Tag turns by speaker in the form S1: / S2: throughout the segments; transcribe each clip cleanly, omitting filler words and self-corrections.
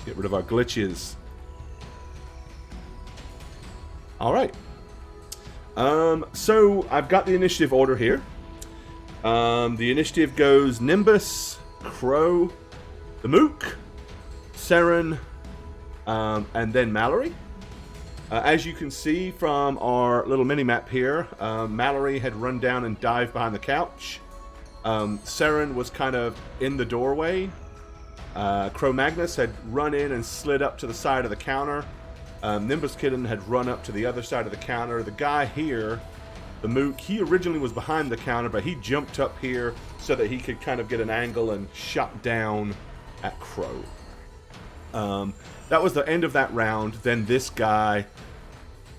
S1: Get rid of our glitches. All right. So I've got the initiative order here. The initiative goes Nimbus, Crow, the Mook, Seren, and then Mallory. As you can see from our little mini-map here, Mallory had run down and dived behind the couch. Seren was kind of in the doorway. Crow Magnus had run in and slid up to the side of the counter. Nimbus Kitten had run up to the other side of the counter. The guy here, the Mook, he originally was behind the counter, but he jumped up here so that he could kind of get an angle and shot down at Crow. That was the end of that round. Then this guy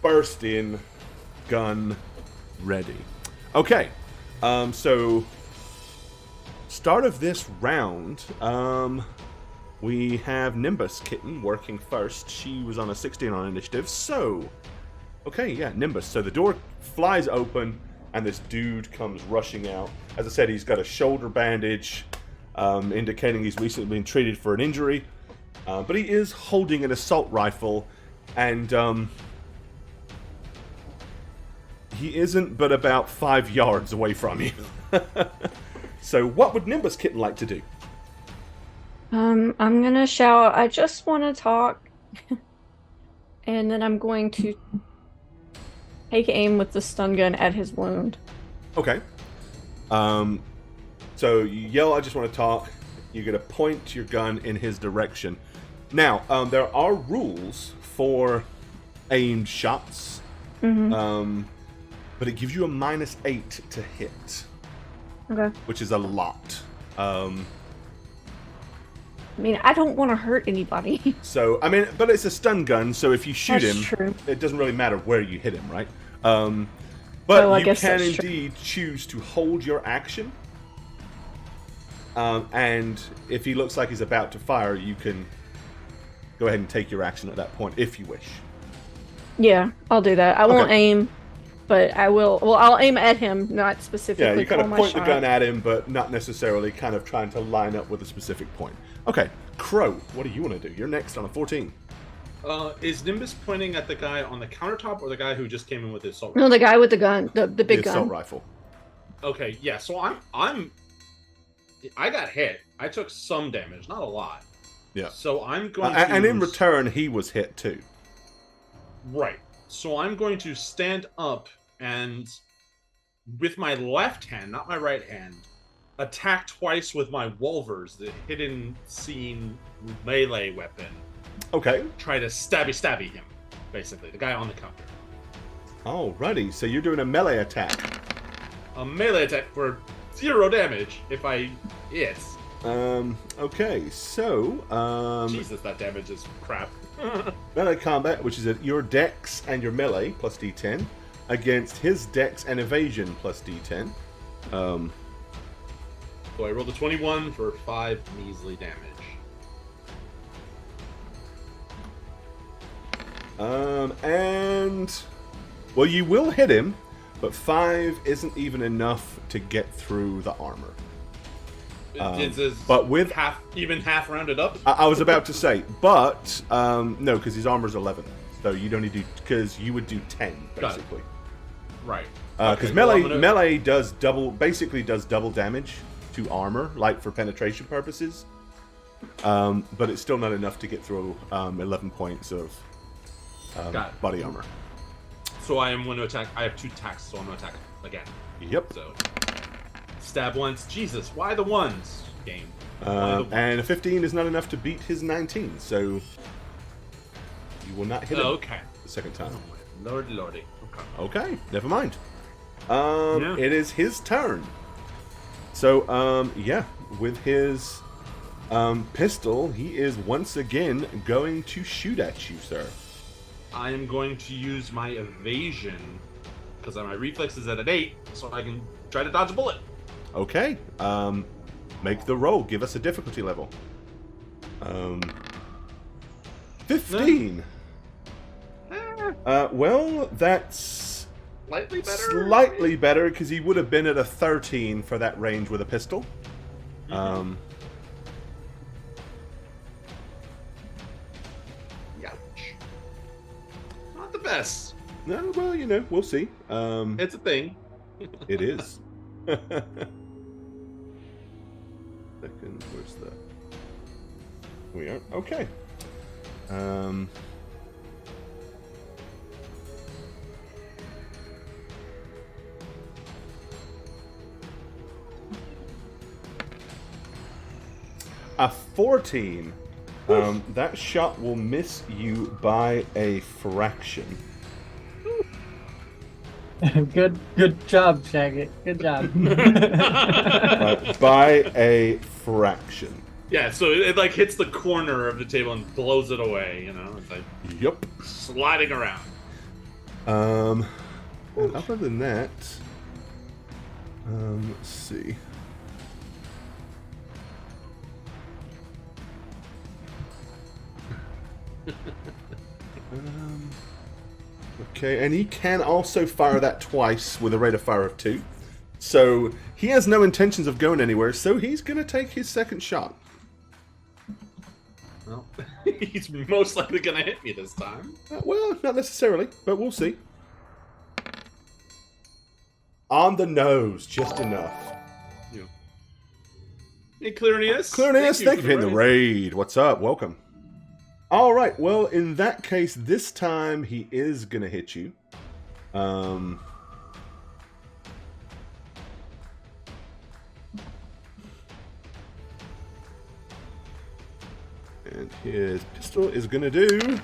S1: burst in, gun ready. Okay, so start of this round, we have Nimbus Kitten working first. She was on a 16 on initiative, so okay, yeah, Nimbus. So the door flies open, and this dude comes rushing out. As I said, he's got a shoulder bandage, indicating he's recently been treated for an injury. But he is holding an assault rifle, and he isn't but about 5 yards away from you. So what would Nimbus Kitten like to do?
S2: I'm gonna shout, I just want to talk. And then I'm going to take aim with the stun gun at his wound.
S1: Okay. So you yell, I just want to talk. You're going to point your gun in his direction. Now, there are rules for aimed shots.
S2: Mm-hmm.
S1: But it gives you a -8 to hit.
S2: Okay.
S1: Which is a lot.
S2: I mean, I don't want to hurt anybody.
S1: So, I mean, but it's a stun gun, so if you shoot
S2: That's
S1: him,
S2: true.
S1: it doesn't really matter where you hit him, right? But
S2: Oh, I
S1: you
S2: guess
S1: can
S2: that's true.
S1: indeed choose to hold your action. And if he looks like he's about to fire, you can go ahead and take your action at that point, if you wish.
S2: Yeah, I'll do that. I won't aim, but I will. Well, I'll aim at him, not specifically.
S1: Yeah, you kind of
S2: call my
S1: point the
S2: shot.
S1: gun at him, but not necessarily kind of trying to line up with a specific point. Okay, Crow, what do you want to do? You're next on a 14.
S3: Is Nimbus pointing at the guy on the countertop or the guy who just came in with his assault
S2: No,
S3: rifle?
S2: the guy with the gun, the big
S1: The assault
S2: gun.
S1: rifle.
S3: Okay, yeah. So I got hit. I took some damage, not a lot.
S1: Yeah.
S3: So I'm going to...
S1: And in return, he was hit too.
S3: Right. So I'm going to stand up and, with my left hand, not my right hand, attack twice with my Wolvers, the hidden scene melee weapon.
S1: Okay.
S3: Try to stabby him, basically. The guy on the counter.
S1: Alrighty, so you're doing a melee attack.
S3: A melee attack for 0 damage if I hit.
S1: Okay, so,
S3: Jesus, that damage is crap.
S1: melee combat, which is at your dex and your melee, plus d10, against his dex and evasion, plus d10.
S3: So I rolled a 21 for 5 measly damage.
S1: And... Well, you will hit him, but 5 isn't even enough to get through the armor. But with
S3: half rounded up.
S1: I was about to say, but no, because his armor's 11, so you'd only do because you would do 10 basically.
S3: Right.
S1: Because melee does double damage to armor, like for penetration purposes. But it's still not enough to get through 11 points of body armor.
S3: So I am going to attack. I have 2 attacks, so I'm going to attack again.
S1: Yep.
S3: So stab once. Jesus, why the ones? Game.
S1: And a 15 is not enough to beat his 19, so you will not hit him the second time.
S3: Oh, lordy.
S1: Okay, never mind. It is his turn. So, yeah, with his pistol, he is once again going to shoot at you, sir.
S3: I am going to use my evasion because my reflex is at an 8, so I can try to dodge a bullet.
S1: Okay. Make the roll. Give us a difficulty level. 15. Well, that's slightly better because he would have been at a 13 for that range with a pistol.
S3: best.
S1: No, well, we'll see.
S3: It's a thing.
S1: It is. Second, where's the... We are okay. A 14. That shot will miss you by a fraction.
S4: Good job, Shaggy. Good job.
S1: By a fraction.
S3: Yeah, so it like hits the corner of the table and blows it away. It's like
S1: Yup.
S3: sliding around.
S1: And other than that, let's see. Okay, and he can also fire that twice with a rate of fire of 2. So he has no intentions of going anywhere, so he's going to take his second shot.
S3: Well, he's most likely going to hit me this time.
S1: Well, not necessarily, but we'll see. On the nose, just enough.
S3: Yeah. Hey, Clarinius.
S1: Clarinius, thank you for hitting the raid. What's up? Welcome. All right, well, in that case, this time he is going to hit you. And his pistol is going to do...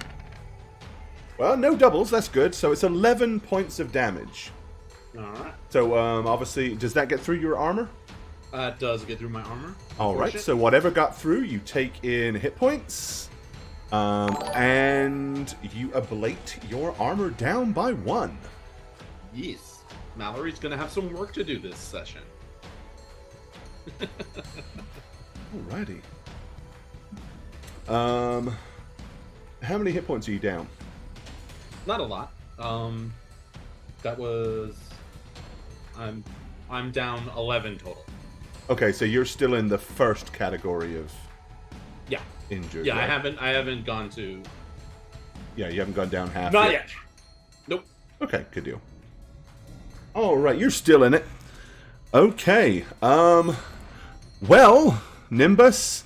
S1: Well, no doubles, that's good. So it's 11 points of damage.
S3: All right.
S1: So, obviously, does that get through your armor?
S3: It does get through my armor.
S1: All right, so whatever got through, you take in hit points. And you ablate your armor down by 1.
S3: Yes. Mallory's going to have some work to do this session.
S1: Alrighty. How many hit points are you down?
S3: Not a lot. That was... I'm down 11 total.
S1: Okay, so you're still in the first category of...
S3: Yeah.
S1: Injured.
S3: Yeah,
S1: right?
S3: I haven't gone to...
S1: Yeah, you haven't gone down half
S3: Not yet. Nope.
S1: Okay, good deal. All right, you're still in it. Okay. Well, Nimbus,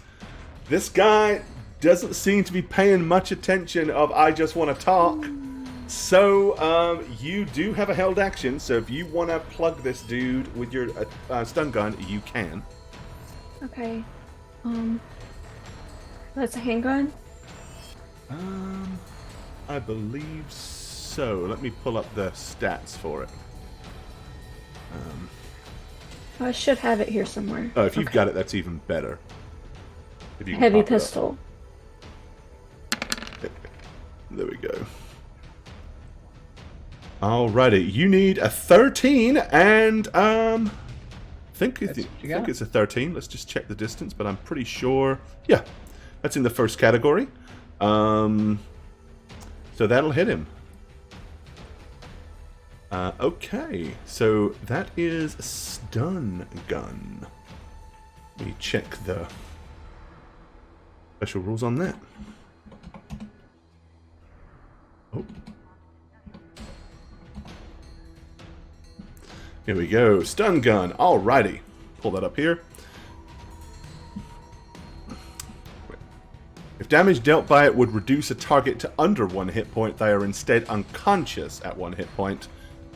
S1: this guy doesn't seem to be paying much attention of I just want to talk. So, you do have a held action, so if you want to plug this dude with your stun gun, you can.
S2: Okay. That's a handgun?
S1: I believe so. Let me pull up the stats for it.
S2: I should have it here somewhere.
S1: Oh, if you've got it, that's even better. If you can
S2: Heavy
S1: pop it up.
S2: pistol.
S1: There we go. Alrighty, you need a 13, and I think it's a 13. Let's just check the distance, but I'm pretty sure. Yeah, that's in the first category. So that'll hit him. Okay, so that is stun gun. Let me check the special rules on that. Oh. Here we go. Stun gun. Alrighty. Pull that up here. If damage dealt by it would reduce a target to under 1 hit point, they are instead unconscious at 1 hit point.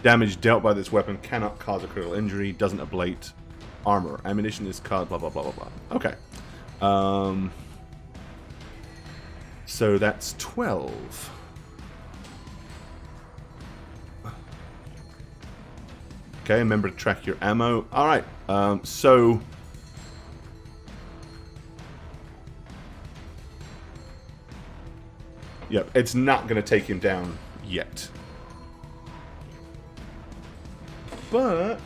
S1: Damage dealt by this weapon cannot cause a critical injury, doesn't ablate armor. Ammunition is caused, blah, blah, blah, blah, blah. Okay. So that's 12. Okay, remember to track your ammo. Alright, so... Yep, it's not going to take him down yet. But...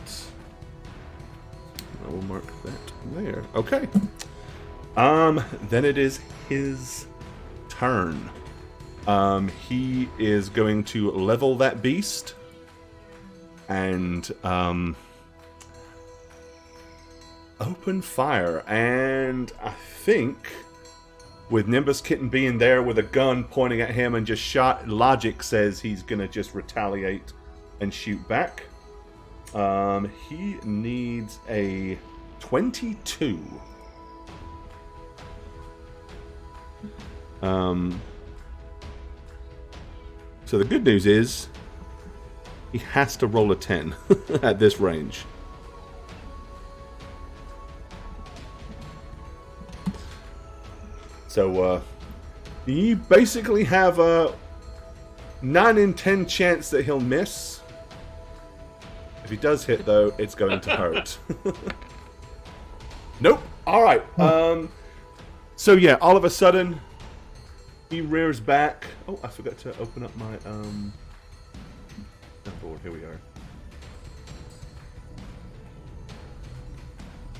S1: I will mark that there. Okay. Then it is his turn. He is going to level that beast. And open fire, and I think with Nimbus Kitten being there with a gun pointing at him and just shot, logic says he's going to just retaliate and shoot back. He needs a 22. So the good news is he has to roll a 10 at this range. So you basically have a 9 in 10 chance that he'll miss. If he does hit, though, it's going to hurt. Nope. All right. So yeah, all of a sudden, he rears back. Oh, I forgot to open up my board. Here we are.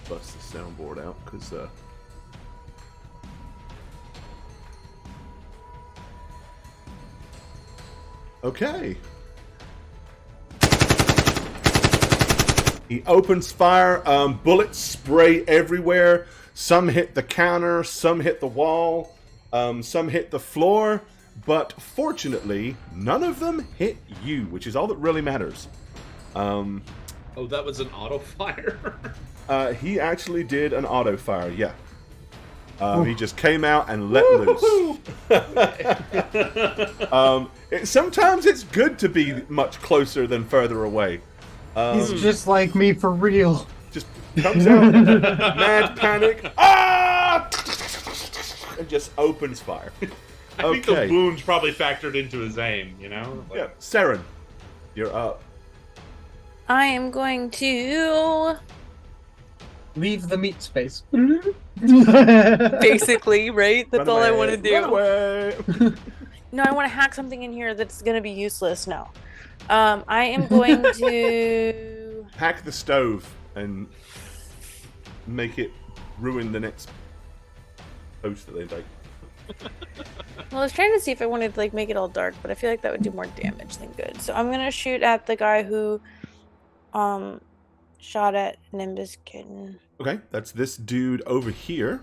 S1: Bust the soundboard out because. Okay. He opens fire. Bullets spray everywhere. Some hit the counter. Some hit the wall. Some hit the floor. But fortunately, none of them hit you, which is all that really matters.
S3: Oh, that was an auto fire?
S1: He actually did an auto fire, yeah. He just came out and let loose. Sometimes it's good to be much closer than further away.
S4: He's just like me for real.
S1: Just comes out, mad panic, and just opens fire.
S3: I think the wounds probably factored into his aim, you know? Like...
S1: Yeah, Saren, you're up.
S5: I am going to...
S4: Leave the meat space.
S5: Basically, right? That's all I want to do.
S1: Run away.
S5: No, I want to hack something in here that's going to be useless. No. I am going to...
S1: Hack the stove and make it ruin the next post that they make.
S5: Well, I was trying to see if I wanted to make it all dark, but I feel like that would do more damage than good. So I'm going to shoot at the guy who shot at Nimbus Kitten.
S1: Okay, that's this dude over here.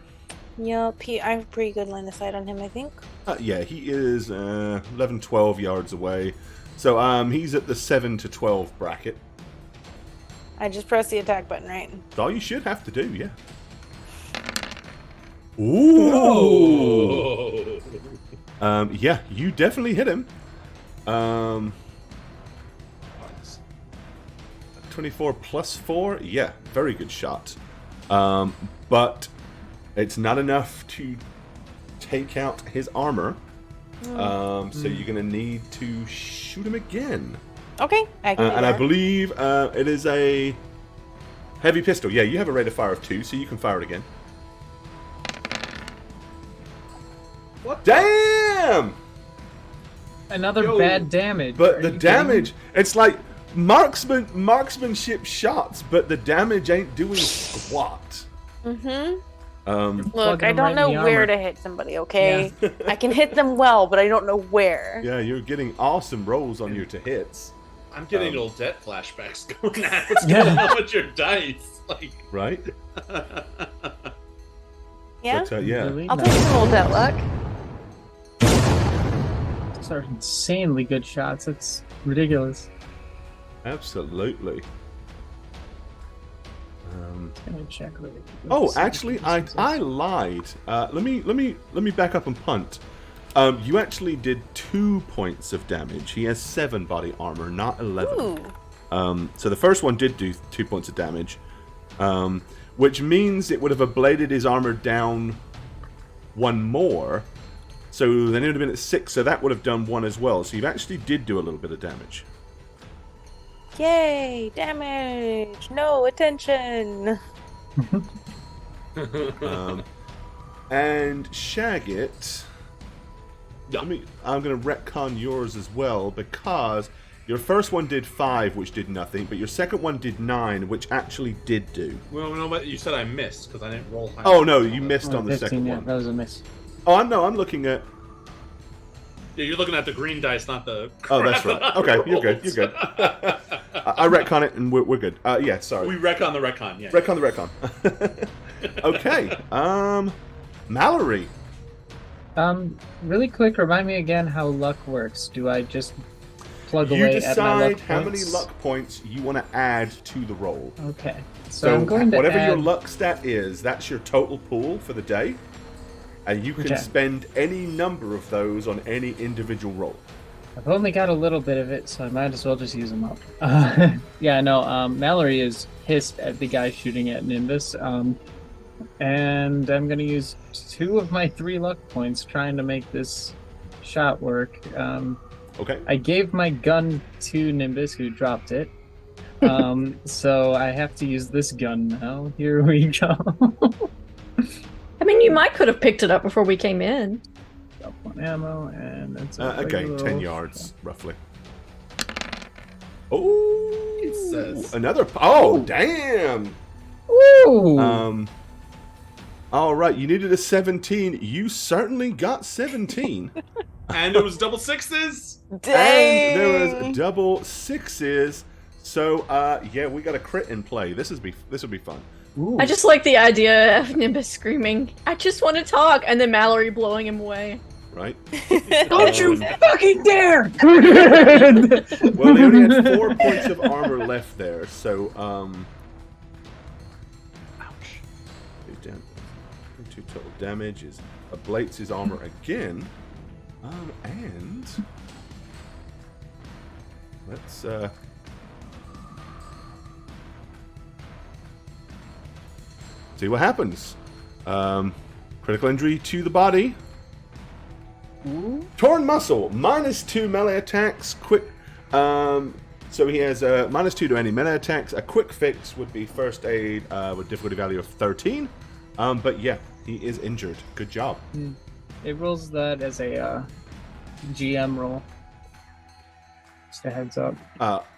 S5: Yep, I have pretty good line of sight on him, I think.
S1: Yeah, he is 11, 12 yards away. So he's at the 7 to 12 bracket.
S5: I just press the attack button, right?
S1: That's all you should have to do, yeah. Ooh!
S3: Oh.
S1: Yeah, you definitely hit him. 24 plus 4? Yeah, very good shot. But it's not enough to take out his armor. So you're going to need to shoot him again.
S5: Okay, I can do
S1: and
S5: that.
S1: I believe it is a heavy pistol. Yeah, you have a rate of fire of 2, so you can fire it again.
S3: What?
S1: Damn!
S4: Another bad damage.
S1: But the damage, it's like marksmanship shots, but the damage ain't doing squat.
S5: Mm-hmm. Look,
S4: plugging
S5: I
S4: him
S5: don't
S4: right in
S5: know
S4: the
S5: where
S4: armor.
S5: to hit somebody, okay? I can hit them well, but I don't know where.
S1: Yeah, you're getting awesome rolls on your to hits.
S3: I'm getting old debt flashbacks going now. What's going on with your dice?
S1: Right?
S5: Yeah?
S1: But, yeah.
S4: Really?
S5: I'll take some old debt luck.
S4: Those are insanely good shots. It's ridiculous.
S1: Absolutely.
S4: Let me check really quick.
S1: Oh, actually, I lied. Let me back up and punt. You actually did 2 points of damage. He has 7 body armor, not 11.
S5: Ooh.
S1: So the first one did do 2 points of damage, which means it would have ablated his armor down 1 more. So then it would have been at 6. So that would have done 1 as well. So you actually did do a little bit of damage.
S5: Yay! Damage! No attention!
S1: And Shagit,
S3: Yeah.
S1: I'm going to retcon yours as well, because your first one did 5, which did nothing, but your second one did 9, which actually did do.
S3: Well, you know what? You said I missed because I didn't roll high.
S1: Oh no, you missed on the
S4: 15,
S1: second
S4: yeah,
S1: one.
S4: that was a miss.
S1: Oh, I'm looking at...
S3: Yeah, you're looking at the green dice, not the.
S1: Oh, that's right. Okay, you're good. You're good. I retcon it, and we're good. Yeah, sorry.
S3: We retcon the retcon, yeah.
S1: Retcon the retcon. Okay. Mallory.
S4: Really quick, remind me again how luck works. Do I just plug
S1: You
S4: away at my luck
S1: decide how many
S4: points?
S1: luck points you want to add to the roll.
S4: Okay. So
S1: So
S4: I'm going to
S1: whatever
S4: add...
S1: your luck stat is, that's your total pool for the day. And you can
S4: Okay.
S1: spend any number of those on any individual roll.
S4: I've only got a little bit of it, so I might as well just use them up. Yeah, no, Mallory is pissed at the guy shooting at Nimbus. And I'm going to use 2 of my 3 luck points trying to make this shot work.
S1: Okay.
S4: I gave my gun to Nimbus, who dropped it. So I have to use this gun now. Here we go.
S2: I mean, you might could have picked it up before we came in.
S4: Up on ammo, and it's a
S1: Okay,
S4: regular
S1: 10
S4: old
S1: yards, roughly. Oh,
S3: Jesus.
S1: another. Oh, damn.
S4: Ooh!
S1: All right, you needed a 17. You certainly got 17.
S3: And it was double sixes.
S5: Dang.
S1: And there was double sixes. So, yeah, we got a crit in play. This would be fun,
S4: Ooh.
S2: I just like the idea of Nimbus screaming, "I just want to talk," and then Mallory blowing him away.
S1: right?
S4: Don't you
S1: Um,
S4: fucking dare!
S1: Well, they only had 4 points of armor left there, so, ouch. He's down. 2 total damage is ablates his armor again. And let's, see what happens. Critical injury to the body.
S4: Ooh.
S1: Torn muscle, -2 melee attacks, quick. So he has a -2 to any melee attacks. A quick fix would be first aid with difficulty value of 13. But yeah, he is injured. Good job.
S4: It rolls that as a GM roll. Just a heads up.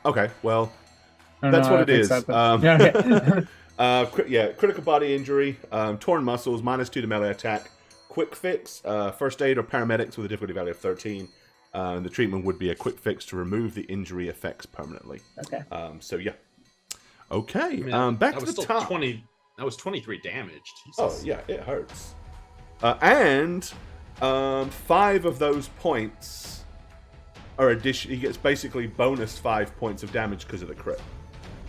S1: Okay, well,
S4: I don't
S1: that's
S4: know
S1: what
S4: how
S1: it
S4: to
S1: is.
S4: fix that, but-
S1: Yeah, critical body injury, torn muscles, -2 to melee attack, quick fix, first aid or paramedics with a difficulty value of 13. The treatment would be a quick fix to remove the injury effects permanently.
S4: Okay.
S1: So yeah. Okay,
S3: I mean,
S1: back
S3: that
S1: to
S3: was
S1: the
S3: still
S1: top.
S3: 20. That was 23 damage. Jesus.
S1: Oh yeah, it hurts. And 5 of those points are addition. He gets basically bonus 5 points of damage because of the crit.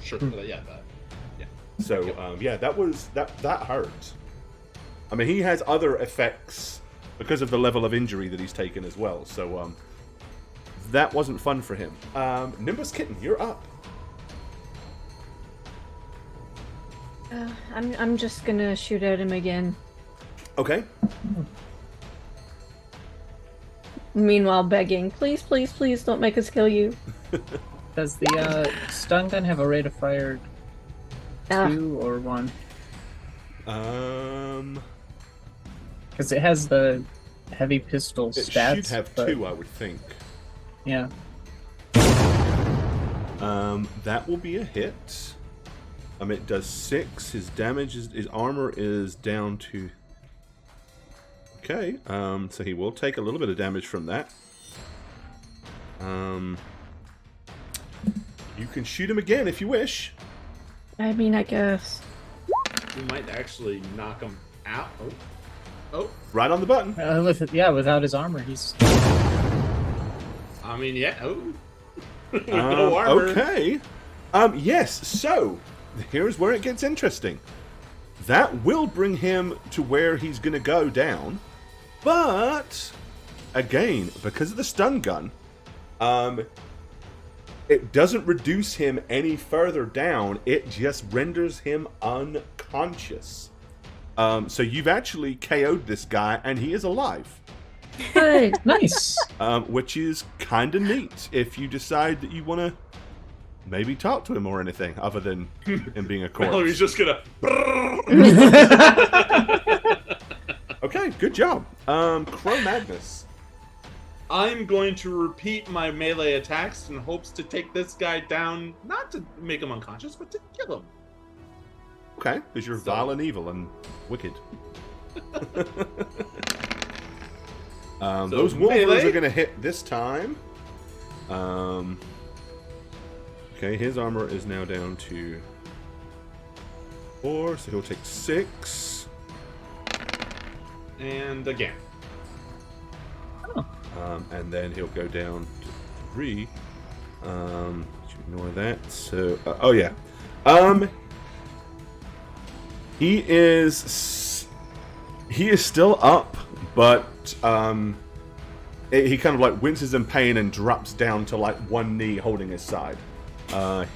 S3: Sure. Yeah.
S1: So yeah, that hurt. I mean, he has other effects because of the level of injury that he's taken as well. So that wasn't fun for him. Nimbus Kitten, you're up.
S2: I'm just gonna shoot at him again.
S1: Okay.
S2: Meanwhile, begging, please, please, please, don't make us kill you.
S4: Does the stun gun have a rate of fire 2 or 1? Because it has the heavy pistol
S1: It
S4: stats.
S1: should have
S4: but-
S1: 2, I would think.
S4: Yeah.
S1: That will be a hit. It does 6. His damage his armor is down to. Okay. So he will take a little bit of damage from that. You can shoot him again if you wish.
S2: I mean, I guess.
S3: We might actually knock him out. Oh.
S1: Right on the button.
S4: Without his armor, he's.
S3: I mean, yeah. Oh. No armor.
S1: Okay. Yes. So here's where it gets interesting. That will bring him to where he's going to go down, but again, because of the stun gun, it doesn't reduce him any further down. It just renders him unconscious. So you've actually KO'd this guy, and he is alive.
S2: Good.
S4: Nice!
S1: Which is kind of neat if you decide that you want to maybe talk to him or anything other than him being a corpse.
S3: Mallory's just gonna.
S1: Okay, good job. Crow Magnus.
S3: I'm going to repeat my melee attacks in hopes to take this guy down, not to make him unconscious, but to kill him.
S1: Okay, because you're
S3: So-
S1: vile and evil and wicked. Those wolvers
S3: melee.
S1: are going to hit this time. Okay, his armor is now down to 4, so he'll take 6.
S3: And again.
S1: And then he'll go down to 3. Ignore that. So, oh yeah. He is still up, but he kind of like winces in pain and drops down to like one knee, holding his side.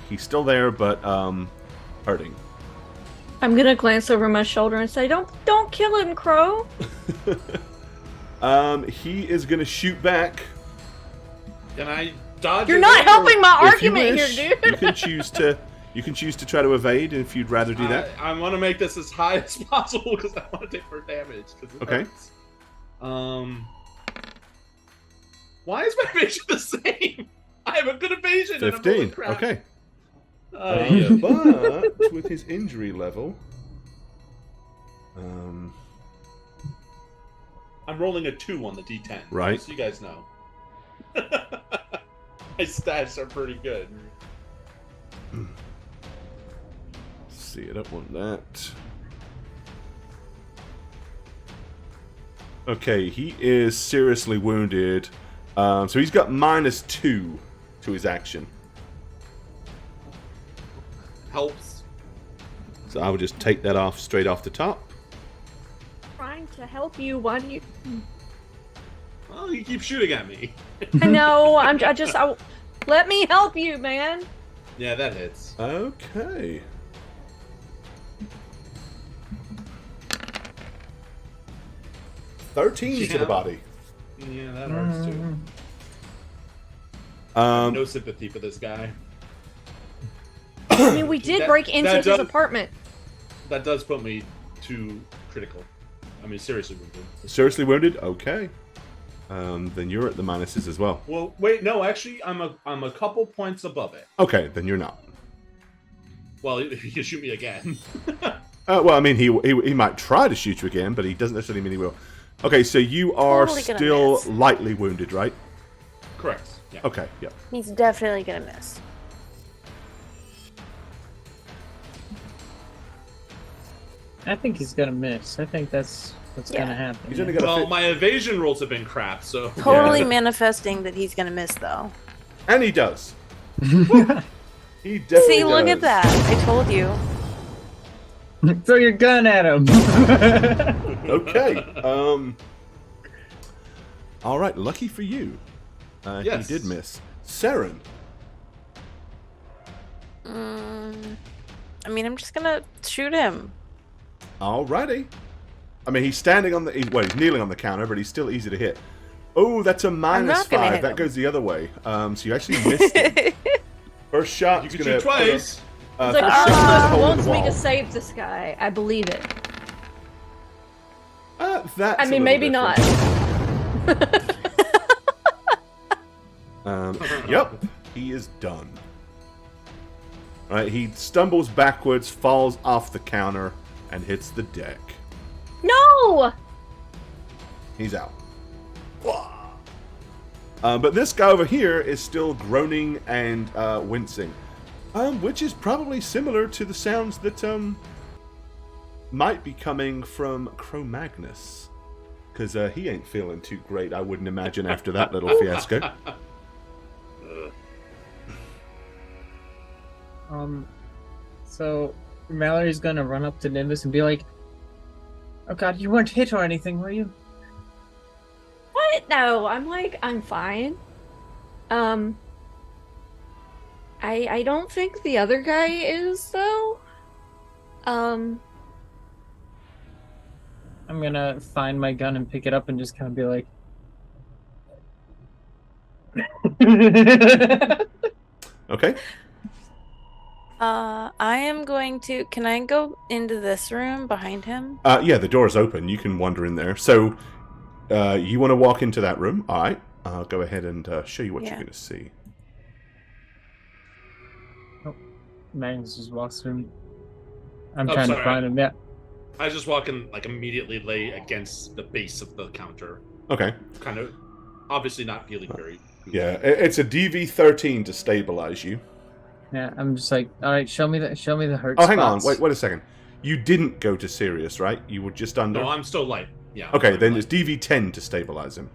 S1: He's still there, but hurting.
S2: I'm gonna glance over my shoulder and say, "Don't kill him, Crow."
S1: He is gonna shoot back.
S3: Can I dodge?
S2: You're not helping my
S1: If you
S2: argument
S1: wish,
S2: here, dude.
S1: You can choose to try to evade if you'd rather do that.
S3: I want to make this as high as possible because I want to take more damage.
S1: Okay.
S3: Hurts. Why is my evasion the same? I have a good evasion.
S1: 15.
S3: And I'm crap.
S1: Okay.
S3: Yeah.
S1: But with his injury level,
S3: I'm rolling a 2 on the D10.
S1: Right.
S3: So you guys know. My stats are pretty good.
S1: see, I don't want that. Okay, he is seriously wounded. So he's got -2 to his action.
S3: Helps.
S1: So I will just take that off straight off the top.
S2: Trying to help you. Why do you?
S3: Well, you keep shooting at me.
S2: I know. Let me help you, man.
S3: Yeah, that hits.
S1: Okay. $13 to the body.
S3: Yeah, that hurts too. No sympathy for this guy.
S2: I mean, we did break into his apartment.
S3: That does put me to critical. I mean, seriously wounded.
S1: Seriously wounded? Okay. Then you're at the minuses as well.
S3: Well, wait, no, actually, I'm a couple points above it.
S1: Okay, then you're not.
S3: Well, he can shoot me again.
S1: Well, I mean, he might try to shoot you again, but he doesn't necessarily mean he will. Okay, so you are
S5: Totally gonna
S1: still
S5: miss.
S1: lightly wounded, right?
S3: Correct. Yeah.
S1: Okay, yeah.
S5: He's definitely gonna miss.
S4: I think he's gonna miss. I think that's what's gonna happen.
S1: He's only got a
S3: Well, my evasion rolls have been crap, so.
S5: Totally
S1: Yeah.
S5: manifesting that he's gonna miss, though.
S1: And he does. He definitely
S5: See, look
S1: does.
S5: at that. I told you.
S4: Throw your gun at him.
S1: Okay. All right. Lucky for you,
S3: Yes.
S1: he did miss. Saren.
S5: I mean, I'm just gonna shoot him.
S1: Alrighty. I mean, he's standing on the. He's kneeling on the counter, but he's still easy to hit. Oh, that's a
S5: not gonna
S1: -5.
S5: hit
S1: That
S5: him.
S1: goes the other way. So you actually missed him. First shot.
S3: You
S1: is
S3: can
S1: gonna
S3: shoot twice.
S2: It's like,
S1: first shot's gonna hole in
S2: wants
S1: the
S2: me
S1: wall.
S2: to save this guy. I believe it.
S1: That's
S2: I
S1: a
S2: mean,
S1: little
S2: maybe
S1: different.
S2: not.
S1: Yep, he is done. Right, he stumbles backwards, falls off the counter, and hits the deck.
S2: No!
S1: He's out. But this guy over here is still groaning and wincing, which is probably similar to the sounds that might be coming from Cro-Magnus, because he ain't feeling too great, I wouldn't imagine, after that little fiasco.
S4: So Mallory's gonna run up to Nimbus and be like, "Oh God, you weren't hit or anything, were you?"
S2: What? No, I'm fine. I don't think the other guy is, though.
S4: I'm gonna find my gun and pick it up and just kind of be like,
S1: Okay.
S5: I am going to. Can I go into this room behind him?
S1: Yeah, the door's open. You can wander in there. So, you want to walk into that room? All right. I'll go ahead and show you what you're
S5: Yeah.
S1: going to see.
S4: Magnus just walks through. I'm
S3: Oh,
S4: trying to
S3: sorry.
S4: find him. Yeah.
S3: I just walk in, like, immediately lay against the base of the counter.
S1: Okay.
S3: Kind of, obviously not feeling very good.
S1: Yeah, it's a DV13 to stabilize you.
S4: Yeah. I'm just like, all right, show me the hurt.
S1: Oh, hang on.
S4: spots."
S1: Wait a second. You didn't go to serious, right? You were just under.
S3: No, I'm still light. Yeah.
S1: Okay,
S3: I'm
S1: then
S3: light.
S1: it's DV10 to stabilize him.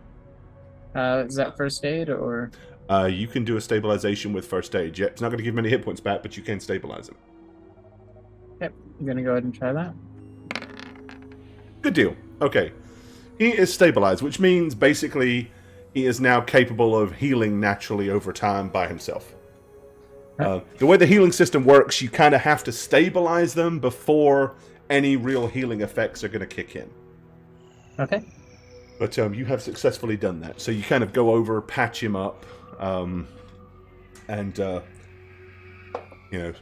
S4: Is that first aid or?
S1: You can do a stabilization with first aid. Yeah, it's not going to give him any hit points back, but you can stabilize him.
S4: Yep, I'm gonna go ahead and try that.
S1: Good deal. Okay. He is stabilized, which means basically he is now capable of healing naturally over time by himself. The way the healing system works, you kind of have to stabilize them before any real healing effects are going to kick in.
S4: Okay.
S1: But you have successfully done that. So you kind of go over, patch him up, and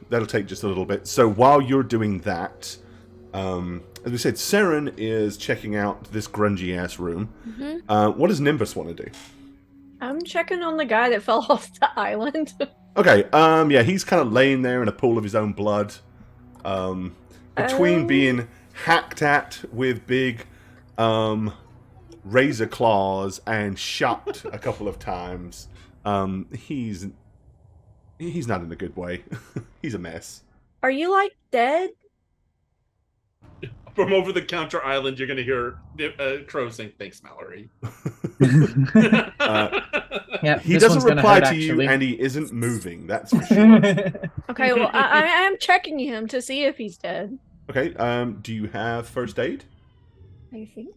S1: that'll take just a little bit. So while you're doing that, as we said, Saren is checking out this grungy-ass room.
S5: Mm-hmm.
S1: What does Nimbus want to do?
S2: I'm checking on the guy that fell off the island.
S1: Okay, yeah, he's kind of laying there in a pool of his own blood. Between being hacked at with big razor claws and shot a couple of times, he's not in a good way. He's a mess.
S2: Are you, like, dead?
S3: From over the counter island, you're going to hear Crow saying, "Thanks, Mallory."
S4: Yeah,
S1: He doesn't reply to you, and he isn't moving. That's for sure.
S2: Okay, well, I am checking him to see if he's dead.
S1: Okay, do you have first aid?
S2: I think.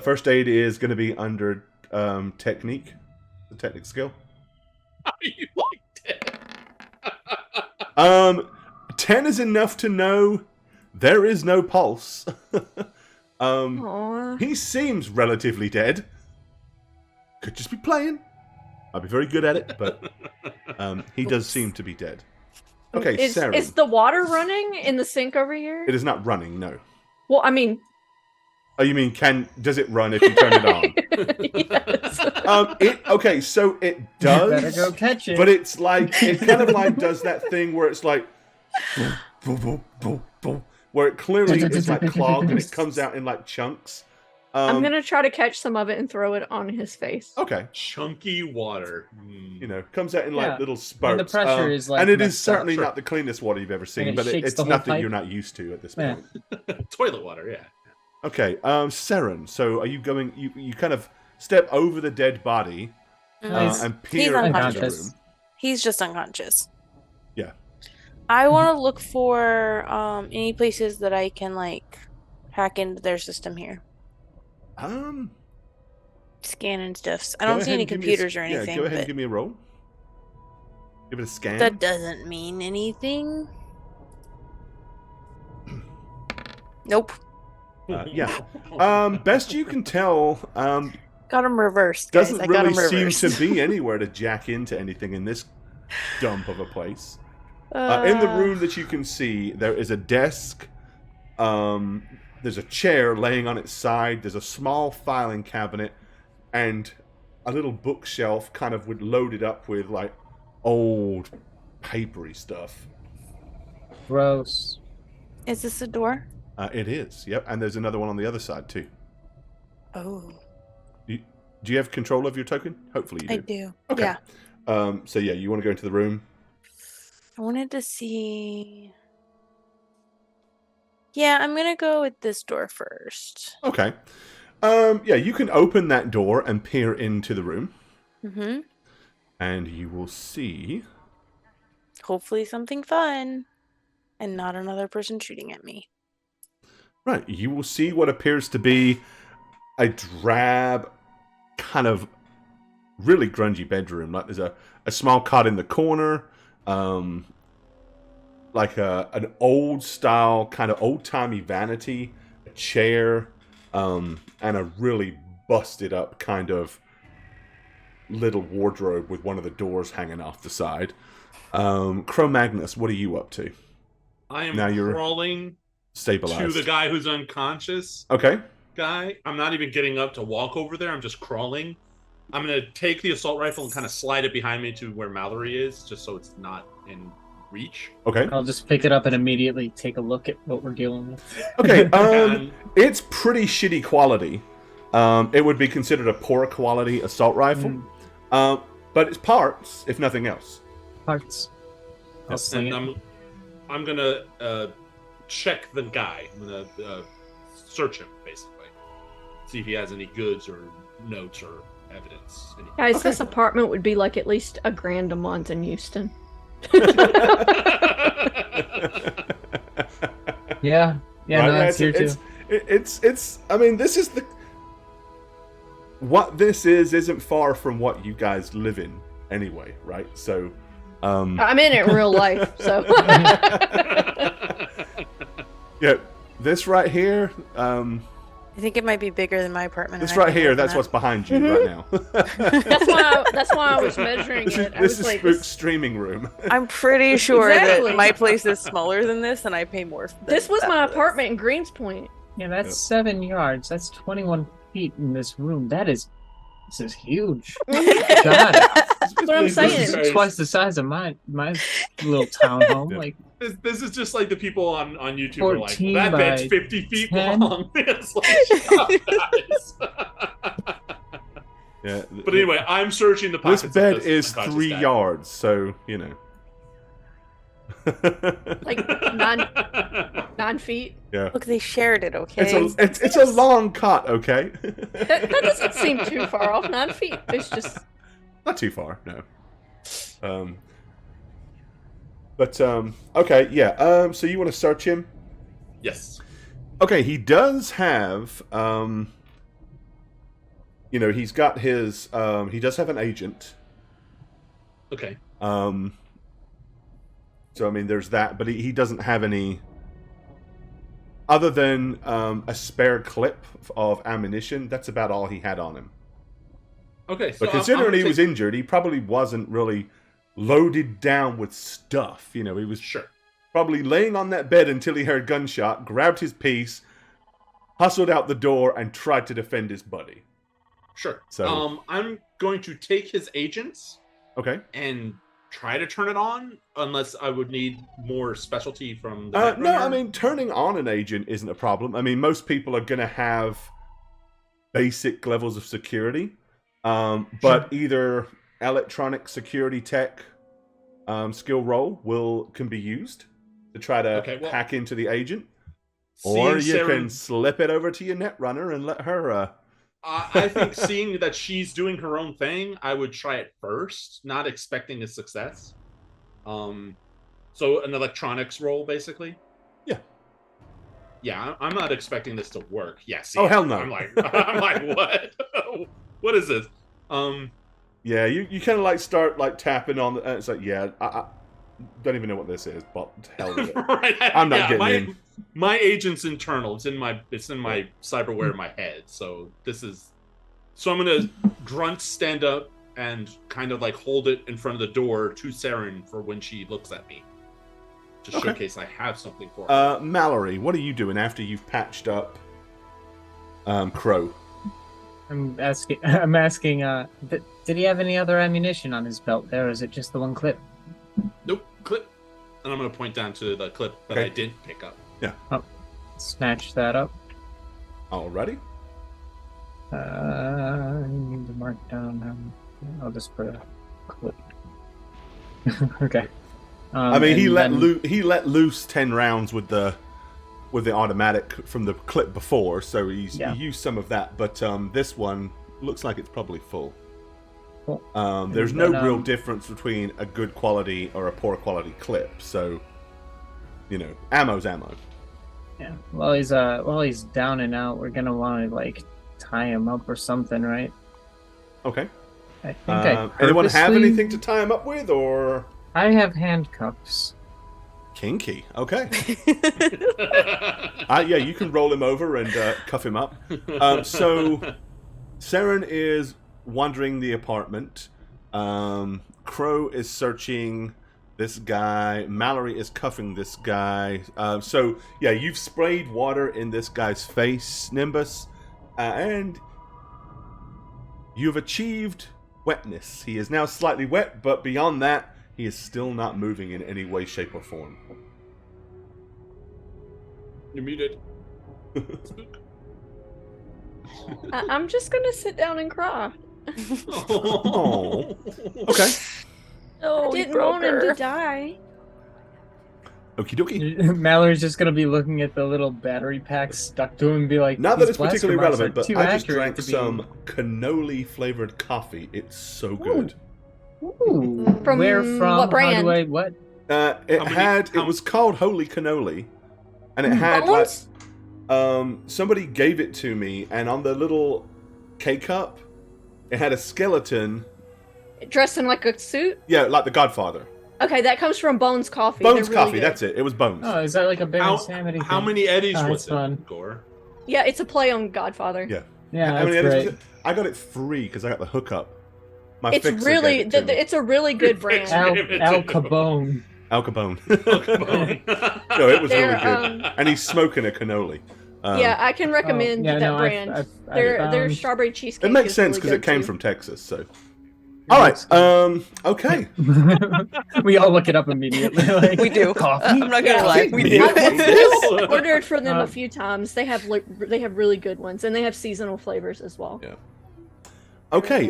S1: First aid is going to be under technique, the technique skill.
S3: Are you like dead?
S1: 10 is enough to know there is no pulse. He seems relatively dead. Could just be playing. I'd be very good at it, but he does seem to be dead. Okay, Sarah.
S2: Is the water running in the sink over here?
S1: It is not running, no.
S2: Well, I mean...
S1: Oh, you mean does it run if you turn it on?
S2: Yes.
S1: Okay, so it does.
S4: Better go catch it.
S1: But it's like, it kind of like does that thing where it's like... boom, boom, boom, boom, boom, where it clearly is like clogged and it comes out in like chunks.
S2: I'm going to try to catch some of it and throw it on his face.
S1: Okay.
S3: Chunky water.
S1: Comes out in like little spurts.
S4: And the pressure is like...
S1: and it is
S4: messed up.
S1: certainly not the cleanest water you've ever seen,
S4: And it
S1: but
S4: shakes
S1: it's
S4: the whole
S1: nothing
S4: pipe.
S1: you're not used to at this
S4: Yeah.
S1: point.
S3: Toilet water, yeah.
S1: Okay, Saren, so are you going... You kind of step over the dead body and peer into the
S4: unconscious.
S1: room.
S5: He's just unconscious.
S1: Yeah.
S5: I want to look for any places that I can like hack into their system here. Scan and stuff. I don't see any computers or anything.
S1: Yeah, go ahead and
S5: but
S1: give me a roll. Give it a scan.
S5: that doesn't mean anything. Nope.
S1: Yeah. Best you can tell,
S5: Got him reversed, guys.
S1: doesn't
S5: I got
S1: really
S5: him
S1: seem
S5: reversed.
S1: to be anywhere to jack into anything in this dump of a place. In the room that you can see, there is a desk. There's a chair laying on its side. There's a small filing cabinet and a little bookshelf kind of loaded up with like old papery stuff.
S4: Gross.
S5: Is this a door?
S1: It is, yep. And there's another one on the other side too.
S5: Oh,
S1: Do you have control of your token? Hopefully you do.
S5: I do.
S1: Okay.
S5: Yeah.
S1: So yeah, you want to go into the room?
S5: I wanted to see. Yeah, I'm gonna go with this door first.
S1: Okay. Yeah, you can open that door and peer into the room.
S5: Mm-hmm.
S1: And you will see...
S5: Hopefully something fun. And not another person shooting at me.
S1: Right, you will see what appears to be a drab, kind of really grungy bedroom. Like there's a small cot in the corner, like an old style, kind of old timey vanity, a chair, and a really busted up kind of little wardrobe with one of the doors hanging off the side. Cro-Magnus, what are you up to?
S3: I am
S1: Now you're
S3: crawling
S1: stabilized.
S3: to the guy who's unconscious.
S1: Okay.
S3: Guy. I'm not even getting up to walk over there. I'm just crawling. I'm going to take the assault rifle and kind of slide it behind me to where Mallory is, just so it's not in reach.
S1: Okay.
S4: I'll just pick it up and immediately take a look at what we're dealing with.
S1: Okay.
S3: And
S1: It's pretty shitty quality. It would be considered a poor quality assault rifle. But it's parts, if nothing else.
S4: Parts. I'll sling it.
S3: I'm gonna check the guy. I'm gonna search him, basically. See if he has any goods or notes or evidence.
S2: Guys, this apartment would be like at least $1,000 a month in Houston.
S4: Yeah,
S1: Right,
S4: no, that's here too.
S1: It's. I mean, this is the. What this isn't far from what you guys live in anyway, right? So,
S2: I'm in it in real life, so.
S1: Yeah, this right here.
S5: I think it might be bigger than my apartment.
S1: This
S5: and I
S1: right
S5: can
S1: here.
S5: live in
S1: That's
S5: that.
S1: what's behind you right now.
S2: That's why I was measuring
S1: This
S2: it. I
S1: is
S2: was like,
S1: Spook's streaming room.
S5: I'm pretty sure
S2: Exactly.
S5: that my place is smaller than this, and I pay more.
S2: this was my apartment in Greenspoint.
S4: Yeah, that's 7 yards. That's 21 feet in this room. This is huge. God,
S2: That's what I'm saying.
S4: this is twice the size of my little townhome.
S1: Yeah.
S4: Like,
S3: This is just like the people on YouTube are like,
S4: 14
S3: that bed's
S4: by
S3: 50 feet
S4: 10.
S3: long. It's like, shut up, guys.
S1: Yeah.
S3: But anyway, I'm searching the
S1: This
S3: pockets.
S1: bed
S3: of
S1: is
S3: unconscious
S1: 3
S3: dad.
S1: yards, so you know.
S2: Like 9 feet.
S1: Yeah.
S5: Look, they shared it. Okay.
S1: It's a long cot, okay?
S2: That doesn't seem too far off. 9 feet. It's just.
S1: Not too far, no. Okay, yeah. So you want to search him?
S3: Yes.
S1: Okay, he does have, he's got his, he does have an agent.
S3: Okay.
S1: So I mean, there's that, but he doesn't have any, other than a spare clip of ammunition. That's about all he had on him.
S3: Okay. So
S1: But considering he was injured, he probably wasn't really loaded down with stuff. He was
S3: sure.
S1: probably laying on that bed until he heard gunshot, grabbed his piece, hustled out the door, and tried to defend his buddy.
S3: Sure.
S1: So-
S3: I'm going to take his agents
S1: Okay.
S3: and try to turn it on, unless I would need more specialty from the
S1: No,
S3: Netrunner.
S1: I mean, turning on an agent isn't a problem. I mean, most people are going to have basic levels of security, but either electronic security tech skill roll can be used to try to hack into the agent, or
S3: seeing
S1: you
S3: Sarah-
S1: can slip it over to your Netrunner and let her.
S3: I think seeing that she's doing her own thing, I would try it first, not expecting a success. So an electronics roll, basically.
S1: Yeah.
S3: Yeah, I'm not expecting this to work. Yes.
S1: Oh, hell no.
S3: I'm like, what? What is this?
S1: Yeah, you kind of like start like tapping on. It's like, yeah, I don't even know what this is, but hell with it.
S3: Right.
S1: I'm not getting in.
S3: My agent's internal. It's in my cyberware in my head. So I'm gonna grunt, stand up, and kind of like hold it in front of the door to Saren for when she looks at me, to showcase I have something for her.
S1: Mallory, what are you doing after you've patched up Crow?
S4: I'm asking. Did he have any other ammunition on his belt there, or is it just the one clip?
S3: Nope, clip. And I'm gonna point down to the clip that I didn't pick up.
S1: Yeah.
S4: Oh, snatch that up.
S1: Alrighty.
S4: I need to mark down. I'll just put a clip. Okay.
S1: I mean, he let
S4: then-
S1: loose 10 rounds with the automatic from the clip before, so he used some of that. But this one looks like it's probably full.
S4: Cool.
S1: There's
S4: And
S1: no
S4: then,
S1: real difference between a good quality or a poor quality clip, so ammo's ammo.
S4: Yeah. While he's down and out, we're gonna want to like tie him up or something, right?
S1: Okay.
S4: I think
S1: Anyone have
S4: purposely-
S1: anything to tie him up with, or
S4: I have handcuffs.
S1: kinky? Okay. Yeah, you can roll him over and cuff him up. So Saren is wandering the apartment. Crow is searching this guy. Mallory is cuffing this guy. So yeah, you've sprayed water in this guy's face, Nimbus, and you've achieved wetness. He is now slightly wet, but beyond that, he is still not moving in any way, shape, or form.
S3: You're muted.
S2: I'm just gonna sit down and cry.
S1: Oh. Okay.
S5: Oh,
S2: I didn't want him to die.
S1: Okie dokie.
S4: Mallory's just gonna be looking at the little battery pack stuck to him and be like,
S1: Not that
S4: "These
S1: it's particularly
S4: blaster
S1: relevant,
S4: marks
S1: but
S4: are too
S1: I just
S4: accurate
S1: drank
S4: to be-"
S1: some cannoli flavored coffee. It's so good.
S4: Ooh,
S2: From
S4: where from?
S2: what brand?
S4: How do I what?
S1: It was called Holy Cannoli, and it had
S2: Bones?
S1: somebody gave it to me, and on the little K-cup, it had a skeleton.
S2: Dressed in like a suit?
S1: Yeah, like the Godfather.
S2: Okay, that comes from Bones Coffee.
S1: Bones
S2: They're really
S1: Coffee,
S2: good.
S1: that's it. It was Bones.
S4: Oh, is that like a big insanity?
S3: How
S4: thing?
S3: many Eddies
S4: Oh,
S3: was
S4: it's
S3: it,
S4: fun.
S3: Gore?
S2: Yeah, it's a play on Godfather.
S1: Yeah.
S4: Yeah,
S1: I
S4: that's
S1: mean,
S4: great.
S1: I got it free because I got the hookup. My
S2: It's
S1: fixer
S2: really,
S1: gave it to me.
S2: it's a really good brand.
S4: Al Capone.
S1: Al Capone.
S3: Oh,
S1: No, it was
S2: They're,
S1: really good. And he's smoking a cannoli.
S2: Yeah, I can recommend
S4: yeah,
S2: that
S4: no,
S2: brand.
S4: I've
S2: Their strawberry cheesecake.
S1: It makes
S2: is
S1: sense
S2: really
S1: because
S2: good
S1: it came
S2: too.
S1: from Texas, so. All right. Okay.
S4: We all look it up immediately. Like,
S5: We do.
S4: Coffee.
S5: I'm not gonna lie, we do.
S2: I've ordered from them
S4: Uh,
S2: a few times. They have really good ones, and they have seasonal flavors as well.
S1: Yeah. Okay.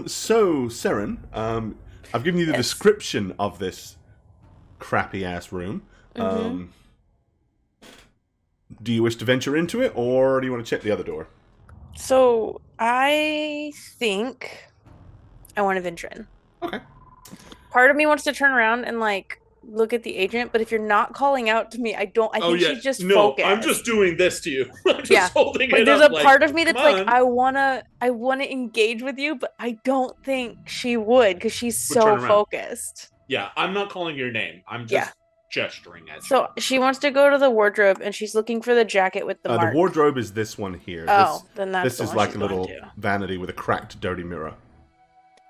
S1: So Seren, I've given you the
S5: Yes.
S1: description of this crappy ass room. Do you wish to venture into it, or do you want to check the other door?
S5: So I think I want to venture in.
S1: Okay.
S5: Part of me wants to turn around and like look at the agent, but if you're not calling out to me, I think she's just focused.
S3: I'm just doing this to you. I'm just
S5: Yeah.
S3: holding
S5: Like,
S3: it
S5: there's
S3: up,
S5: a part of me that's
S3: "Come
S5: like,
S3: on."
S5: I wanna engage with you, but I don't think she would because she's
S3: Would turn
S5: so
S3: around.
S5: focused.
S3: Yeah, I'm not calling your name. I'm just
S5: Yeah.
S3: gesturing at you.
S5: So she wants to go to the wardrobe and she's looking for the jacket with the mark.
S1: The wardrobe is this one here.
S5: Oh, then that's
S1: This
S5: the
S1: is
S5: one
S1: like
S5: she's
S1: a
S5: going
S1: little
S5: to.
S1: vanity with a cracked, dirty mirror.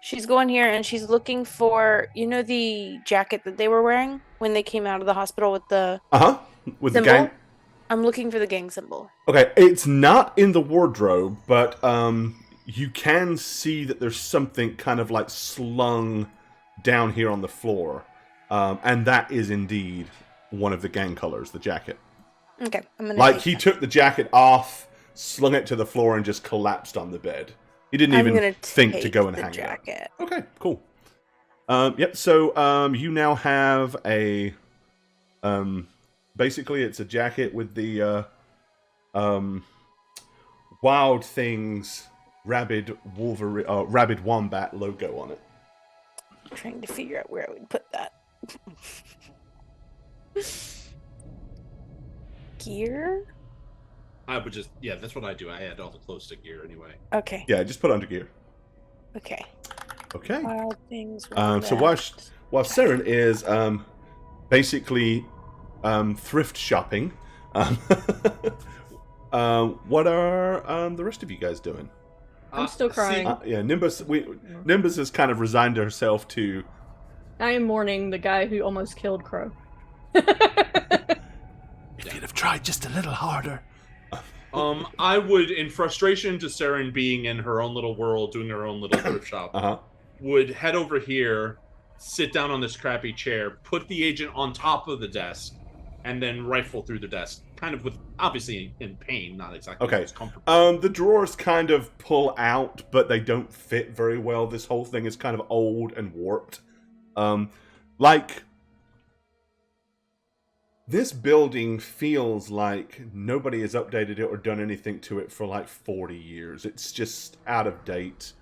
S5: She's going here and she's looking for, the jacket that they were wearing when they came out of the hospital with the
S1: With
S5: symbol.
S1: the gang.
S5: I'm looking for the gang symbol.
S1: Okay, it's not in the wardrobe, but you can see that there's something kind of like slung down here on the floor, and that is indeed one of the gang colors, the jacket.
S5: Okay, I'm gonna.
S1: Like
S5: take
S1: he
S5: that.
S1: took the jacket off, slung it to the floor, and just collapsed on the bed. He didn't
S5: I'm
S1: even
S5: gonna
S1: think to
S5: take
S1: go and
S5: the
S1: hang
S5: jacket.
S1: it up. Okay, cool. Yep. So you now have a basically it's a jacket with the Wild Things rabid wombat logo on it.
S5: I'm trying to figure out where I would put that. Gear.
S3: I would just, that's what I do. I add all the clothes to gear anyway.
S5: Okay.
S1: Yeah, just put under gear.
S5: Okay.
S1: Okay.
S5: Wild things.
S1: So while Seren is basically thrift shopping, what are the rest of you guys doing?
S2: I'm still crying.
S1: Yeah, Nimbus. Nimbus has kind of resigned herself to.
S2: I am mourning the guy who almost killed Crow.
S1: If you'd have tried just a little harder.
S3: I would, in frustration to Seren being in her own little world, doing her own little thrift shop, would head over here, sit down on this crappy chair, put the agent on top of the desk, and then rifle through the desk, kind of with, obviously in pain, not exactly
S1: Okay.
S3: most comfortable.
S1: The drawers kind of pull out, but they don't fit very well. This whole thing is kind of old and warped. Like, this building feels like nobody has updated it or done anything to it for like 40 years. It's just out of date.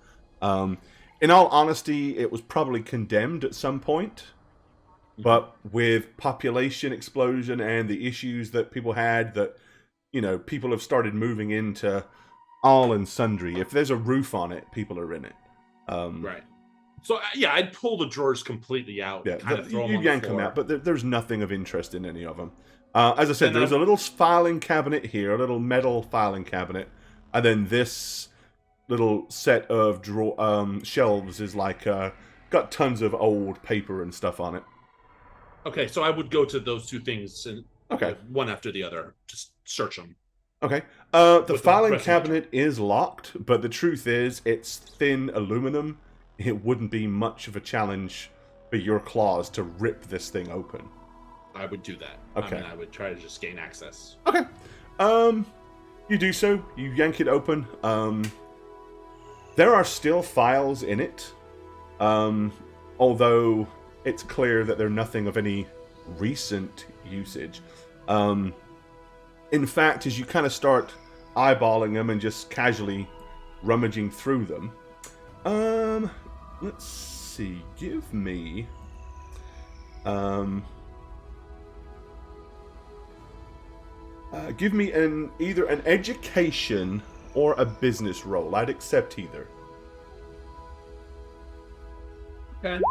S1: In all honesty, it was probably condemned at some point. But with population explosion and the issues that people had, that, people have started moving into all and sundry. If there's a roof on it, people are in it.
S3: Right. So, I'd pull the drawers completely out.
S1: Yeah,
S3: kind of throw them
S1: you
S3: on the
S1: yank them
S3: floor.
S1: out, but there's nothing of interest in any of them. As I said,
S3: And,
S1: there's a little filing cabinet here, a little metal filing cabinet, and then this little set of shelves is like got tons of old paper and stuff on it.
S3: Okay, so I would go to those two things and one after the other, just search them.
S1: Okay. The
S3: With
S1: filing
S3: the
S1: cabinet is locked, but the truth is, it's thin aluminum. It wouldn't be much of a challenge for your claws to rip this thing open.
S3: I would do that.
S1: Okay.
S3: I would try to just gain access.
S1: Okay. You do so. You yank it open. There are still files in it. Although it's clear that they're nothing of any recent usage. In fact, as you kind of start eyeballing them and just casually rummaging through them, let's see. Give me either an education or a business roll. I'd accept either.
S3: Okay.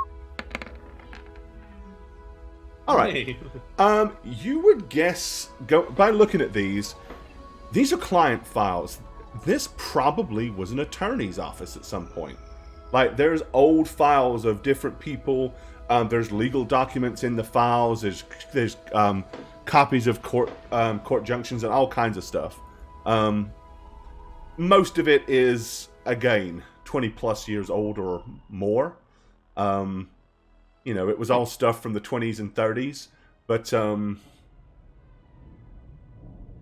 S1: All right. You would guess, by looking at these are client files. This probably was an attorney's office at some point. Like, there's old files of different people. There's legal documents in the files. There's copies of court junctions and all kinds of stuff. Most of it is, again, 20 plus years old or more. It was all stuff from the 20s and 30s. But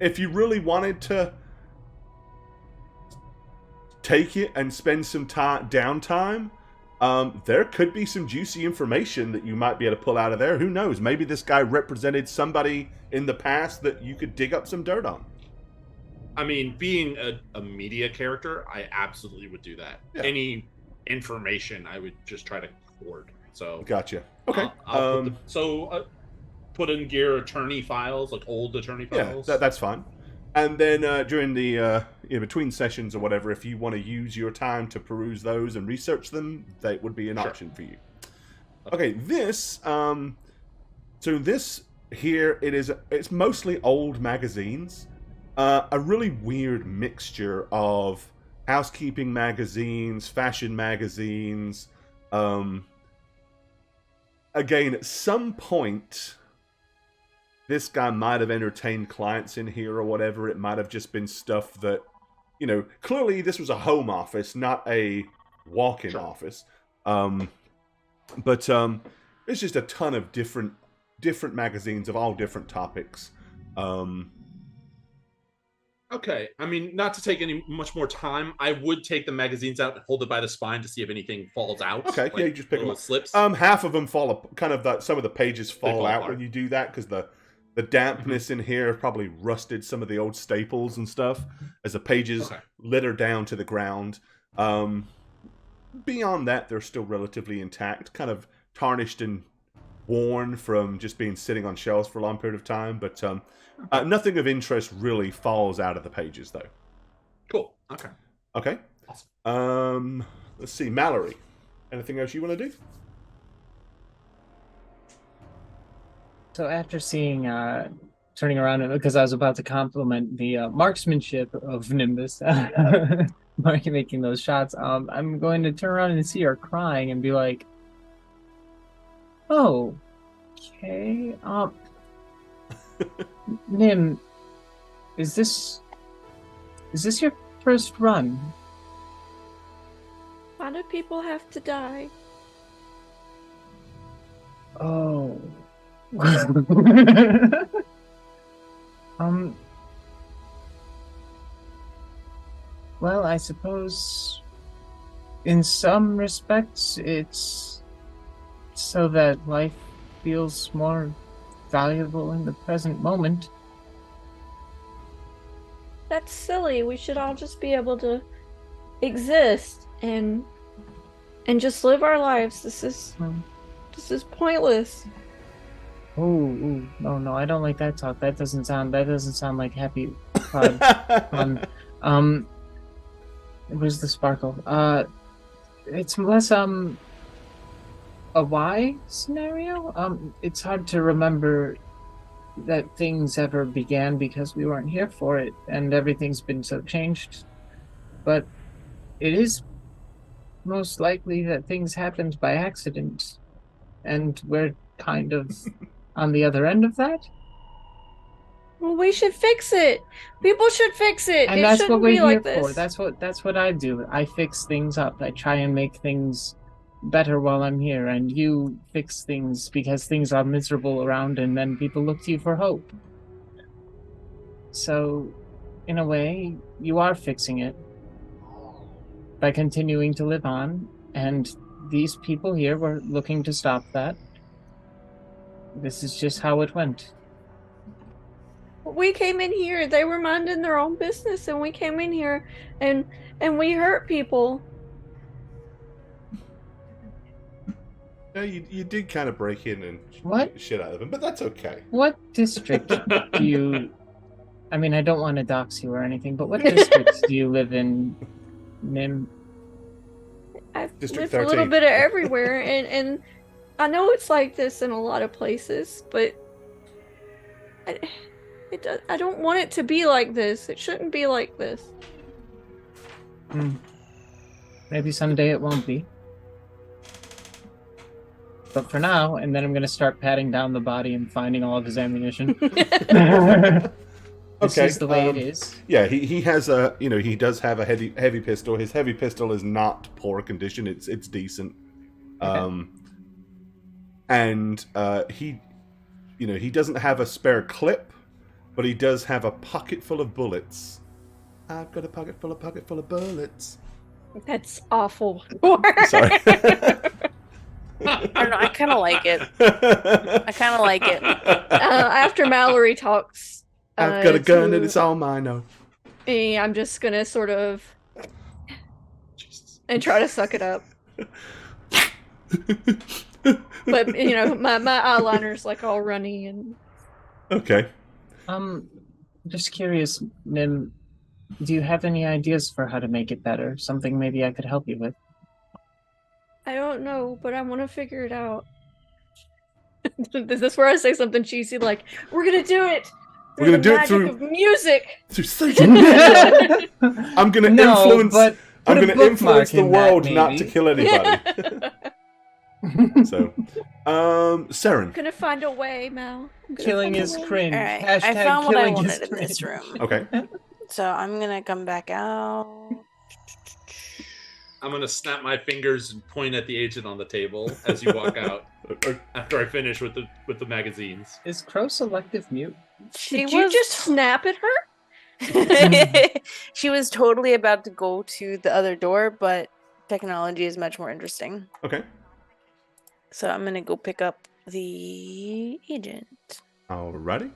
S1: if you really wanted to take it and spend some downtime, there could be some juicy information that you might be able to pull out of there. Who knows? Maybe this guy represented somebody in the past that you could dig up some dirt on.
S3: I mean, being a media character, I absolutely would do that. Yeah. Any information, I would just try to hoard. So
S1: gotcha. Okay.
S3: Put in gear attorney files, like old attorney files.
S1: Yeah, that's fine. And then during the between sessions or whatever, if you want to use your time to peruse those and research them, that would be an option for you. Okay, this so this here it's mostly old magazines, a really weird mixture of housekeeping magazines, fashion magazines. Again, at some point, this guy might have entertained clients in here or whatever. It might have just been stuff that, clearly this was a home office, not a walk-in office. But it's just a ton of different magazines of all different topics.
S3: Okay, I mean, not to take much more time, I would take the magazines out and hold it by the spine to see if anything falls out.
S1: Okay, yeah, you just pick them up.
S3: Slips.
S1: Half of them fall, some of the pages fall out when you do that, because the dampness in here probably rusted some of the old staples and stuff as the pages litter down to the ground. Beyond that, they're still relatively intact, kind of tarnished and worn from just being sitting on shelves for a long period of time, but nothing of interest really falls out of the pages, though.
S3: Cool.
S1: Okay.
S3: Awesome.
S1: Let's see, Mallory. Anything else you want to do?
S4: So after seeing, turning around, because I was about to compliment the marksmanship of Nimbus, making those shots, I'm going to turn around and see her crying and be like, "Oh, okay. Nim, is this your first run?"
S2: Why do people have to die?
S4: Oh. Well, I suppose in some respects it's so that life feels more valuable in the present moment.
S2: That's silly. We should all just be able to exist and just live our lives. This is pointless.
S4: Oh, no, I don't like that talk. That doesn't sound like happy fun. Where's the sparkle? It's less a why scenario. It's hard to remember that things ever began because we weren't here for it, and everything's been so changed. But it is most likely that things happened by accident, and we're kind of on the other end of that.
S2: Well, we should fix it. People should fix it.
S4: And that's what we're here for. That's what I do. I fix things up. I try and make things better while I'm here, and you fix things because things are miserable around, and then people look to you for hope. So, in a way, you are fixing it by continuing to live on, and these people here were looking to stop that. This is just how it went.
S2: we came in here. They were minding their own business, and we came in here, and we hurt people.
S1: No, you did kind of break in and
S4: What?
S1: shit out of him, but that's okay.
S4: What district do you... I mean, I don't want to dox you or anything, but what districts do you live in, Nim?
S2: I've
S1: District
S2: lived a little
S1: 13.
S2: bit of everywhere, and I know it's like this in a lot of places, but I don't want it to be like this. It shouldn't be like this.
S4: Maybe someday it won't be. But for now, and then I'm going to start patting down the body and finding all of his ammunition. This
S1: Okay,
S4: is the way it is.
S1: Yeah, he has a, he does have a heavy pistol. His heavy pistol is not poor condition. It's decent. And he doesn't have a spare clip, but he does have a pocket full of bullets. I've got a pocket full of bullets.
S2: That's awful.
S1: Sorry.
S5: I don't know. I kind of like it. I kind of like it.
S2: After Mallory talks,
S1: I've got a gun and it's all mine now.
S2: I'm just gonna sort of and try to suck it up. But my eyeliner's like all runny and.
S1: Okay.
S4: Just curious, Nim, do you have any ideas for how to make it better? Something maybe I could help you with?
S2: I don't know, but I want to figure it out. Is this where I say something cheesy like, "We're gonna do it"?
S1: We're gonna do it
S2: magic
S1: through
S2: of music.
S1: I'm gonna
S4: No,
S1: influence.
S4: but
S1: I'm
S4: put a
S1: gonna influence
S4: bookmark
S1: the
S4: in that,
S1: world not to
S4: maybe.
S1: kill anybody. So, Saren.
S2: I'm gonna find a way, Mal. I'm gonna
S4: Killing
S2: find a
S4: is
S2: way.
S4: cringe.
S5: All right.
S4: Hashtag
S5: I found what I
S4: killing is
S5: wanted in this
S4: cringe.
S5: room.
S1: Okay.
S5: So I'm going to come back out.
S3: I'm gonna snap my fingers and point at the agent on the table as you walk out. After I finish with the magazines.
S4: Is Crow selective mute?
S2: Did you just snap at her?
S5: She was totally about to go to the other door, but technology is much more interesting.
S1: Okay.
S5: So I'm gonna go pick up the agent.
S1: Alrighty.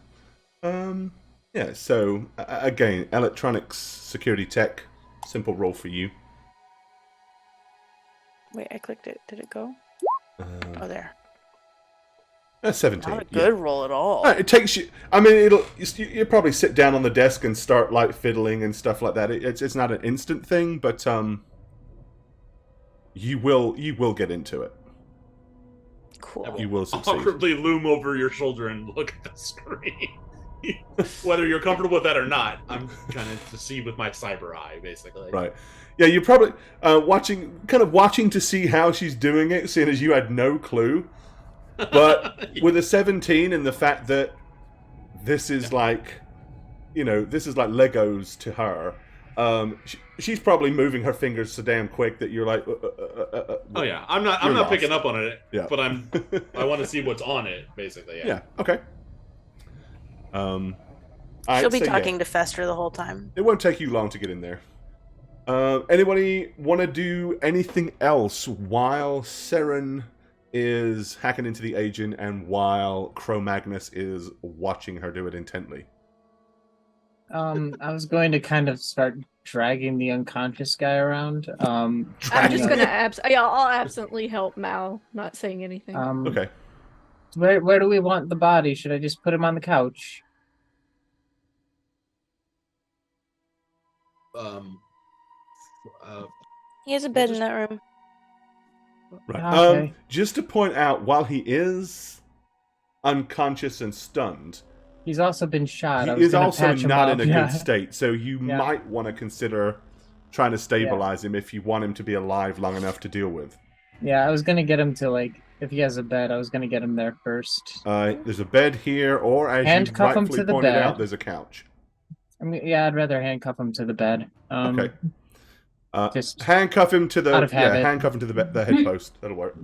S1: Yeah, so, again, electronics, security tech, simple roll for you.
S5: Wait, I clicked it. Did it go? Oh, there.
S1: 17.
S5: Not a good roll at all.
S1: It takes you. I mean, you probably sit down on the desk and start like fiddling and stuff like that. It's not an instant thing, but you will get into it.
S5: Cool.
S1: You will succeed.
S3: Awkwardly loom over your shoulder and look at the screen. Whether you're comfortable with that or not, I'm kind of to see with my cyber eye, basically.
S1: Right. Yeah, you're probably watching to see how she's doing it, seeing as you had no clue. But with a 17 and the fact that this is like, this is like Legos to her, she's probably moving her fingers so damn quick that you're like,
S3: oh yeah, I'm not picking up on it,
S1: yeah.
S3: But I want to see what's on it, basically. Yeah.
S1: Okay.
S5: She'll be talking to Fester the whole time.
S1: It won't take you long to get in there. Anybody want to do anything else while Saren is hacking into the agent and while Cro-Magnus is watching her do it intently?
S4: I was going to kind of start dragging the unconscious guy around.
S2: I'm just gonna I'll absently help Mal, not saying anything.
S1: Okay.
S4: Where do we want the body? Should I just put him on the couch?
S5: He has a bed in that room.
S1: Right.
S4: Okay.
S1: Just to point out, while he is unconscious and stunned,
S4: He's also been shot.
S1: he is also not in a
S4: Yeah.
S1: good state. So you might want to consider trying to stabilize him if you want him to be alive long enough to deal with.
S4: Yeah, I was gonna get him to if he has a bed, I was gonna get him there first.
S1: There's a bed here, or as
S4: Handcuff
S1: you
S4: him
S1: rightfully
S4: to the
S1: pointed
S4: bed.
S1: out, there's a couch.
S4: I'd rather handcuff him to the bed.
S1: Okay.
S4: Just
S1: handcuff him to the
S4: out of habit.
S1: handcuff him to the head post. That'll work.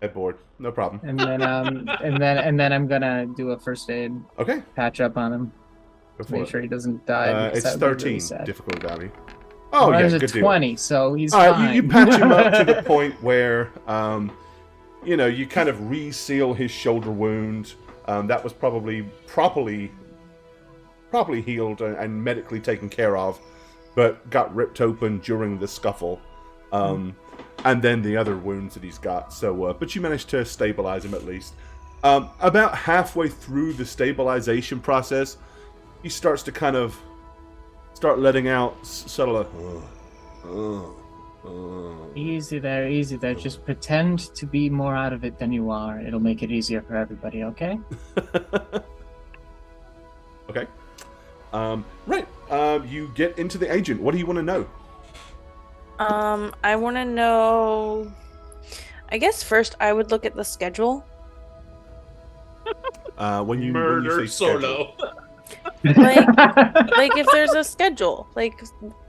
S1: Headboard, no problem.
S4: and then and then I'm gonna do a first aid
S1: Okay,
S4: patch up on him
S1: go
S4: to
S1: for
S4: make
S1: it.
S4: sure he doesn't die. because
S1: It's
S4: that would be
S1: 13
S4: really sad.
S1: difficulty value. Oh
S4: Well,
S1: yeah,
S4: there's
S1: good
S4: a
S1: deal.
S4: 20, so he's
S1: All right,
S4: fine.
S1: you patch him up to the point where, you kind of reseal his shoulder wound. That was probably properly probably healed and medically taken care of, but got ripped open during the scuffle. And then the other wounds that he's got. So, but you managed to stabilize him at least. About halfway through the stabilization process, he starts to kind of start letting out subtle.
S4: Easy there, easy there. Just pretend to be more out of it than you are. It'll make it easier for everybody, okay?
S1: Okay. Right. You get into the agent. What do you want to know?
S5: I want to know. I guess first I would look at the schedule.
S1: When you
S3: Murder
S1: say schedule.
S3: solo.
S5: Like if there's a schedule, like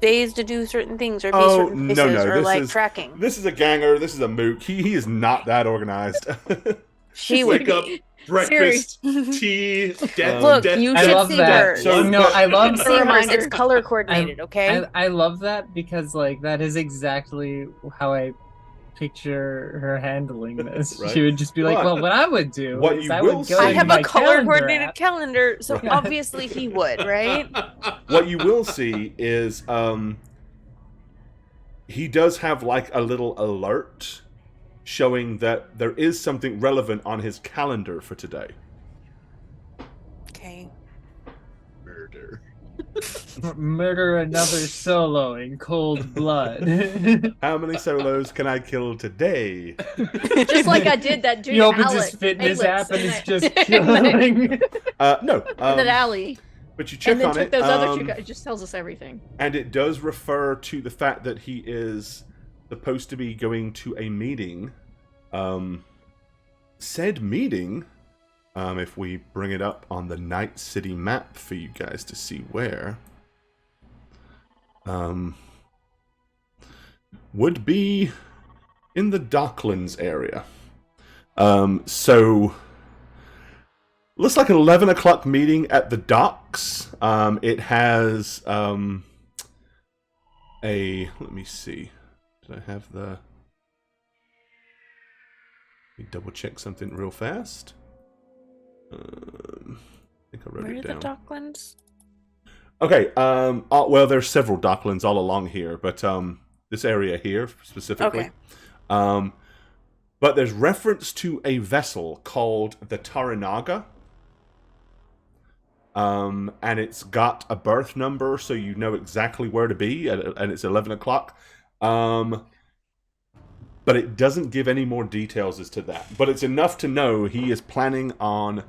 S5: days to do certain things or be certain places, or like tracking.
S1: This is a ganger. This is a mook. He is not that organized.
S5: She would
S3: Wake up,
S5: be.
S3: breakfast, tea, death.
S5: Look,
S3: death,
S5: you
S4: I
S5: should
S4: love
S5: see
S4: that.
S5: hers.
S1: So,
S4: no, I love
S5: See hers.
S2: Reminder.
S5: It's color coordinated, okay?
S4: I love that because like that is exactly how I picture her handling this.
S1: Right.
S4: She would just be like,
S1: But
S4: "Well, what I would do
S1: what
S4: is
S1: you
S4: I
S1: will
S4: would
S1: see-
S4: go
S5: I
S4: into
S5: have
S4: my
S5: a color
S4: calendar
S5: coordinated
S4: app."
S5: calendar, so
S1: Right.
S5: obviously he would, right?
S1: What you will see is he does have like a little alert showing that there is something relevant on his calendar for today.
S5: Okay.
S3: Murder.
S4: Murder another solo in cold blood.
S1: How many solos can I kill today?
S2: Just like I did that dude.
S4: He opens
S2: Alex,
S4: his fitness
S2: Alex,
S4: app and
S2: in
S4: it's
S2: that-
S4: just
S2: in that-
S4: killing.
S1: No.
S2: in that alley.
S1: But you check
S2: And then
S1: on
S2: took
S1: it.
S2: those other two guys. It just tells us everything.
S1: And it does refer to the fact that he is supposed to be going to a meeting. Said meeting, if we bring it up on the Night City map for you guys to see where, would be in the Docklands area. So looks like an 11 o'clock meeting at the docks. It has let me see. Did I have the... Let me double check something real fast. I think I wrote
S5: Where are
S1: it
S5: the
S1: down.
S5: Docklands?
S1: Okay, well, there's several docklands all along here, but this area here specifically.
S5: Okay.
S1: But there's reference to a vessel called the Taranaga. And it's got a berth number, so you know exactly where to be, and it's 11 o'clock. But it doesn't give any more details as to that. But it's enough to know he is planning on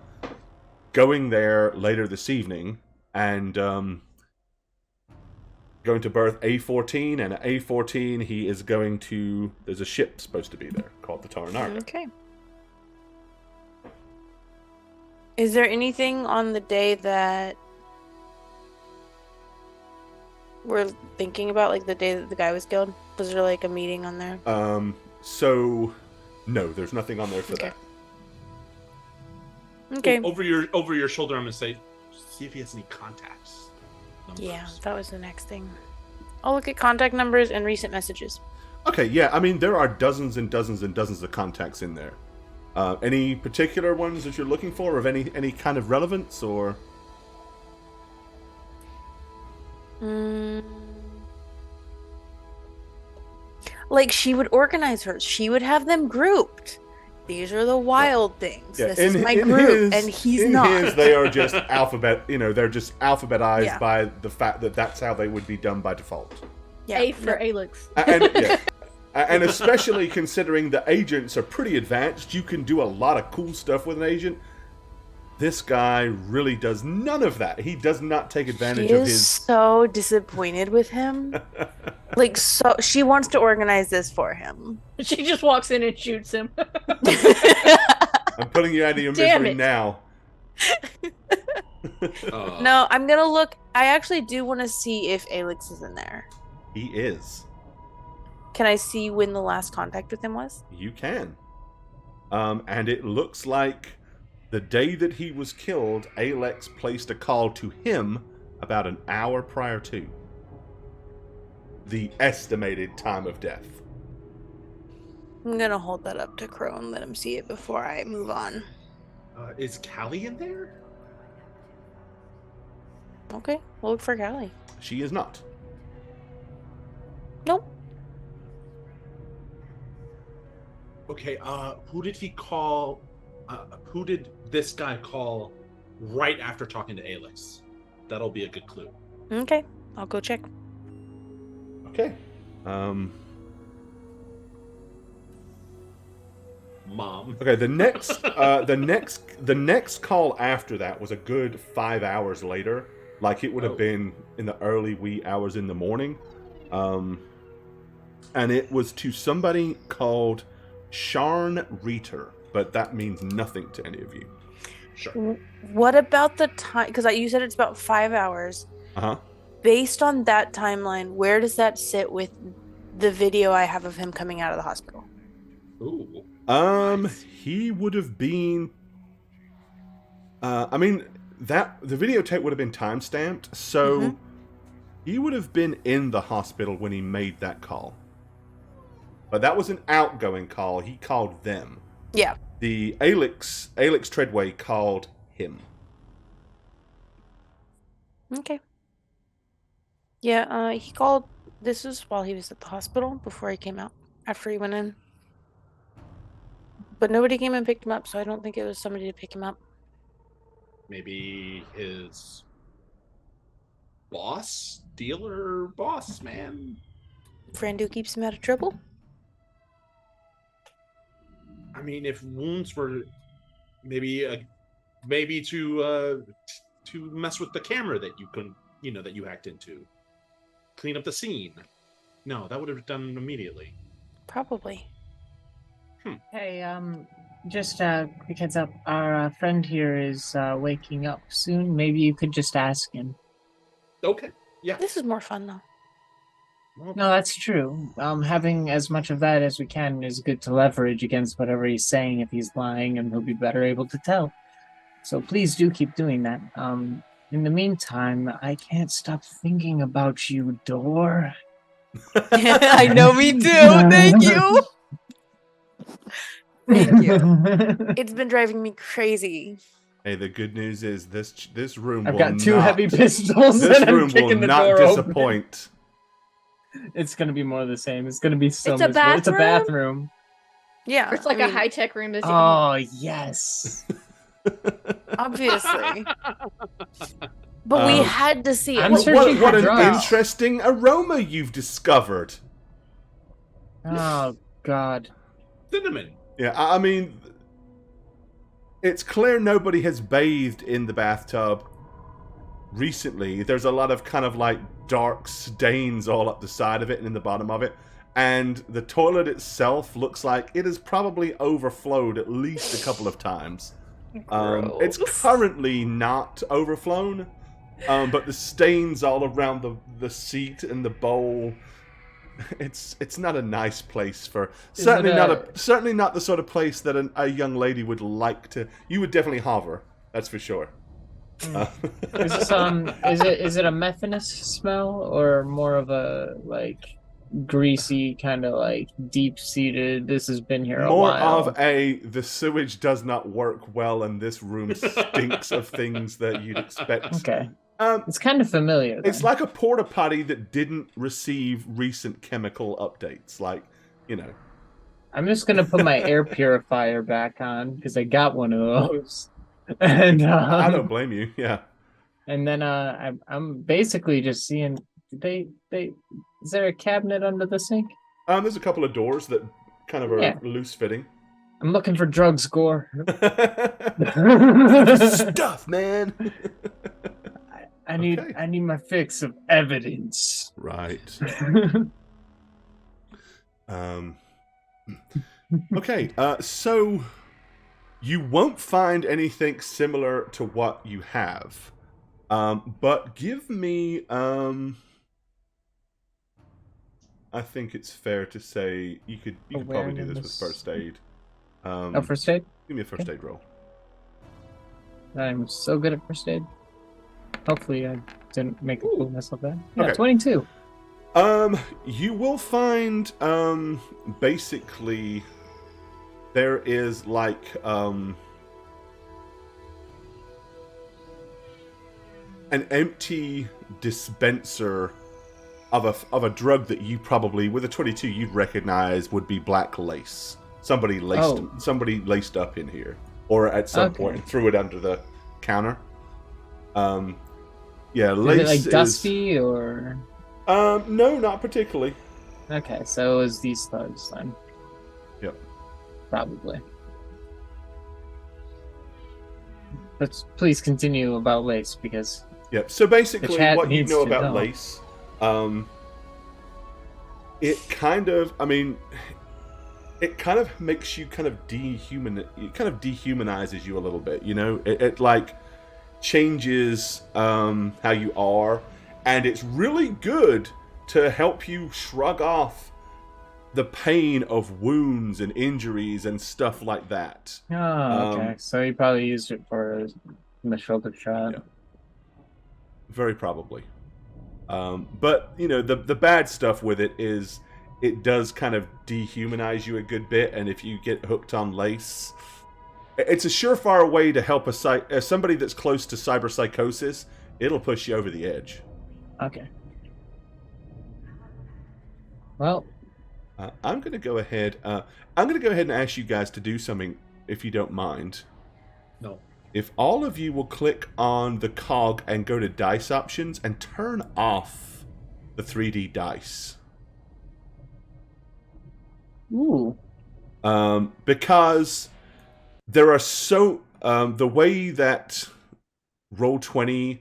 S1: going there later this evening and going to berth A14, and at A14 he is going to... There's a ship supposed to be there called the Taranaga.
S5: Okay. Is there anything on the day that we're thinking about, like the day that the guy was killed? Was there like a meeting on there?
S1: So no, there's nothing on there for
S5: Okay.
S1: that.
S5: Okay.
S3: Over your shoulder, I'm gonna say, see if he has any contacts. Numbers.
S5: Yeah, that was the next thing. I'll look at contact numbers and recent messages.
S1: Okay, yeah, I mean, there are dozens and dozens and dozens of contacts in there. Any particular ones that you're looking for of any kind of relevance, or?
S5: Like, she would organize hers. She would have them grouped. These are the wild things.
S1: Yeah,
S5: This is my group, and he's
S1: in
S5: not.
S1: his, they are just they're just alphabetized
S5: Yeah.
S1: by the fact that that's how they would be done by default.
S5: Yeah,
S2: A for
S5: no.
S2: Alex.
S1: And, yeah. And especially considering the agents are pretty advanced, you can do a lot of cool stuff with an agent. This guy really does none of that. He does not take advantage
S5: She
S1: of
S5: is
S1: his...
S5: so disappointed with him. Like, so she wants to organize this for him.
S2: She just walks in and shoots him.
S1: I'm putting you out of your
S2: Damn
S1: misery
S2: it.
S1: now.
S5: No, I'm gonna look. I actually do want to see if Alex is in there.
S1: He is.
S5: Can I see when the last contact with him was?
S1: You can. And it looks like the day that he was killed, Alex placed a call to him about an hour prior to the estimated time of death.
S5: I'm gonna hold that up to Crow and let him see it before I move on.
S3: Is Callie in there?
S5: Okay, we'll look for Callie.
S1: She is not.
S5: Nope.
S3: Okay, who did he call? Who did this guy call right after talking to Alex? That'll be a good clue.
S5: Okay, I'll go check.
S1: Okay.
S3: Mom.
S1: Okay, the next call after that was a good 5 hours later. Like it would have been in the early wee hours in the morning. And it was to somebody called Sharn Reeter, but that means nothing to any of you.
S3: Sure.
S5: What about the time? Because you said it's about 5 hours.
S1: Uh-huh.
S5: Based on that timeline, where does that sit with the video I have of him coming out of the hospital?
S3: Ooh.
S1: Nice. He would have been. I mean, the videotape would have been timestamped, so he would have been in the hospital when he made that call. But that was an outgoing call. He called them.
S5: Yeah.
S1: The Alex Treadway called him.
S5: Okay. Yeah, he called. This was while he was at the hospital before he came out, after he went in. But nobody came and picked him up, so I don't think it was somebody to pick him up.
S3: Maybe his boss, dealer, boss, man.
S5: Friend who keeps him out of trouble?
S3: I mean, if wounds were maybe to mess with the camera that that you hacked into, clean up the scene. No, that would have done immediately.
S5: Probably.
S4: Hey, just quick heads up. Our friend here is waking up soon. Maybe you could just ask him.
S3: Okay. Yeah.
S5: This is more fun, though.
S4: No, that's true. Having as much of that as we can is good to leverage against whatever he's saying if he's lying, and he'll be better able to tell. So please do keep doing that. In the meantime, I can't stop thinking about you, Dor.
S5: I know, me too. Thank you. Thank you. It's been driving me crazy.
S1: Hey, the good news is this room.
S4: I've
S1: will
S4: got two
S1: not,
S4: heavy pistols.
S1: This
S4: and I'm
S1: room will
S4: kicking the
S1: not
S4: door
S1: disappoint.
S4: Open. It's gonna be more of the same. It's gonna be so
S2: It's a
S4: miserable. It's a
S2: bathroom?
S4: bathroom.
S5: Yeah.
S2: It's like
S5: I
S2: a
S5: mean,
S2: high-tech room. That's
S4: Oh yes.
S5: obviously. But we had to see it.
S4: I'm searching
S1: What
S4: for
S1: an
S4: drugs.
S1: interesting aroma you've discovered.
S4: Oh God.
S3: Cinnamon.
S1: Yeah, I mean, it's clear nobody has bathed in the bathtub recently. There's a lot of kind of like dark stains all up the side of it and in the bottom of it. And the toilet itself looks like it has probably overflowed at least a couple of times. It's currently not overflown, but the stains all around the seat and the bowl. It's not a nice place for certainly not the sort of place that a young lady would like to. You would definitely hover, that's for sure.
S4: Is this is it a methanous smell or more of a like greasy kind of like deep seated? This has been here a
S1: More
S4: while.
S1: of the sewage does not work well, and this room stinks of things that you'd expect.
S4: Okay. It's kind of familiar.
S1: It's
S4: then.
S1: like a porta potty that didn't receive recent chemical updates. Like, you know.
S4: I'm just gonna put my air purifier back on because I got one of those. And
S1: I don't blame you. Yeah.
S4: And then I'm basically just seeing. Is there a cabinet under the sink?
S1: There's a couple of doors that kind of are loose fitting.
S4: I'm looking for drugs, Gore.
S1: Stuff, man.
S4: I need my fix of evidence.
S1: Right. Okay. So you won't find anything similar to what you have. But give me. I think it's fair to say you could probably do this with first aid.
S4: First aid?
S1: Give me a first aid roll.
S4: I'm so good at first aid. Hopefully I didn't make a fool of myself there. Yeah,
S1: Okay.
S4: 22.
S1: You will find, basically, there is like, an empty dispenser of a drug that you probably, with a 22, you'd recognize would be black lace. Somebody laced up in here, or at some point threw it under the counter. Yeah, lace
S4: is it like dusty or?
S1: No, not particularly.
S4: Okay, so it was these thugs then.
S1: Yep.
S4: Probably. But please continue about lace because.
S1: Yep. So basically, what you
S4: needs
S1: know
S4: to
S1: about
S4: know.
S1: lace, it kind of, it kind of makes you kind of it kind of dehumanizes you a little bit. You know, it like changes how you are, and it's really good to help you shrug off the pain of wounds and injuries and stuff like that.
S4: Oh, okay. So he probably used it for the shoulder shot.
S1: Yeah. Very probably. But, you know, the bad stuff with it is it does kind of dehumanize you a good bit, and if you get hooked on lace, it's a surefire way to help somebody that's close to cyberpsychosis. It'll push you over the edge.
S4: Okay. Well,
S1: I'm going to go ahead. And ask you guys to do something, if you don't mind.
S3: No.
S1: If all of you will click on the cog and go to dice options and turn off the 3D dice.
S4: ooh.
S1: Because there are the way that Roll20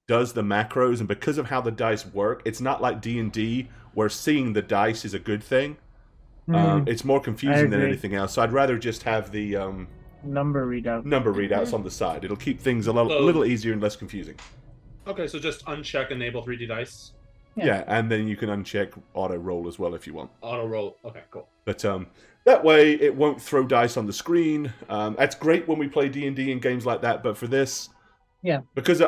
S1: does the macros, and because of how the dice work, it's not like D&D where seeing the dice is a good thing. It's more confusing than anything else. So I'd rather just have the
S4: number
S1: readouts on the side. It'll keep things a little easier and less confusing.
S3: Okay, so just uncheck enable 3D dice.
S1: Yeah, and then you can uncheck auto roll as well if you want.
S3: Auto roll. Okay, cool.
S1: But that way it won't throw dice on the screen. That's great when we play D&D and games like that, but for this,
S4: yeah,
S1: because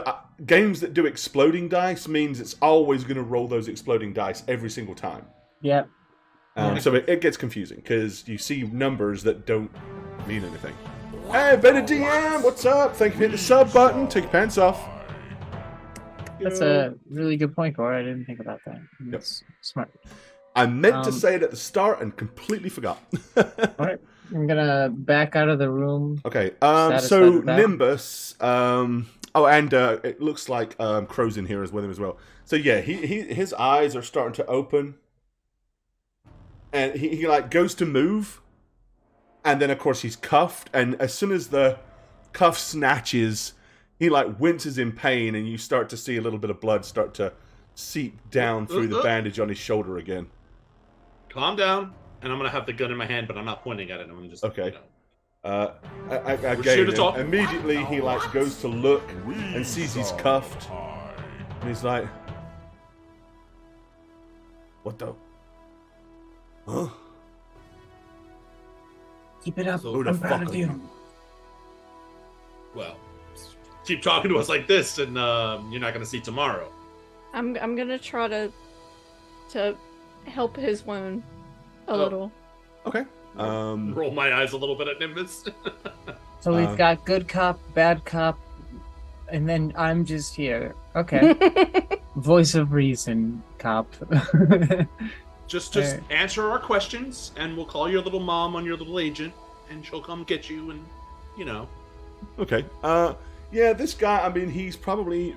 S1: games that do exploding dice means it's always going to roll those exploding dice every single time.
S4: Yep.
S1: So it gets confusing because you see numbers that don't mean anything. Hey, Better DM, what's up? Thank you for hitting the sub button. Take your pants off.
S4: That's a really good point, Cora. I didn't think about that. That's smart.
S1: I meant to say it at the start and completely forgot.
S4: All right. I'm gonna back out of the room.
S1: Okay.
S4: Satisfied
S1: So
S4: with that.
S1: Nimbus. And it looks like Crow's in here with him as well. So yeah, his eyes are starting to open, and he like goes to move, and then of course he's cuffed, and as soon as the cuff snatches, he like winces in pain, and you start to see a little bit of blood start to seep down through the bandage on his shoulder again.
S3: Calm down, and I'm gonna have the gun in my hand, but I'm not pointing at it. I'm just
S1: okay.
S3: You know.
S1: Again, immediately he like goes to look and sees he's cuffed, and he's like, "What the? Huh?
S4: Keep it up.
S3: Who
S1: the
S4: I'm
S1: fuck
S4: proud
S1: are
S4: of you.
S1: you?"
S3: Well, keep talking to us like this, and you're not gonna see tomorrow.
S2: I'm gonna try to help his wound a little.
S1: Okay.
S3: Roll my eyes a little bit at Nimbus.
S4: So we've got good cop, bad cop, and then I'm just here. Okay. Voice of reason, cop.
S3: Just answer our questions, and we'll call your little mom on your little agent, and she'll come get you, and you know.
S1: Okay. Yeah, this guy. I mean, he's probably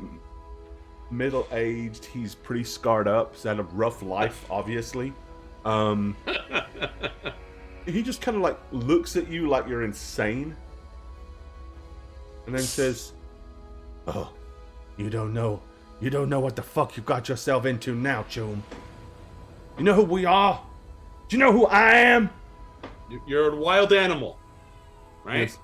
S1: middle-aged. He's pretty scarred up. He's had a rough life, obviously. He just kind of like looks at you like you're insane, and then says, "Oh, you don't know what the fuck you got yourself into now, Choom. You know who we are? Do you know who I am?
S3: You're a wild animal, right?
S1: Yes.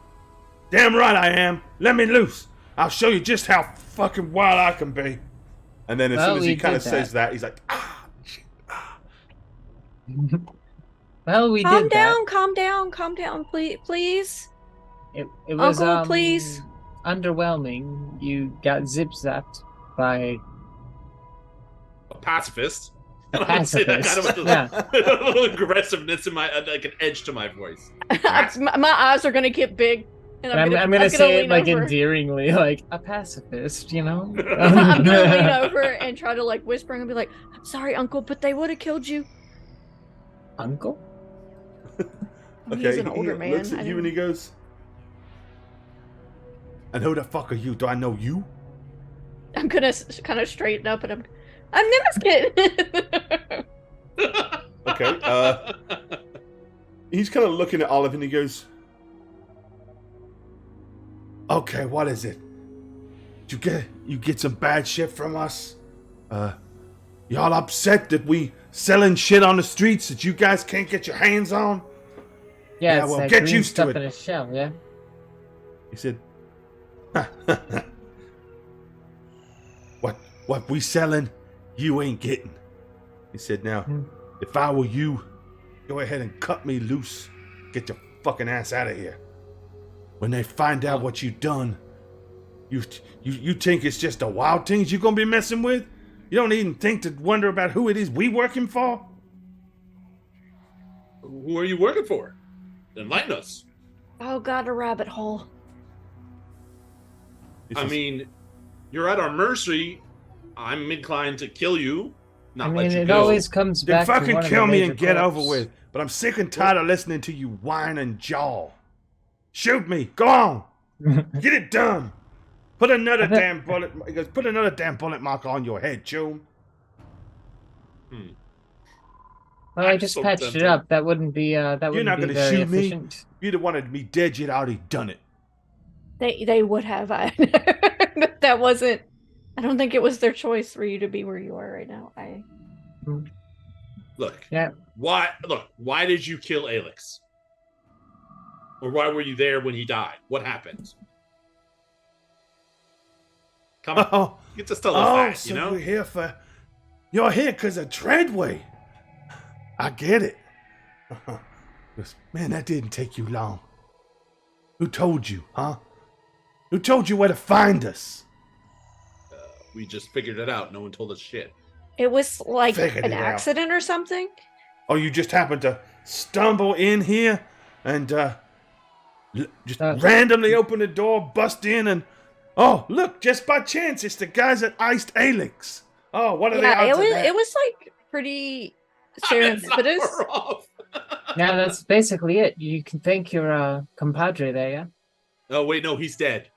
S1: Damn right I am. Let me loose. I'll show you just how fucking wild I can be." And then as soon as he kind of says that, he's like, "Ah, shit, ah."
S4: Well, we
S2: Calm
S4: did
S2: down, calm down, please.
S4: that. It was
S2: Uncle, please.
S4: underwhelming. You got zip-zapped by
S3: A pacifist.
S4: a
S3: I would say that
S4: pacifist.
S3: kind of
S4: Yeah.
S3: with a little aggressiveness in my, like an edge to my voice.
S2: My eyes are gonna get big. And
S4: I'm gonna say it
S2: lean
S4: like
S2: over.
S4: endearingly, like a pacifist, you know?
S2: I'm gonna lean over and try to like whisper and be like, "I'm sorry, Uncle, but they would have killed you."
S4: Uncle?
S2: He's an older man.
S1: Looks at you and he goes, "And who the fuck are you? Do I know you?"
S2: I'm gonna kind of straighten up and I'm Nimbus Kid.
S1: Okay. He's kind of looking at Olive and he goes, "Okay, what is it? You get some bad shit from us? Y'all upset that we selling shit on the streets that you guys can't get your hands on?"
S4: Yeah,
S1: Yeah,
S4: it's
S1: well,
S4: that
S1: get
S4: green
S1: used to
S4: stuff
S1: it.
S4: in a shell, yeah?
S1: He said, what we selling, you ain't getting. He said, "Now, if I were you, go ahead and cut me loose. Get your fucking ass out of here. When they find out what you done, you think it's just the wild things you gonna be messing with? You don't even think to wonder about who it is we working for?"
S3: Who are you working for? Enlighten us.
S2: Oh God, a rabbit hole.
S1: He
S3: I
S1: says,
S3: mean, you're at our mercy. I'm inclined to kill you. Not
S4: I
S3: let
S4: mean,
S3: you
S4: it
S3: go.
S4: always comes
S1: "Then
S4: back to
S1: fucking
S4: one of the
S1: kill me
S4: major
S1: and get
S4: corps.
S1: over with. But I'm sick and tired of listening to you whine and jaw. Shoot me. Go on. Get it done. Put another damn bullet." He goes, "Put another damn bullet mark on your head, Choom."
S4: Well, I
S3: I'm
S4: just
S3: so
S4: patched
S3: tempted.
S4: it up. That wouldn't be
S1: You're not
S4: be
S1: gonna
S4: very
S1: shoot me.
S4: efficient.
S1: If you'd have wanted me dead, you'd already done it.
S2: They would have. That wasn't. I don't think it was their choice for you to be where you are right now.
S3: Look.
S4: Yeah.
S3: Why did you kill Alex? Or why were you there when he died? What happened? Come on.
S1: Oh,
S3: You just tell us that,
S1: so
S3: you know?
S1: you're here because of Treadway. I get it. Goes, "Man, that didn't take you long. Who told you, huh? Who told you where to find us?"
S3: We just figured it out. No one told us shit.
S2: It was like
S1: Figured
S2: an
S1: it out.
S2: accident or something.
S1: Oh, you just happened to stumble in here and just randomly open the door, bust in, and oh, look, just by chance, it's the guys that iced Alex. Oh, what are the
S2: Yeah,
S1: odds of that?
S2: it was like pretty
S3: It's not
S2: serendipitous.
S3: far off.
S4: Yeah, that's basically it. You can thank your compadre there, yeah?
S3: Oh, wait, no, he's dead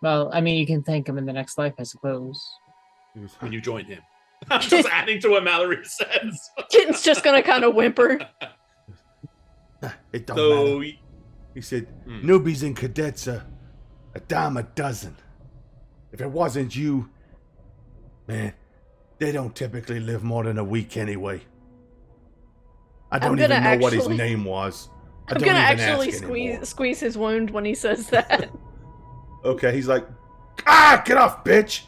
S4: Well, I mean, you can thank him in the next life, I suppose.
S3: when you join him. I'm just adding to what Mallory says.
S2: Kitten's just gonna kind of whimper.
S1: It don't
S3: So,
S1: matter. He said, "Newbies and cadets are a dime a dozen. If it wasn't you, man, they don't typically live more than a week anyway." I don't even know what his name was.
S2: I'm gonna actually squeeze his wound when he says that.
S1: Okay, he's like, "Get off, bitch!"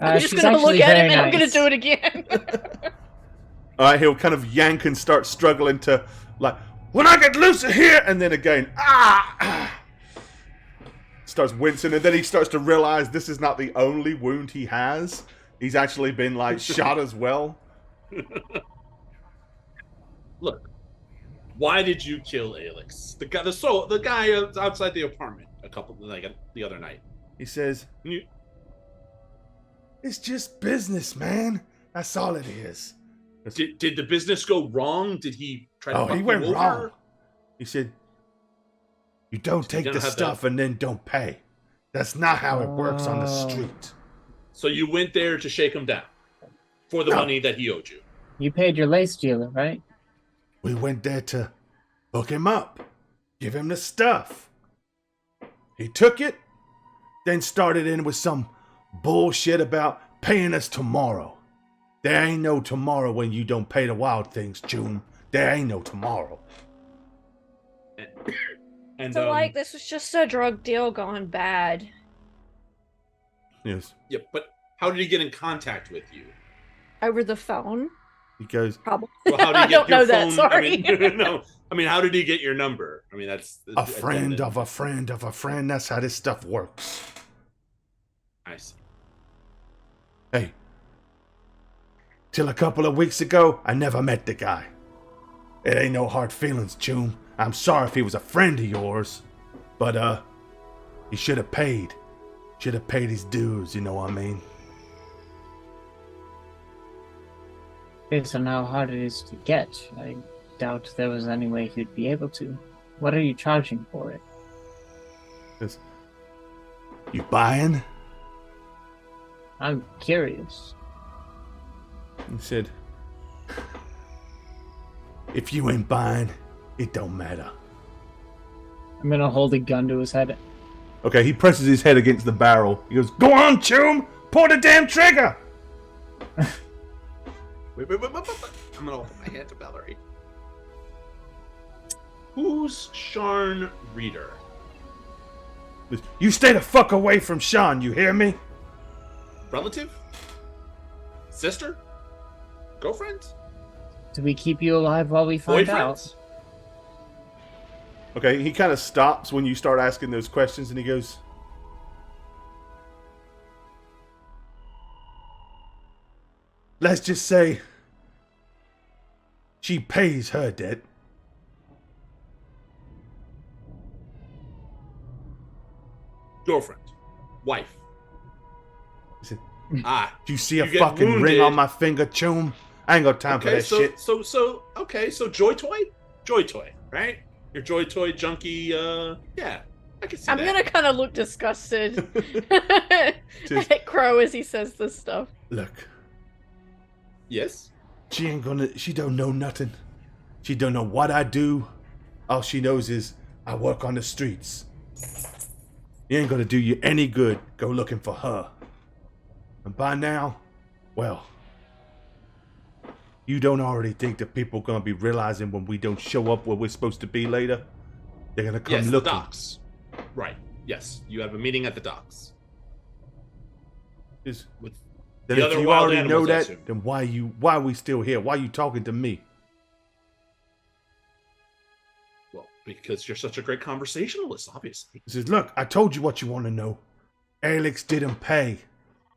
S2: I'm just
S4: she's
S2: gonna look
S4: actually
S2: at him
S4: very
S2: and I'm gonna
S4: nice.
S2: do it again.
S1: All right, he'll kind of yank and start struggling to, like, "When I get loose of here," and then again, starts wincing, and then he starts to realize this is not the only wound he has. He's actually been like shot as well.
S3: look, why did you kill Alex? The guy outside the apartment the other night.
S1: He says,
S3: You,
S1: "It's just business, man. That's all it is."
S3: did the business go wrong? Did he try to
S1: Oh,
S3: fuck
S1: he
S3: you
S1: went
S3: over?
S1: wrong. He said, "You don't take
S3: don't
S1: the
S3: have
S1: stuff and then don't pay. That's not how it works on the street."
S3: So you went there to shake him down for the
S1: No.
S3: money that he owed you.
S4: You paid your lace dealer, right?
S1: We went there to hook him up, give him the stuff. He took it, then started in with some bullshit about paying us tomorrow. There ain't no tomorrow when you don't pay the wild things, June. There ain't no tomorrow.
S3: And
S2: So like this was just a drug deal gone bad.
S1: Yes.
S3: yeah, but how did he get in contact with you?
S2: Over the phone?
S1: He goes,
S2: Probably.
S3: Well, how did he
S2: I
S3: get
S2: don't
S3: your
S2: know
S3: phone?
S2: that, sorry.
S3: I mean, no. I mean, how did he get your number? I mean, that's
S1: "A friend of a friend of a friend. That's how this stuff works."
S3: I see.
S1: Hey, till a couple of weeks ago, I never met the guy. It ain't no hard feelings, June. I'm sorry if he was a friend of yours, but he should have paid. Should have paid his dues, you know what I mean?
S4: Based on how hard it is to get, I doubt there was any way he'd be able to. What are you charging for it?
S1: You buying?
S4: I'm curious.
S1: He said, if you ain't buying, it don't matter.
S4: I'm gonna hold a gun to his head.
S1: Okay, he presses his head against the barrel. He goes, go on, Choom! Pull the damn trigger!
S3: Wait. I'm gonna open my hand to Valerie. Who's Sharn Reader?
S1: You stay the fuck away from Sean, you hear me?
S3: Relative? Sister? Girlfriend?
S4: Do we keep you alive while we find out?
S3: Boyfriend?
S1: Okay, he kind of stops when you start asking those questions, and he goes, let's just say she pays her debt.
S3: Girlfriend. Wife.
S1: He said,
S3: Ah.
S1: do you see a
S3: You get
S1: fucking ring
S3: wounded.
S1: on my finger, Choom? I ain't got time for
S3: Okay,
S1: that shit.
S3: so Joy Toy? Joy Toy, right? Your Joy Toy junkie, yeah. I can see
S2: I'm
S3: that.
S2: gonna kind of look disgusted
S1: Just-
S2: at Crow as he says this stuff.
S1: Look,
S3: Yes?
S1: she don't know nothing. She don't know what I do. All she knows is I work on the streets. It ain't gonna do you any good. Go looking for her. And by now, well, you don't already think that people are gonna be realizing when we don't show up where we're supposed to be later? They're gonna come
S3: Yes, the
S1: looking.
S3: docks. Right. Yes, you have a meeting at the docks.
S1: Is-
S3: With
S1: Then
S3: the
S1: if
S3: other
S1: you
S3: wild
S1: already know
S3: animals, I
S1: that,
S3: assume.
S1: then why are we still here? Why are you talking to me?
S3: Well, because you're such a great conversationalist, obviously.
S1: He says, look, I told you what you want to know. Alex didn't pay,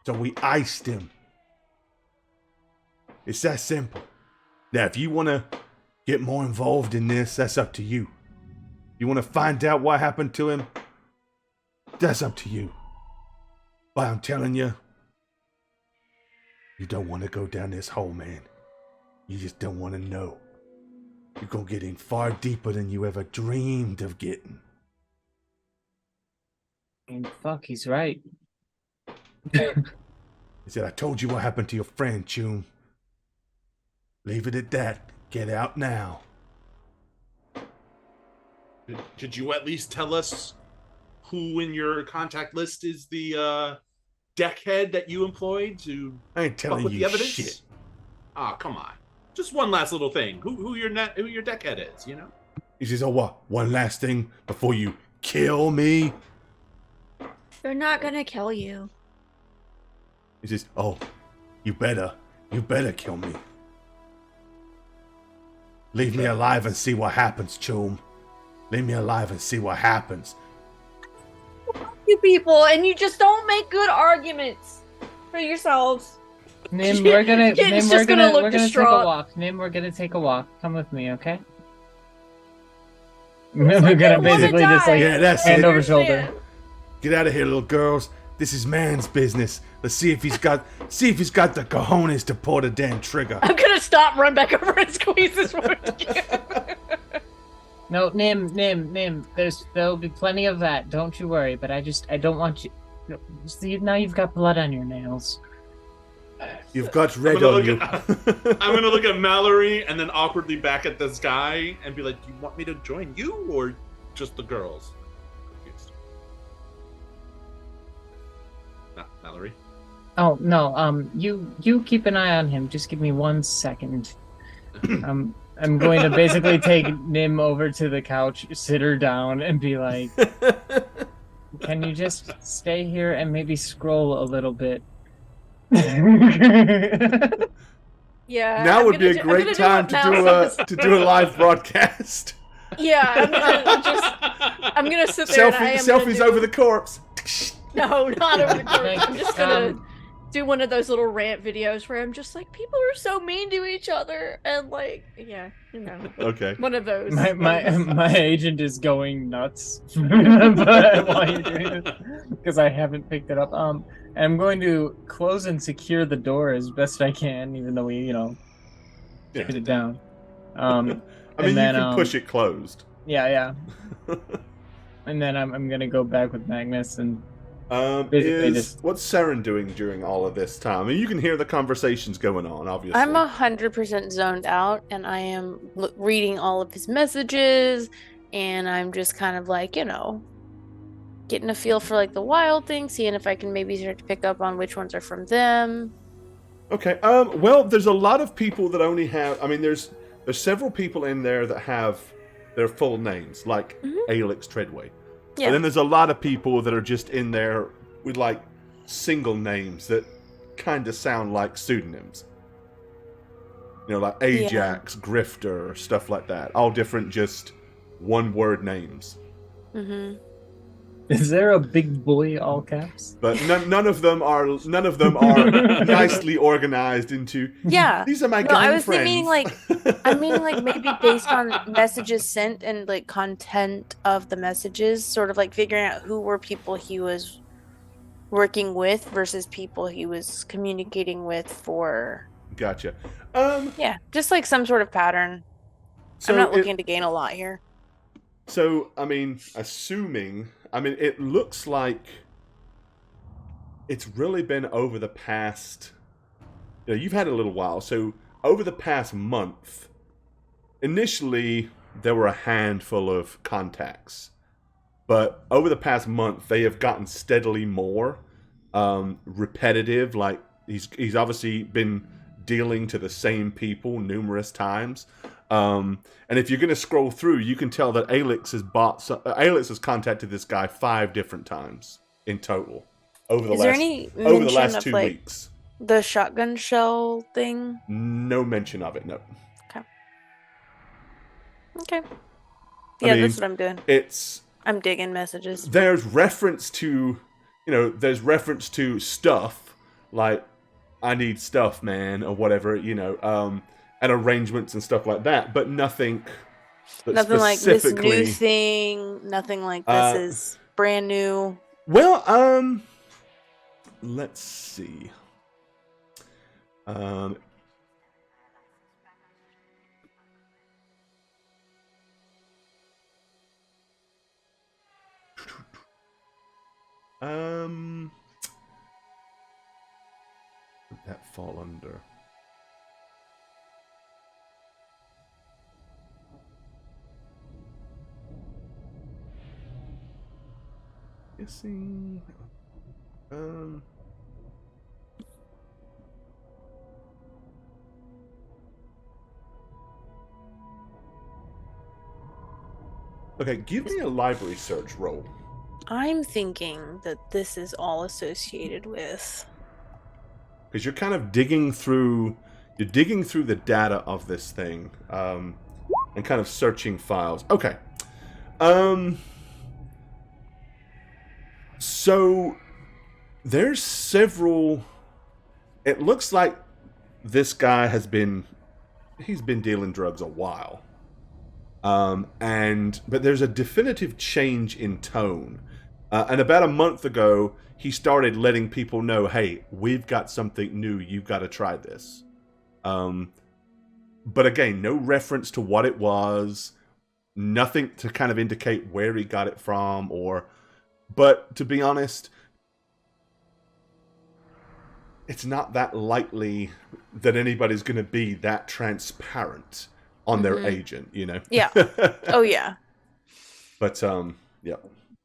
S1: so we iced him. It's that simple. Now, if you want to get more involved in this, that's up to you. You want to find out what happened to him? That's up to you. But I'm telling you, you don't want to go down this hole, man. You just don't want to know. You're going to get in far deeper than you ever dreamed of getting.
S4: And fuck, he's right.
S1: He said, I told you what happened to your friend, Choom. Leave it at that. Get out now.
S3: Could you at least tell us who in your contact list is the deckhead that you employed to
S1: I ain't
S3: fuck
S1: telling
S3: with
S1: you
S3: the evidence?
S1: shit.
S3: Ah, come on. Just one last little thing. Who your deckhead is, you know?
S1: He says, oh, what? One last thing before you kill me?
S2: They're not gonna kill you.
S1: He says, oh, you better kill me. Leave me alive and see what happens, Choom. Leave me alive and see what happens.
S2: You people, and you just don't make good arguments for yourselves.
S4: Nim, we're gonna
S2: It's
S4: Nim,
S2: just gonna look
S4: we're gonna take a
S2: distraught.
S4: walk. Nim, we're gonna take a walk. Come with me, okay? We're gonna basically just like
S1: Yeah, that's
S4: hand
S1: it.
S4: over shoulder.
S1: Get out of here, little girls. This is man's business. Let's see if he's got the cojones to pull the damn trigger.
S2: I'm gonna stop, run back over, and squeeze this one.
S4: No, Nim. There'll be plenty of that. Don't you worry. But I don't want you. See, now you've got blood on your nails.
S1: You've got
S3: I'm
S1: red
S3: gonna,
S1: on
S3: look
S1: you.
S3: at, I'm gonna look at Mallory and then awkwardly back at this guy and be like, "Do you want me to join you or just the girls?" Confused. Mallory.
S4: Oh no. You keep an eye on him. Just give me 1 second. I'm going to basically take Nim over to the couch, sit her down, and be like, "Can you just stay here and maybe scroll a little bit?"
S2: Yeah.
S1: Now
S2: I'm
S1: would be
S2: gonna
S1: a
S2: I'm
S1: great
S2: gonna
S1: time to do a live broadcast.
S2: Yeah, I'm gonna sit there. And I am gonna
S1: Selfies
S2: do-
S1: over the corpse.
S2: No, not over the corpse. I'm just gonna do one of those little rant videos where I'm just like, people are so mean to each other, and like, yeah, you know,
S1: Okay.
S2: one of those.
S4: My agent is going nuts but while you're doing it because I haven't picked it up. And I'm going to close and secure the door as best I can, even though we,
S1: Yeah.
S4: hit it down.
S1: I mean,
S4: and
S1: you
S4: then,
S1: can push it closed.
S4: Yeah. And then I'm gonna go back with Magnus and basically
S1: What's Saren doing during all of this time? I mean, you can hear the conversations going on, obviously.
S5: I'm 100% zoned out, and I am reading all of his messages, and I'm just kind of like, getting a feel for like the wild thing, seeing if I can maybe start to pick up on which ones are from them.
S1: Okay. Well, there's a lot of people that only have. I mean, there's several people in there that have their full names, like Alex Treadway.
S5: Yeah.
S1: And then there's a lot of people that are just in there with like single names that kind of sound like pseudonyms. Like Ajax, Grifter, stuff like that. All different, just one-word names.
S5: Mm-hmm.
S4: Is there a big boy all caps?
S1: But none of them are nicely organized into.
S5: Yeah.
S1: These are my
S5: No,
S1: gang
S5: I was
S1: friends.
S5: meaning like maybe based on messages sent and like content of the messages, sort of like figuring out who were people he was working with versus people he was communicating with for.
S1: Gotcha.
S5: Yeah, just like some sort of pattern.
S1: So
S5: I'm not looking to gain a lot here.
S1: So, I mean, it looks like it's really been over the past. You've had a little while. So, over the past month, initially there were a handful of contacts, but over the past month they have gotten steadily more repetitive. Like he's obviously been dealing to the same people numerous times. And if you're going to scroll through, you can tell that Alex has contacted this guy 5 different times in total over the last 2 weeks.
S5: The shotgun shell thing?
S1: No mention of it, no.
S5: Okay. Yeah, that's what I'm doing. I'm digging messages.
S1: There's reference to stuff like I need stuff, man, or whatever, and arrangements and stuff like that, but nothing
S5: like this new thing, nothing like this is brand new.
S1: Well, let's see. Would that fall under? Guessing. Okay, give me a library search roll.
S5: I'm thinking that this is all associated with.
S1: Because you're kind of digging through the data of this thing, and kind of searching files. Okay. So there's several. It looks like this guy he's been dealing drugs a while. But there's a definitive change in tone. And about a month ago, he started letting people know, hey, we've got something new, you've got to try this. But again, no reference to what it was, nothing to kind of indicate where he got it from, but to be honest, it's not that likely that anybody's going to be that transparent on their agent,
S5: Yeah. Oh, yeah.
S1: But, yeah.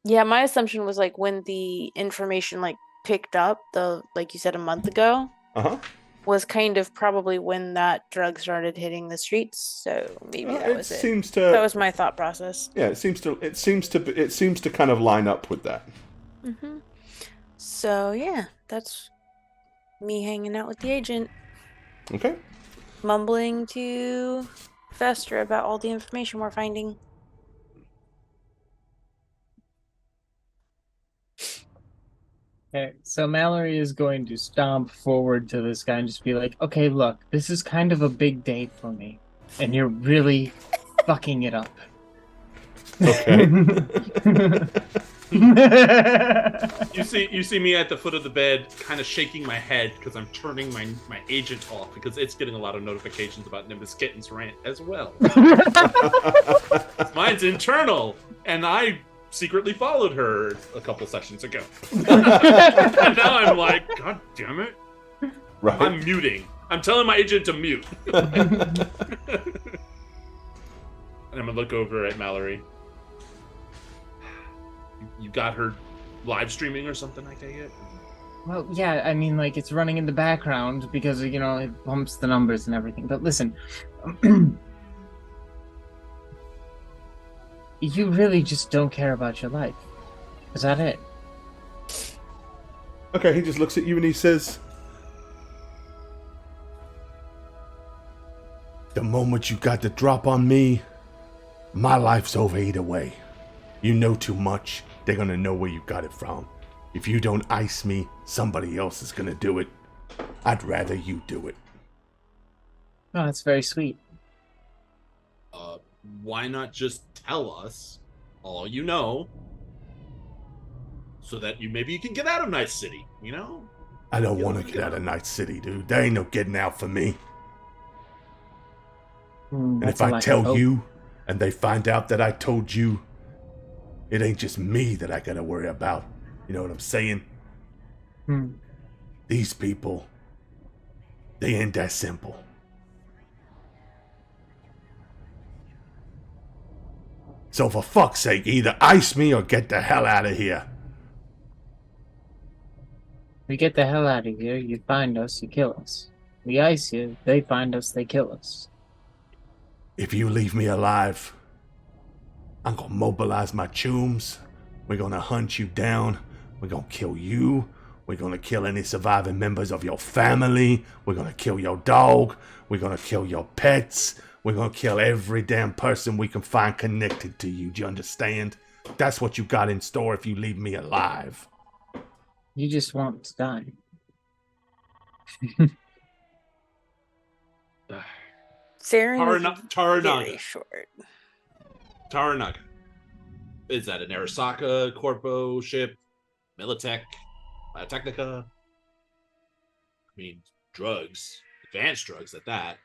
S5: Yeah, my assumption was like when the information like picked up, like you said, a month ago, was kind of probably when that drug started hitting the streets. So maybe that was it. That was my thought process.
S1: Yeah, it seems to kind of line up with that.
S5: Mm-hmm. So yeah, that's me hanging out with the agent.
S1: Okay.
S5: Mumbling to Fester about all the information we're finding.
S4: Okay, so Mallory is going to stomp forward to this guy and just be like, okay, look, this is kind of a big day for me, and you're really fucking it up.
S1: Okay.
S3: You see me at the foot of the bed, kind of shaking my head because I'm turning my agent off because it's getting a lot of notifications about Nimbus Kitten's rant as well. Mine's internal, and I secretly followed her a couple sessions ago. And now I'm like, God damn it.
S1: Right.
S3: I'm muting. I'm telling my agent to mute. And I'm gonna look over at Mallory. You got her live streaming or something, I take it?
S4: Well, yeah, I mean, like, it's running in the background because, you know, it bumps the numbers and everything. But listen, you really just don't care about your life. Is that it?
S1: Okay, he just looks at you and he says, the moment you got the drop on me, my life's over either way. You know too much. They're gonna know where you got it from. If you don't ice me, somebody else is gonna do it. I'd rather you do it.
S4: Oh, that's very sweet.
S3: Why not just tell us all you know so that maybe you can get out of Night City, you know?
S1: I don't want to get out of Night City, dude. There ain't no getting out for me. And if I tell you and they find out that I told you, it ain't just me that I gotta worry about. You know what I'm saying? These people, they ain't that simple. So for fuck's sake, either ice me or get the hell out of here.
S4: We get the hell out of here, you find us, you kill us. We ice you, they find us, they kill us.
S1: If you leave me alive, I'm gonna mobilize my chooms. We're gonna hunt you down. We're gonna kill you. We're gonna kill any surviving members of your family. We're gonna kill your dog. We're gonna kill your pets. We're gonna kill every damn person we can find connected to you. Do you understand? That's what you got in store if you leave me alive.
S4: You just want to die.
S5: Saren is
S3: Taranaga.
S5: very short.
S3: Taranaga. Is that an Arasaka Corpo ship? Militech? Biotechnica? I mean, drugs. Advanced drugs at that.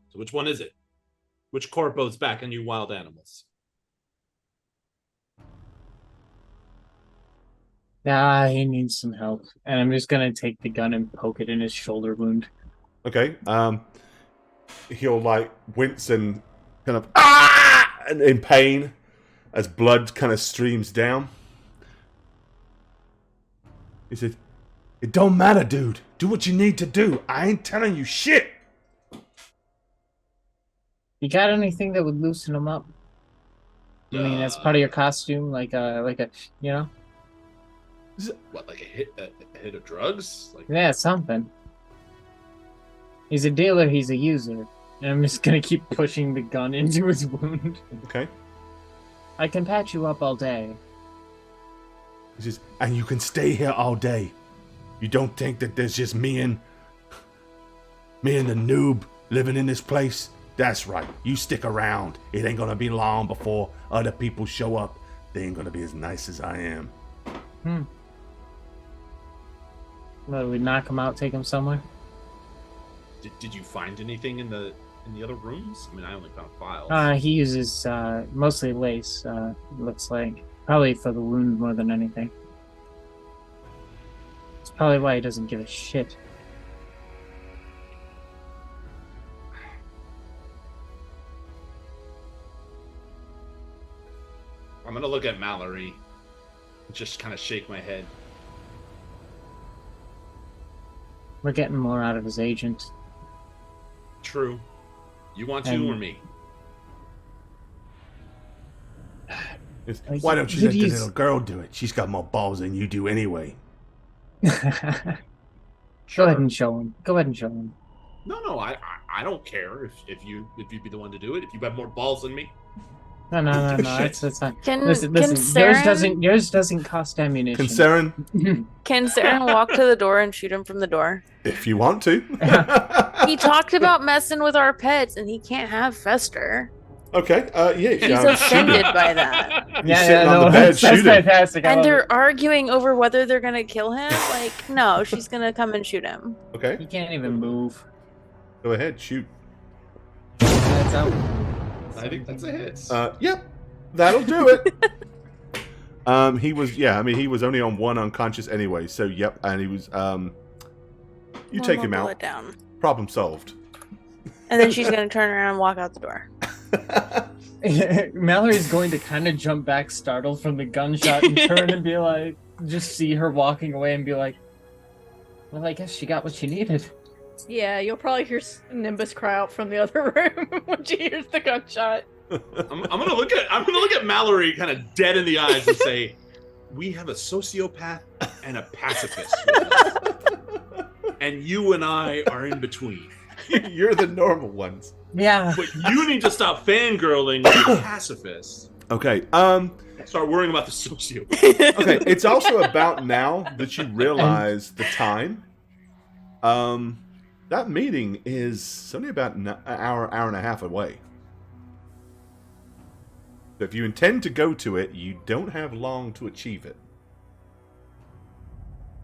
S3: So which one is it? Which Corpo's back on you wild animals?
S4: Ah, he needs some help. And I'm just gonna take the gun and poke it in his shoulder wound.
S1: Okay, he'll like wince and kind of and in pain as blood kind of streams down. He said, "It don't matter, dude. Do what you need to do. I ain't telling you shit."
S4: You got anything that would loosen him up? I mean, as part of your costume, like a, you know?
S3: What, like a hit of drugs? Like,
S4: Yeah, something. He's a dealer, he's a user. And I'm just gonna keep pushing the gun into his wound.
S1: Okay.
S4: I can patch you up all day.
S1: He says, "And you can stay here all day. You don't think that there's just me and the noob living in this place? That's right. You stick around. It ain't gonna be long before other people show up. They ain't gonna be as nice as I am."
S4: Well, we knock him out, take him somewhere?
S3: did you find anything in the other rooms? I mean, I only found files.
S4: He uses mostly lace, looks like. Probably for the wound more than anything. It's probably why he doesn't give a shit.
S3: I'm gonna look at Mallory and just kind of shake my head.
S4: We're getting more out of his agent.
S3: True. You want to or me?
S1: Why don't you let the little girl do it? She's got more balls than you do anyway.
S4: Go ahead and show him. Go ahead and show him.
S3: No, I don't care if you'd be the one to do it. If you have more balls than me.
S4: No.
S1: Oh, shit.
S4: It's fine.
S5: Can
S4: Listen.
S5: can Saren
S4: Yours doesn't cost ammunition.
S1: Concern,
S5: can Saren walk to the door and shoot him from the door?
S1: if you want to.
S5: He talked about messing with our pets, and he can't have Fester.
S1: Okay, yeah.
S5: He's
S1: shoot
S5: offended
S1: him.
S5: by that.
S1: He's sitting on the bed,
S4: that's
S1: shoot him.
S4: fantastic. I
S5: And
S4: love
S5: they're
S4: it.
S5: arguing over whether they're gonna kill him. Like, no, she's gonna come and shoot him.
S1: Okay,
S4: He can't even move.
S1: go ahead, shoot.
S4: That's out.
S3: I think that's a hit.
S1: Yep, that'll do it. He was, he was only on 1 unconscious anyway, so yep, and he was, you
S5: One
S1: take
S5: more
S1: him
S5: bullet
S1: out.
S5: down.
S1: Problem solved.
S5: And then she's gonna turn around and walk out the door.
S4: Mallory's going to kind of jump back, startled from the gunshot, and turn and be like, just see her walking away and be like, well, I guess she got what she needed.
S2: Yeah, you'll probably hear Nimbus cry out from the other room when she hears the gunshot.
S3: I'm gonna look at Mallory kind of dead in the eyes and say, "We have a sociopath and a pacifist with us, and you and I are in between.
S1: You're the normal ones.
S4: Yeah.
S3: But you need to stop fangirling with the pacifist.
S1: Okay,
S3: Start worrying about the sociopath."
S1: okay, it's also about now that you realize the time. That meeting is only about an hour and a half away. So if you intend to go to it, you don't have long to achieve it.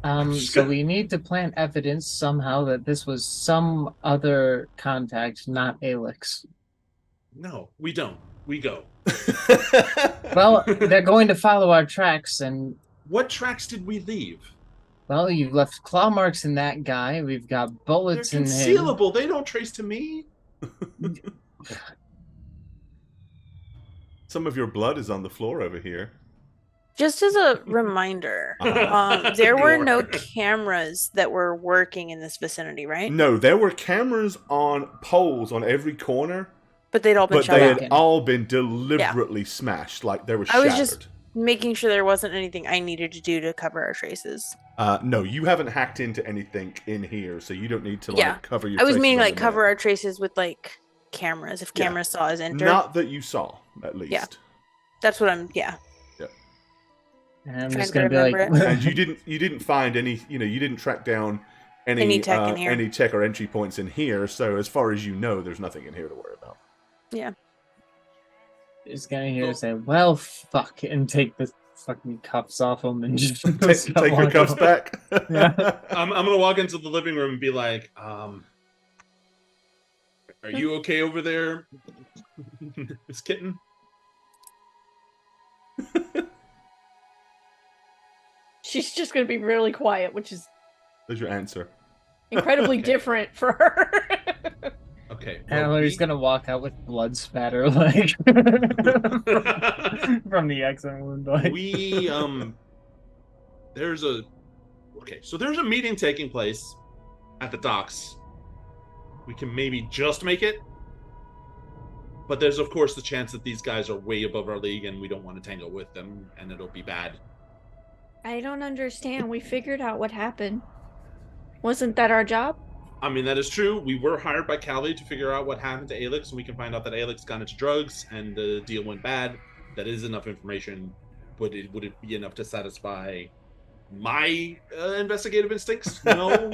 S4: So we need to plant evidence somehow that this was some other contact, not Alex.
S3: No, we don't. We go.
S4: Well, they're going to follow our tracks, and
S3: What tracks did we leave?
S4: well, you've left claw marks in that guy. We've got
S3: They're
S4: bullets in him.
S3: concealable. They don't trace to me.
S1: Some of your blood is on the floor over here.
S5: Just as a reminder, there were no cameras that were working in this vicinity, right?
S1: No, there were cameras on poles on every corner,
S5: But they'd all been
S1: but
S5: shot
S1: they
S5: out.
S1: had all been deliberately smashed, like they were
S5: I
S1: shattered.
S5: was just making sure there wasn't anything I needed to do to cover our traces.
S1: No, you haven't hacked into anything in here, so you don't need to
S5: Yeah.
S1: cover your
S5: I was
S1: traces
S5: meaning
S1: on
S5: like
S1: the
S5: cover
S1: map.
S5: our traces with like cameras. If
S1: Yeah.
S5: cameras saw us enter,
S1: Not that you saw, at least.
S5: Yeah. That's what I'm. Yeah.
S4: And I'm
S5: Trying
S4: just
S5: to
S4: gonna be
S5: remember
S4: like,
S1: And you didn't find any, you didn't track down
S5: Any tech in here.
S1: any tech or entry points in here. So as far as you know, there's nothing in here to worry about.
S5: Yeah.
S4: just gonna hear say, well, fuck, and take the fucking cuffs off him and just
S1: Take your cuffs back.
S4: Yeah.
S3: I'm gonna walk into the living room and be like, "Are you okay over there, Miss Kitten?"
S2: She's just going to be really quiet, which is
S1: There's your answer.
S2: incredibly
S3: Okay.
S2: different for her.
S3: Okay.
S4: And
S3: well,
S4: he's
S3: we-
S4: gonna walk out with blood spatter, like from the exit wound. Like.
S3: we there's a meeting taking place at the docks. We can maybe just make it, but there's of course the chance that these guys are way above our league and we don't want to tangle with them and it'll be bad.
S2: I don't understand. We figured out what happened. Wasn't that our job?
S3: I mean, that is true. We were hired by Callie to figure out what happened to Alex, and we can find out that Alex got into drugs and the deal went bad. That is enough information, but would it be enough to satisfy my investigative instincts? No.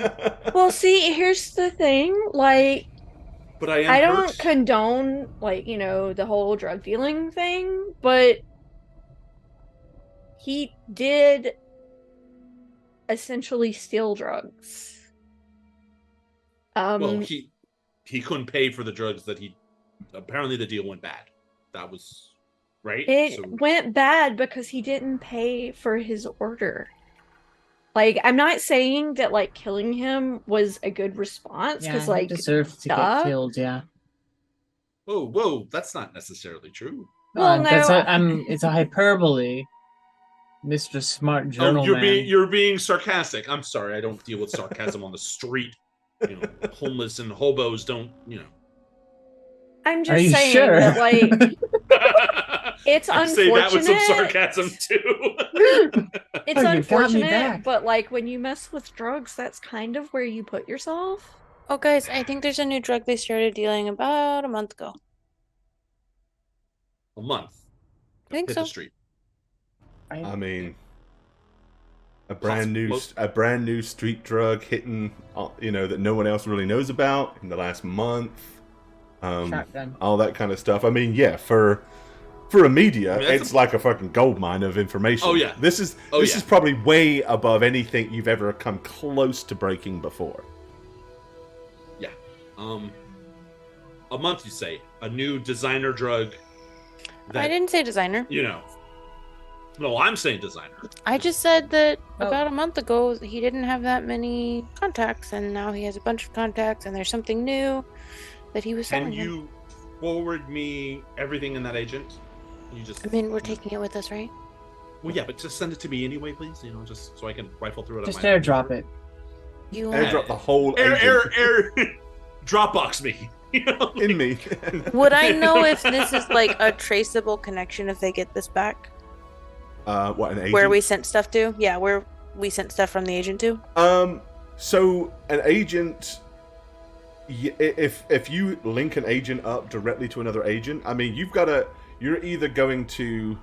S2: Well, see, here's the thing. Like,
S3: But I am
S2: I don't
S3: hurt.
S2: condone, like, the whole drug dealing thing, but he did essentially steal drugs.
S3: Well, he couldn't pay for the drugs that he. Apparently, the deal went bad. That was right.
S2: It
S3: So-
S2: went bad because he didn't pay for his order. Like, I'm not saying that, like, killing him was a good response, because, like,
S4: deserve to
S2: duh.
S4: get killed. Yeah.
S3: Whoa! That's not necessarily true.
S2: Well, no,
S4: it's a hyperbole, Mr. Smart Journal
S3: Oh,
S4: Man.
S3: you're being sarcastic. I'm sorry. I don't deal with sarcasm on the street. Homeless and hobos don't.
S2: I'm
S4: Are
S2: just
S4: you
S2: saying
S4: sure?
S2: that, like, it's
S3: I say that with some
S2: unfortunate.
S3: sarcasm too.
S2: It's
S4: Oh, you got me
S2: unfortunate,
S4: back.
S2: but, like, when you mess with drugs, that's kind of where you put yourself.
S5: Oh, guys, I think there's a new drug they started dealing about a month ago.
S3: A month.
S5: think
S3: hit
S5: so.
S3: the street.
S1: I mean, a
S3: Most-
S1: brand new street drug hitting, that no one else really knows about in the last month.
S4: Shotgun.
S1: All that kind of stuff. I mean, yeah, for a media,
S3: I mean, that's
S1: it's like a fucking gold mine of information.
S3: Oh, yeah.
S1: This is probably way above anything you've ever come close to breaking before.
S3: Yeah. A month, you say. A new designer drug.
S5: I didn't say designer.
S3: No, I'm saying designer.
S5: I just said that
S4: Oh.
S5: about a month ago he didn't have that many contacts, and now he has a bunch of contacts, and there's something new that he was selling.
S3: Can you forward me everything in that agent? You just.
S5: I mean, we're taking it with us, right?
S3: Well, yeah, but just send it to me anyway, please. Just so I can rifle through it.
S4: Just
S3: on my
S4: airdrop it.
S5: You
S1: Airdrop the whole agent
S3: Air, Dropbox me.
S1: in me.
S5: Would I know if this is like a traceable connection if they get this back?
S1: What, an agent?
S5: Where we sent stuff to? Yeah, where we sent stuff from the agent to?
S1: So an agent, if you link an agent up directly to another agent, I mean, you're either going to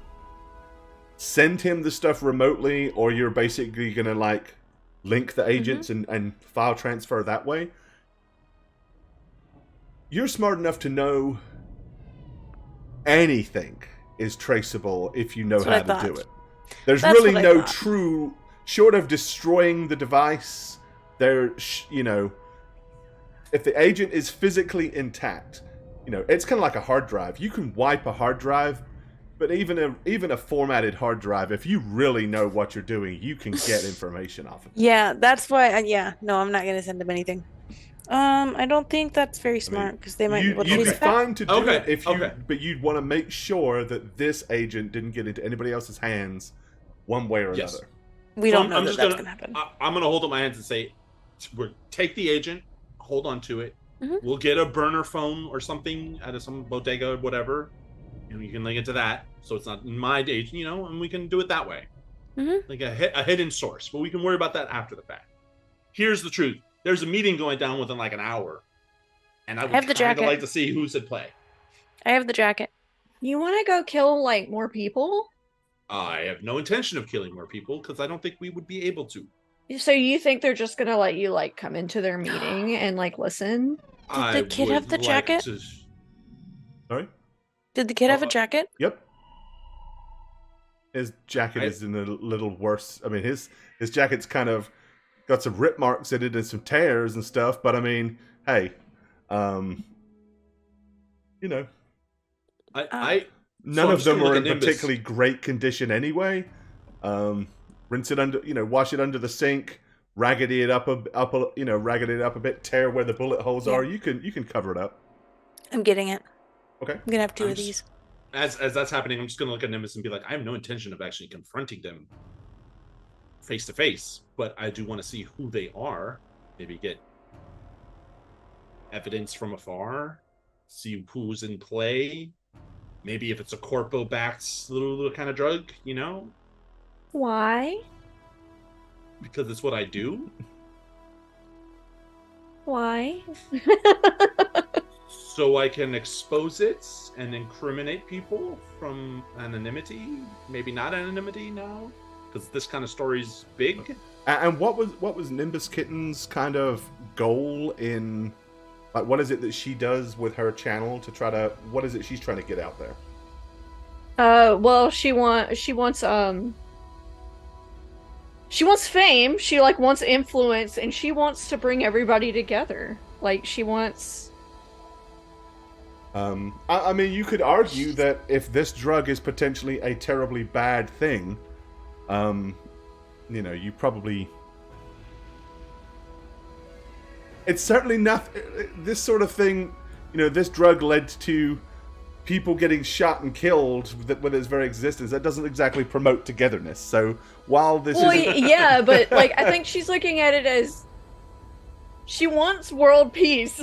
S1: send him the stuff remotely, or you're basically gonna like link the agents and file transfer that way. You're smart enough to know anything is traceable if you know
S5: That's
S1: how
S5: what I
S1: to do
S5: thought.
S1: it. There's
S5: That's
S1: really
S5: what I
S1: no
S5: thought.
S1: true, short of destroying the device, if the agent is physically intact, it's kind of like a hard drive. You can wipe a hard drive, but even a formatted hard drive, if you really know what you're doing, you can get information off of it.
S5: Yeah, that's why. No, I'm not gonna send them anything. I don't think that's very smart because they might be able to
S1: You'd be
S5: trace it back.
S1: fine to do
S3: Okay,
S1: it if
S3: okay.
S1: but you'd want to make sure that this agent didn't get into anybody else's hands, one way or
S3: Yes.
S1: another.
S5: We
S3: So
S5: don't know
S3: I'm
S5: that
S3: just
S5: that's
S3: gonna-
S5: gonna happen.
S3: I'm gonna hold up my hands and say, take the agent, hold on to it.
S5: Mhm.
S3: We'll get a burner phone or something out of some bodega or whatever, and you can link it to that, so it's not in my agent, and we can do it that way,
S5: Mhm.
S3: like a hidden source. But we can worry about that after the fact. Here's the truth: there's a meeting going down within like an hour, and I would
S5: have the
S3: kind of
S5: jacket.
S3: like to see who's at play.
S5: I have the jacket.
S2: You want to go kill like more people?
S3: I have no intention of killing more people because I don't think we would be able to.
S2: So you think they're just gonna let you like come into their meeting and like listen?
S3: I
S5: the kid have
S3: would
S5: the
S3: like
S5: jacket?
S3: to-
S1: Sorry?
S5: Did the kid have a jacket?
S1: Yep. His jacket is in a little worse. I mean, his jacket's kind of got some rip marks in it and some tears and stuff. But I mean, hey,
S3: I
S1: none
S3: I'm
S1: of
S3: just
S1: them
S3: gonna
S1: are
S3: look
S1: in
S3: at Nimbus.
S1: particularly great condition anyway. Rinse it under, wash it under the sink, raggedy it up a bit, tear where the bullet holes
S5: Yeah.
S1: are. You can cover it up.
S5: I'm getting it.
S1: Okay.
S5: I'm gonna have two
S3: I'm
S5: of these.
S3: As that's happening, I'm just gonna look at Nimbus and be like, I have no intention of actually confronting them face to face, but I do want to see who they are. Maybe get evidence from afar, see who's in play. Maybe if it's a corpo-backed little kind of drug,
S2: Why?
S3: because it's what I do.
S2: Why?
S3: So I can expose it and incriminate people from anonymity. Maybe not anonymity now, because this kind of story's big.
S1: And what was Nimbus Kitten's kind of goal in, like, what is it that she does with her channel to try to, what is it she's trying to get out there?
S2: Well, she wants fame. She like wants influence, and she wants to bring everybody together. Like she wants.
S1: I mean, you could argue that if this drug is potentially a terribly bad thing, you probably. It's certainly not this sort of thing. This drug led to people getting shot and killed with its very existence. That doesn't exactly promote togetherness. So while this
S2: Well,
S1: is
S2: yeah, but like I think she's looking at it as she wants world peace,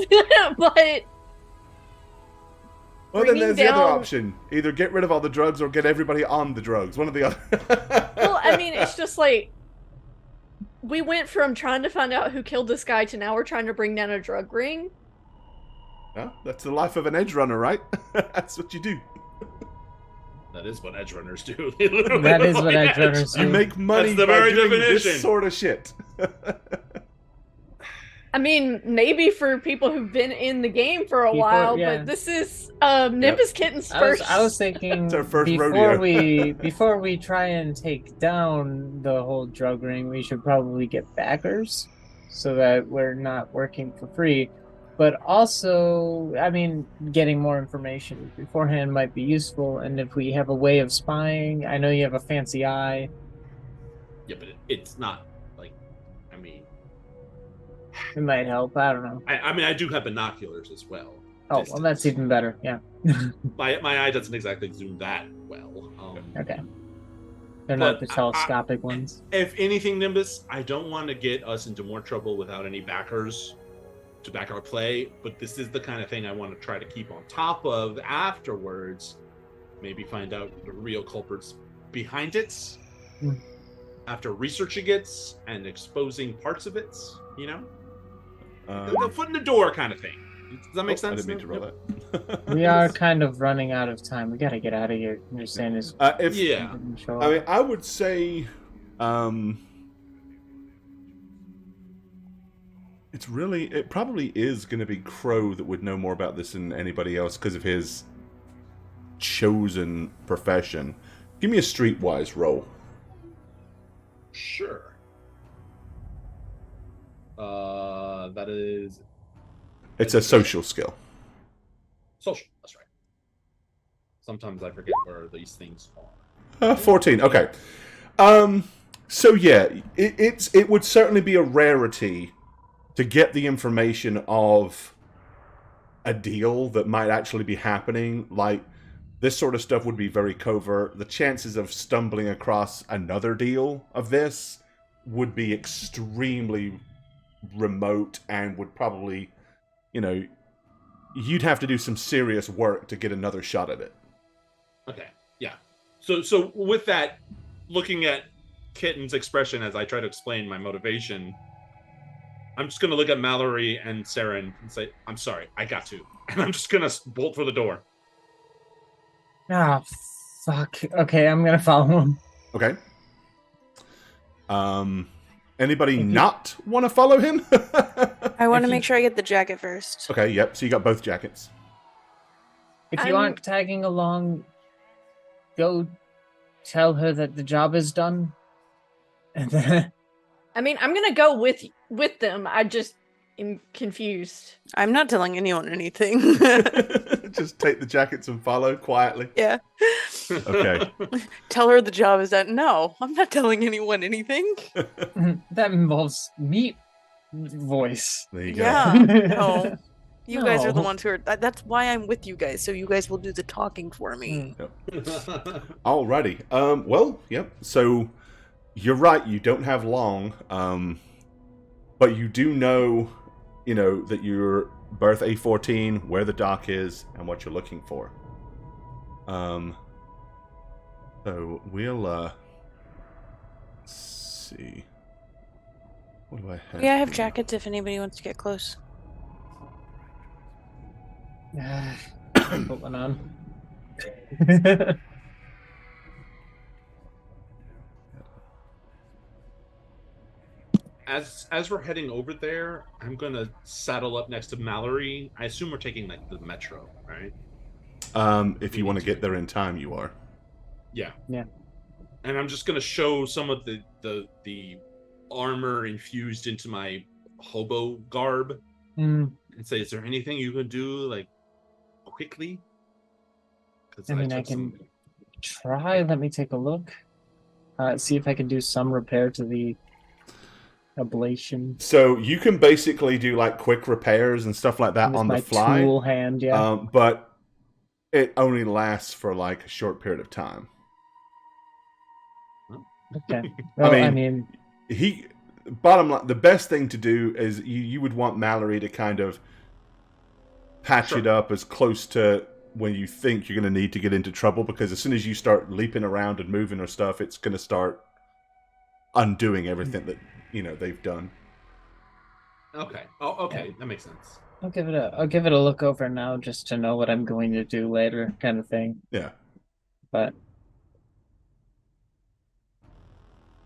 S2: but.
S1: well, then
S2: bringing
S1: there's the other
S2: down-
S1: option: either get rid of all the drugs or get everybody on the drugs. One or the other.
S2: Well, I mean, it's just like we went from trying to find out who killed this guy to now we're trying to bring down a drug ring.
S1: Well, that's the life of an edge runner, right? That's what you do.
S3: That is what edge runners do.
S4: That is what edge runners do.
S1: You make money
S3: That's the
S1: by
S3: very
S1: doing
S3: definition.
S1: this sort of shit.
S2: I mean, maybe for people who've been in the game for a
S4: People-
S2: while,
S4: yeah.
S2: but this is Nimbus Kitten's first.
S4: I was thinking
S1: It's our first
S4: before
S1: rodeo.
S4: before we try and take down the whole drug ring, we should probably get backers so that we're not working for free. But also, I mean, getting more information beforehand might be useful. And if we have a way of spying, I know you have a fancy eye.
S3: Yeah, but it's not like. I mean,
S4: It might help. I don't know.
S3: I mean, I do have binoculars as well.
S4: Oh, well, that's even better. Yeah.
S3: My eye doesn't exactly zoom that well.
S4: Okay. They're not
S3: But
S4: the telescopic ones.
S3: If anything, Nimbus, I don't want to get us into more trouble without any backers to back our play, but this is the kind of thing I want to try to keep on top of afterwards. Maybe find out the real culprits behind it after researching it and exposing parts of it, you know? The foot in the door kind of thing. Does that make sense?
S1: I didn't mean to roll that.
S4: We are kind of running out of time. We gotta get out of here. You're saying is
S3: Yeah.
S1: I mean, I would say, it probably is going to be Crow that would know more about this than anybody else because of his chosen profession. Give me a streetwise roll.
S3: Sure. That is
S1: It's a social skill.
S3: social. That's right. Sometimes I forget where these things are.
S1: 14. Okay. So yeah, it would certainly be a rarity to get the information of a deal that might actually be happening. Like, this sort of stuff would be very covert. The chances of stumbling across another deal of this would be extremely remote and would probably, you'd have to do some serious work to get another shot at it.
S3: Okay. Yeah. So with that, looking at Kitten's expression as I try to explain my motivation, I'm just going to look at Mallory and Saren and say, I'm sorry, I got to. And I'm just going to bolt for the door.
S4: Ah, fuck. Okay, I'm gonna follow him.
S1: Okay. Anybody not want to follow him?
S5: I want to
S4: If
S5: make sure I get the jacket first.
S1: Okay, yep. So you got both jackets.
S4: If you aren't tagging along, go tell her that the job is done. And then
S2: I mean, I'm gonna go with them. I just am confused.
S5: I'm not telling anyone anything.
S1: Just take the jackets and follow quietly.
S5: Yeah.
S1: Okay.
S5: Tell her the job is done. No, I'm not telling anyone anything.
S4: that involves meat voice.
S1: There you go.
S5: Yeah. No. You guys are the
S4: No.
S5: ones who are. That's why I'm with you guys, so you guys will do the talking for me.
S1: Alrighty. Well, yep. So you're right. You don't have long. But you do know, that you're birth A14, where the dock is, and what you're looking for. So we'll let's see. What do I have?
S5: Yeah, I have
S1: here?
S5: jackets if anybody wants to get close.
S4: Put one on.
S3: As we're heading over there, I'm gonna saddle up next to Mallory. I assume we're taking the metro, right?
S1: If you want to get there in time, you are.
S3: Yeah.
S4: Yeah.
S3: And I'm just gonna show some of the armor infused into my hobo garb and say, "Is there anything you can do quickly?" Because
S4: I mean, I can try. Let me take a look. See if I can do some repair to the ablation.
S1: So you can basically do quick repairs and stuff like that
S4: With
S1: on
S4: my
S1: the fly.
S4: tool hand, yeah.
S1: But it only lasts for a short period of time.
S4: Okay. Well, I mean,
S1: bottom line, the best thing to do is you would want Mallory to kind of patch it up as close to when you think you're going to need to get into trouble, because as soon as you start leaping around and moving or stuff, it's going to start undoing everything that they've done.
S3: Okay. Oh, okay. That makes sense.
S4: I'll give it a look over now just to know what I'm going to do later, kind of thing.
S1: Yeah.
S4: but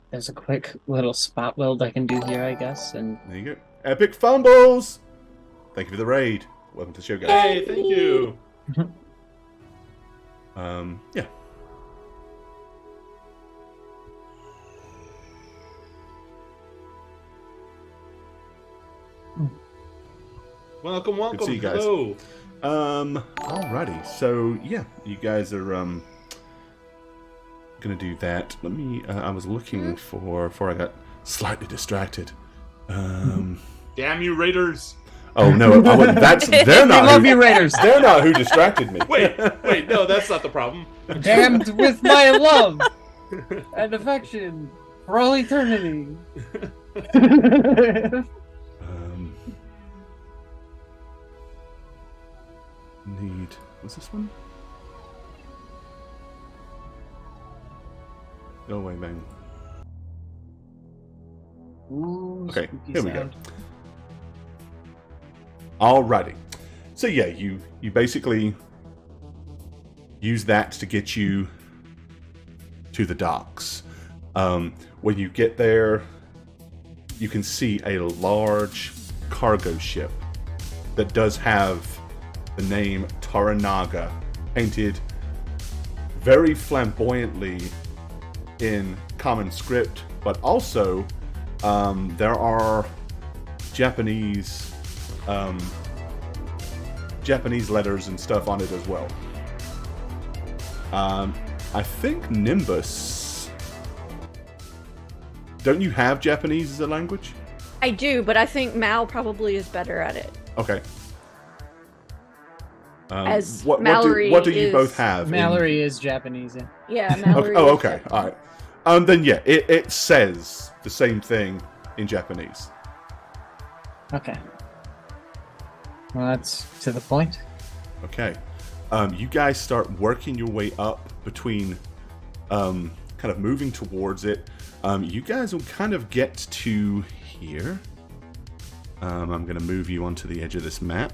S4: there's a quick little spot weld I can do here, I guess. And
S1: There you go. Epic fumbles! Thank you for the raid. Welcome to the show, guys.
S3: Hey, thank you.
S1: Yeah.
S3: Welcome,
S1: Good to see
S3: welcome.
S1: you guys.
S3: Hello.
S1: Alrighty. So, yeah, you guys are, gonna do that. Let me, I was looking before I got slightly distracted.
S3: Damn you, Raiders.
S1: Oh, no, they're
S4: we
S1: not
S4: love
S1: who,
S4: you, Raiders.
S1: they're not who distracted me.
S3: Wait, no, that's not the problem.
S4: Damned with my love and affection for all eternity.
S1: What's this one? Go away, man.
S4: Ooh,
S1: Okay,
S4: spooky
S1: here we go.
S4: sound.
S1: Alrighty. So yeah, you basically use that to get you to the docks. When you get there, you can see a large cargo ship that does have the name Toranaga painted very flamboyantly in common script, but also there are Japanese letters and stuff on it as well. I think Nimbus. Don't you have Japanese as a language?
S2: I do, but I think Mal probably is better at it.
S1: Okay.
S2: As
S1: what
S2: Mallory
S1: do you
S2: is-
S1: both have?
S4: Mallory is Japanese. Yeah.
S2: Yeah, Mallory.
S1: Oh,
S2: is
S1: okay.
S2: Japanese.
S1: All right. Then yeah, it says the same thing in Japanese.
S4: Okay. Well, that's to the point.
S1: Okay. You guys start working your way up between, kind of moving towards it. You guys will kind of get to here. I'm going to move you onto the edge of this map.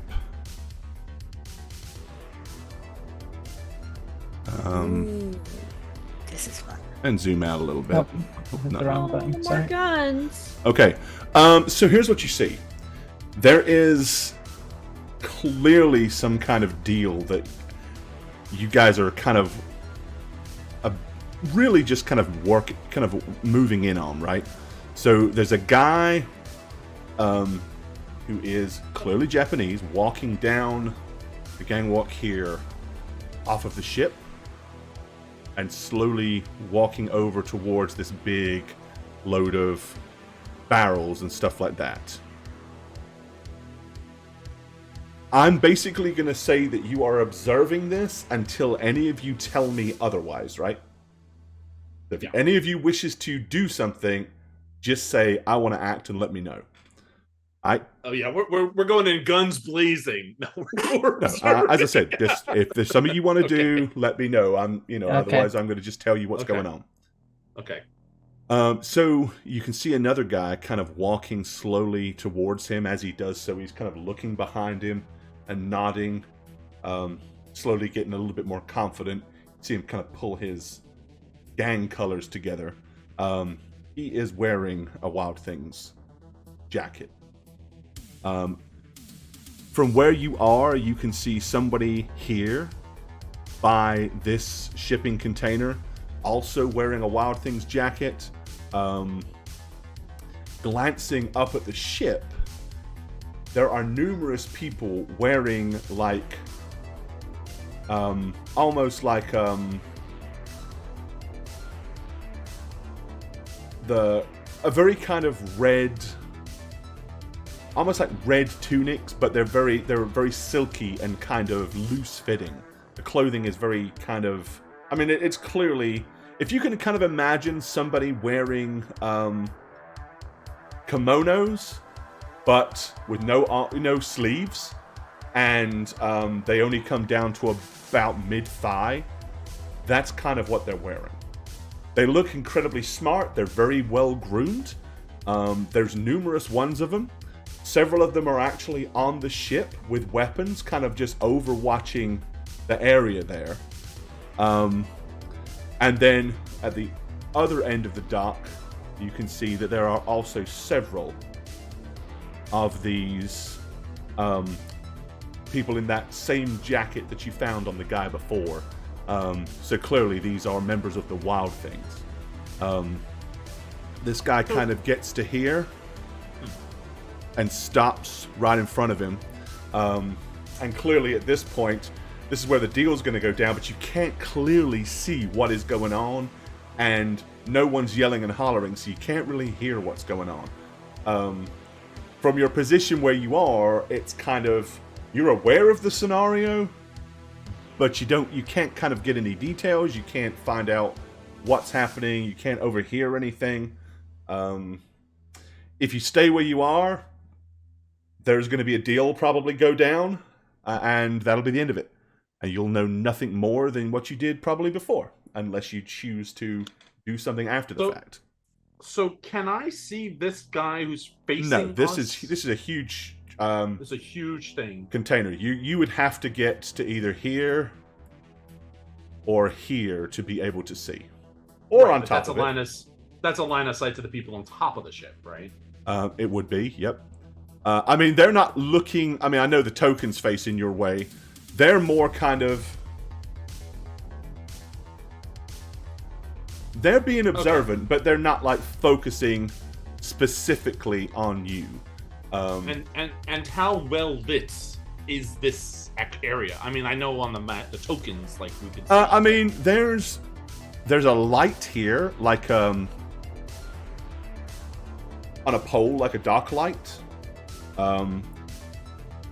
S5: This is fun.
S1: And zoom out a little bit.
S4: Oh, hit
S1: No.
S4: the wrong button.
S2: More
S4: Sorry.
S2: guns.
S1: Okay, so here's what you see. There is clearly some kind of deal that you guys are kind of really just kind of moving in on, right? So there's a guy who is clearly Japanese walking down the gangwalk here off of the ship and slowly walking over towards this big load of barrels and stuff like that. I'm basically going to say that you are observing this until any of you tell me otherwise, right? If
S3: Yeah.
S1: any of you wishes to do something, just say, I want to act and let me know.
S3: Oh yeah, we're going in guns blazing. No, we're
S1: No, as I said, if there's something you want to do, let me know.
S4: Okay.
S1: Otherwise I'm going to just tell you what's
S3: Okay.
S1: going on.
S3: Okay.
S1: So you can see another guy kind of walking slowly towards him. As he does so, he's kind of looking behind him and nodding, slowly getting a little bit more confident. See him kind of pull his gang colors together. He is wearing a Wild Things jacket. From where you are, you can see somebody here by this shipping container, also wearing a Wild Things jacket. Glancing up at the ship, there are numerous people wearing like, almost like a very kind of red, almost like red tunics, but they're very silky and kind of loose fitting. The clothing is very kind of, I mean, it's clearly, if you can kind of imagine somebody wearing kimonos, but with no sleeves, and they only come down to about mid-thigh. That's kind of what they're wearing. They look incredibly smart. They're very well groomed. There's numerous ones of them. Several of them are actually on the ship with weapons, kind of just overwatching the area there. And then at the other end of the dock, you can see that there are also several of these people in that same jacket that you found on the guy before. So clearly these are members of the Wild Things. This guy kind of gets to here and stops right in front of him. And clearly at this point, this is where the deal's going to go down, but you can't clearly see what is going on, and no one's yelling and hollering, so you can't really hear what's going on. From your position where you are, it's kind of, you're aware of the scenario, but you can't kind of get any details, you can't find out what's happening, you can't overhear anything. If you stay where you are, there's going to be a deal probably go down, and that'll be the end of it. And you'll know nothing more than what you did probably before, unless you choose to do something after the fact.
S3: So can I see this guy who's facing
S1: No, this
S3: us?
S1: is a huge
S3: It's a huge thing.
S1: container. You would have to get to either here or here to be able to see, or on top of it.
S3: That's a line of sight to the people on top of the ship, right?
S1: It would be, yep. I mean, they're not looking. I mean, I know the tokens facing your way. They're more kind of. They're being observant, but they're not like focusing specifically on you.
S3: And how well lit is this area? I mean, I know on the map, the tokens, like we could see.
S1: I mean, there's a light here, like on a pole, like a dock light.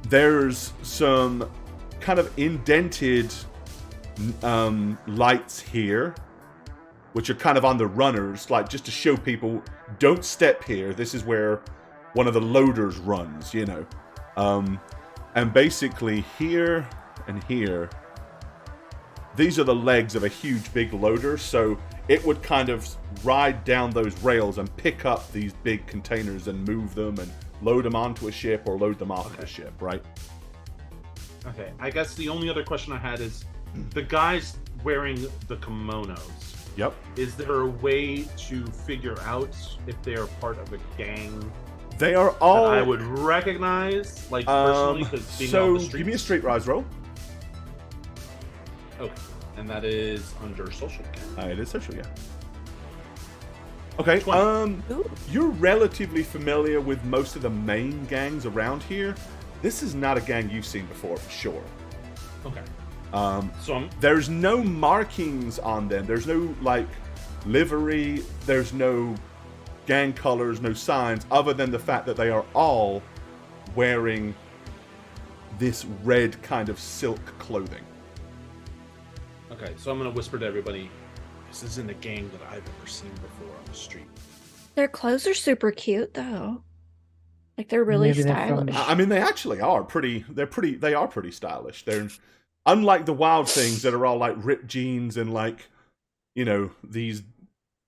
S1: There's some kind of indented lights here, which are kind of on the runners, like just to show people, don't step here. This is where one of the loaders runs, you know. And basically here and here, these are the legs of a huge big loader, so it would kind of ride down those rails and pick up these big containers and move them and load them onto a ship or load them off of a ship, right?
S3: Okay, I guess the only other question I had is, the guys wearing the kimonos,
S1: Yep.
S3: is there a way to figure out if they are part of a gang
S1: They are all...
S3: that I would recognize, like, personally, because being on the streets?
S1: Give me a street rise roll.
S3: Okay, and that is under social gang.
S1: It is social, yeah. Okay,
S3: 20.
S1: you're relatively familiar with most of the main gangs around here. This is not a gang you've seen before, for sure.
S3: Okay.
S1: So there's no markings on them. There's no, like, livery. There's no gang colors, no signs, other than the fact that they are all wearing this red kind of silk clothing.
S3: Okay, so I'm gonna whisper to everybody, this isn't a gang that I've ever seen before on the street.
S2: Their clothes are super cute, though. Like, they're really
S4: Maybe they're from-
S2: stylish.
S1: I mean, they actually are pretty. They are pretty stylish. They're unlike the Wild Things that are all like ripped jeans and like, you know, these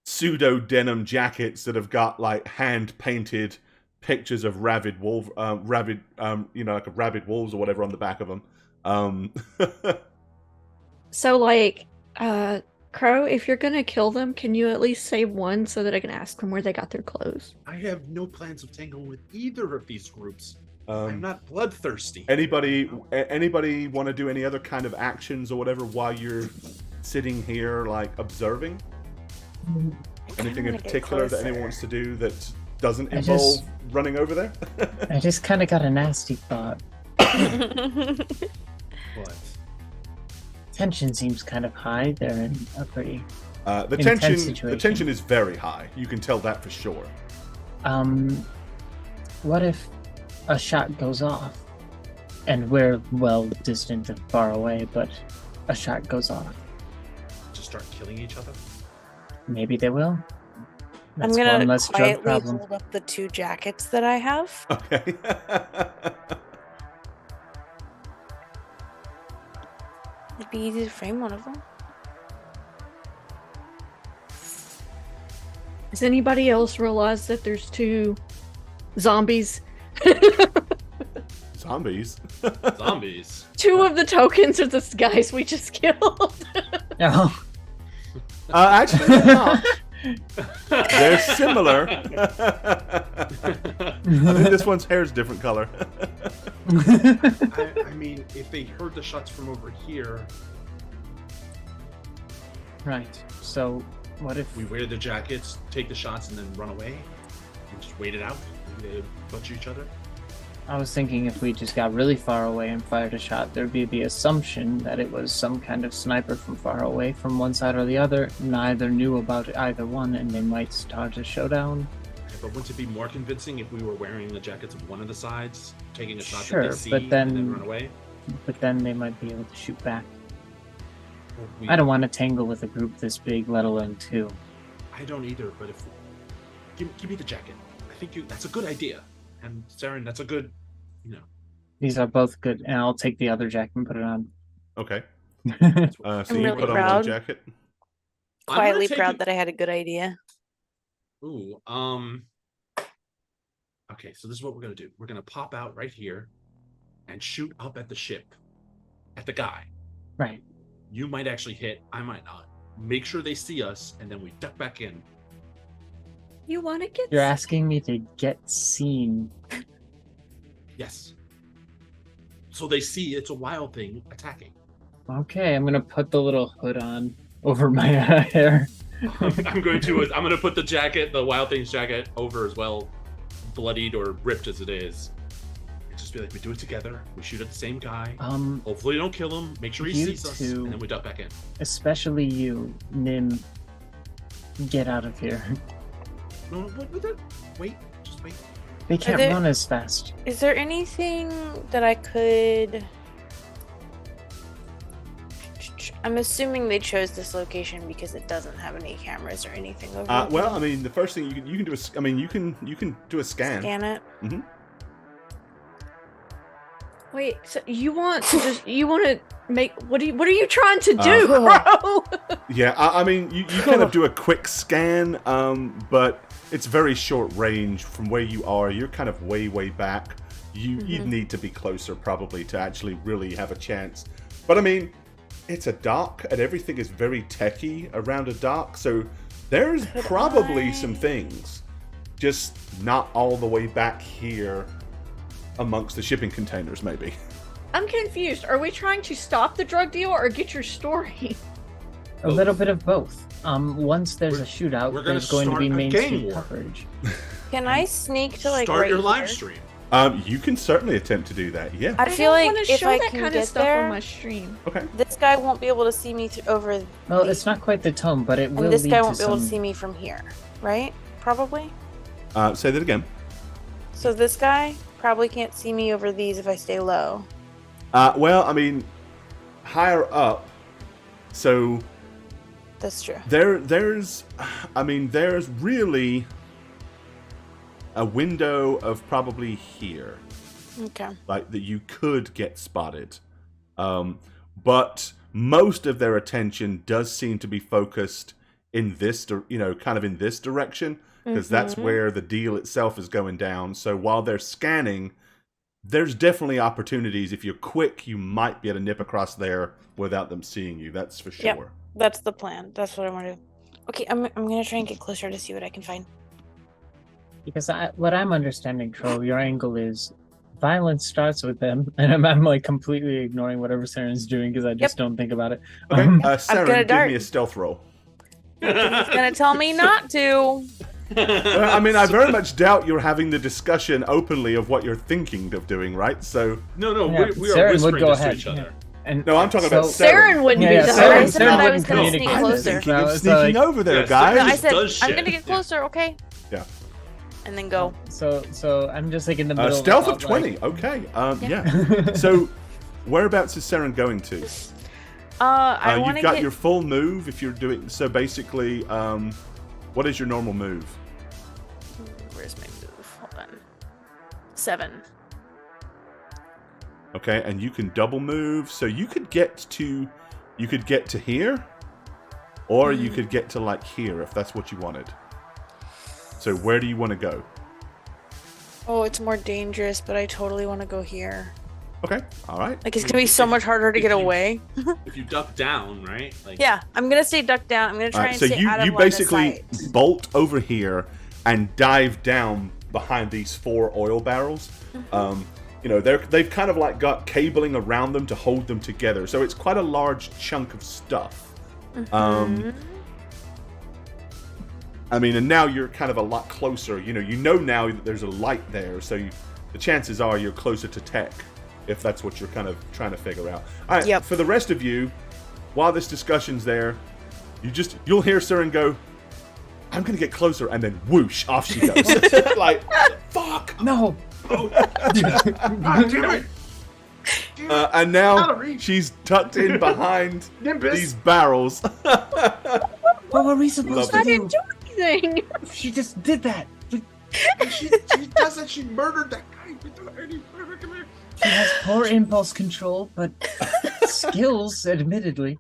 S1: pseudo denim jackets that have got like hand painted pictures of rabid wolf, you know, like rabid wolves or whatever on the back of them.
S2: So, like, Crow, if you're gonna kill them, can you at least save one so that I can ask them where they got their clothes?
S3: I have no plans of tangling with either of these groups. I'm not bloodthirsty.
S1: Anybody want to do any other kind of actions or whatever while you're sitting here, like, observing? Anything in particular that anyone wants to do that doesn't involve running over there?
S4: I just kind of got a nasty thought.
S3: What?
S4: Tension seems kind of high. They're in a pretty
S1: The
S4: intense
S1: tension
S4: situation.
S1: is very high. You can tell that for sure.
S4: What if a shot goes off and we're well distant and far away, but a shot goes off?
S3: Just start killing each other?
S4: Maybe they will.
S5: I'm
S4: That's
S5: gonna
S4: one less drug
S5: quietly
S4: problem.
S5: hold up the 2 jackets that I have.
S1: Okay.
S5: It'd be easy to frame one of them.
S2: Does anybody else realize that there's 2 zombies?
S1: Zombies.
S3: Zombies.
S2: 2 of the tokens are the guys we just killed.
S4: Oh,
S1: Actually, they're not. They're similar. I think this one's hair is different color.
S3: I mean, if they heard the shots from over here,
S4: Right. So, what if
S3: we wear the jackets, take the shots, and then run away, and just wait it out. Maybe they butcher each other.
S4: I was thinking if we just got really far away and fired a shot, there'd be the assumption that it was some kind of sniper from far away from one side or the other. Neither knew about either one, and they might start a showdown.
S3: But wouldn't it be more convincing if we were wearing the jackets of one of the sides, taking a shot
S4: Sure,
S3: that they see,
S4: but then-
S3: and then run away?
S4: But then they might be able to shoot back.
S3: Or we-
S4: I don't want to tangle with a group this big, let alone two.
S3: I don't either. But if give me the jacket, I think that's a good idea. And Saren, that's a good,
S4: These are both good, and I'll take the other jacket and put it on.
S1: Okay. So
S5: I'm
S1: you
S5: really
S1: put on
S5: proud.
S1: one jacket.
S3: I'm gonna
S5: Quietly
S3: take
S5: proud
S3: it-
S5: that I had a good idea.
S3: Ooh, okay, so this is what we're gonna do. We're gonna pop out right here and shoot up at the ship, at the guy.
S4: Right.
S3: You might actually hit, I might not. Make sure they see us, and then we duck back in.
S2: You want to get?
S4: You're asking me to get seen.
S3: Yes. So they see it's a wild thing attacking.
S4: Okay, I'm gonna put the little hood on over my hair.
S3: I'm gonna put the jacket, the wild things jacket, over as well, bloodied or ripped as it is. And just be like, we do it together. We shoot at the same guy. Hopefully, don't kill him. Make sure he
S4: You
S3: sees us,
S4: two-
S3: and then we duck back in.
S4: Especially you, Nim. Get out of here.
S3: No, wait, just wait.
S4: They can't
S5: there-
S4: run as fast.
S5: Is there anything that I could? I'm assuming they chose this location because it doesn't have any cameras or anything over it.
S1: Well, I mean, the first thing you can do is, I mean, you can do a scan.
S5: Scan it.
S2: Wait, so you want to make what are you trying to do, bro?
S1: Yeah, I mean, you kind of do a quick scan, but it's very short range from where you are. You're kind of way back. You'd need to be closer probably to actually really have a chance. But I mean, it's a dock, and everything is very techy around a dock, so there's probably some things, just not all the way back here amongst the shipping containers, maybe.
S2: I'm confused. Are we trying to stop the drug deal or get your story?
S4: A little bit of both. Once there's a shootout,
S3: we're gonna
S4: there's going to be
S3: start a
S4: main
S3: gang
S4: street
S3: war.
S4: coverage.
S5: Can I sneak to like
S3: Start
S5: right
S3: your live
S5: here?
S3: stream.
S1: You can certainly attempt to do that, yeah.
S5: I feel
S2: don't
S5: like
S2: wanna
S5: if
S2: show
S5: I
S2: that
S5: can
S2: kind
S5: get
S2: of stuff
S5: there,
S2: on my stream.
S1: Okay.
S5: this guy won't be able to see me over,
S4: Well, it's not quite the tone, but it will
S5: and this
S4: lead
S5: guy
S4: to
S5: won't be able to
S4: some-
S5: see me from here, right? Probably.
S1: Say that again.
S5: So this guy probably can't see me over these if I stay low.
S1: Well, I mean, higher up, so
S5: That's true.
S1: there's really a window of probably here,
S5: Okay.
S1: like that you could get spotted. But most of their attention does seem to be focused in this, kind of in this direction, because that's where the deal itself is going down. So while they're scanning, there's definitely opportunities. If you're quick, you might be able to nip across there without them seeing you. That's for sure.
S5: Yep. That's the plan. That's what I want to do. Okay, I'm gonna try and get closer to see what I can find.
S4: Because what I'm understanding, Crow, your angle is violence starts with them, and I'm like completely ignoring whatever Saren's doing because I just don't think about it.
S1: Okay,
S5: gonna
S1: Saren, give
S5: dart.
S1: me a stealth roll.
S5: He's gonna tell me not to.
S1: Well, I mean, I very much doubt you're having the discussion openly of what you're thinking of doing, right? So,
S3: No,
S4: Yeah,
S3: we are
S4: Saren would
S3: whispering
S4: go
S3: this to
S4: ahead.
S3: each other.
S4: And
S1: no, I'm talking about
S4: so-
S1: Saren.
S2: Saren wouldn't
S4: Yeah,
S2: be
S4: yeah,
S2: the
S4: Saren-
S2: host.
S5: I said I
S4: wouldn't
S5: was gonna
S4: communicate
S5: sneak
S1: I'm
S4: with
S5: closer.
S1: thinking
S4: No,
S1: of
S4: it's
S1: sneaking
S4: like-
S1: over there,
S3: Yeah,
S1: guys.
S5: No, I
S3: Just
S5: said
S3: does
S5: I'm
S3: shit.
S5: gonna get
S3: Yeah.
S5: closer, okay?
S1: Yeah.
S5: And then go.
S4: So I'm just like in the middle.
S1: Stealth of
S4: about,
S1: 20. Okay. Yeah. So, whereabouts is Saren going to?
S5: I
S1: You've
S5: want to
S1: got
S5: get.
S1: your full move if you're doing. So basically, what is your normal move?
S5: Where's my move? Hold on. 7.
S1: Okay, and you can double move, so you could get to here, or you could get to like here if that's what you wanted. So where do you want to go?
S5: Oh, it's more dangerous, but I totally want to go here.
S1: Okay. All right.
S5: Like, it's gonna be so much harder to get away.
S3: If you duck down, right? Like,
S5: Yeah, I'm gonna stay ducked down. I'm gonna try
S1: All right,
S5: and
S1: so
S5: stay out of
S1: you
S5: line of
S1: basically
S5: sight.
S1: bolt over here and dive down behind these 4 oil barrels. You know, they've kind of like got cabling around them to hold them together, so it's quite a large chunk of stuff. I mean, and now you're kind of a lot closer. You know now that there's a light there, so the chances are you're closer to tech, if that's what you're kind of trying to figure out. All right,
S5: Yep.
S1: For the rest of you, while this discussion's there, you'll hear Siren go, "I'm gonna get closer," and then whoosh, off she goes. Like, fuck.
S4: No.
S3: God damn it!
S1: And now
S3: Valerie!
S1: she's tucked in behind
S3: Nimbus!
S1: these barrels.
S4: What were we supposed to
S2: I
S4: do?
S2: didn't do anything.
S4: She just did that.
S3: she does that. She murdered that guy without any. Come here.
S4: She has poor impulse control, but skills, admittedly.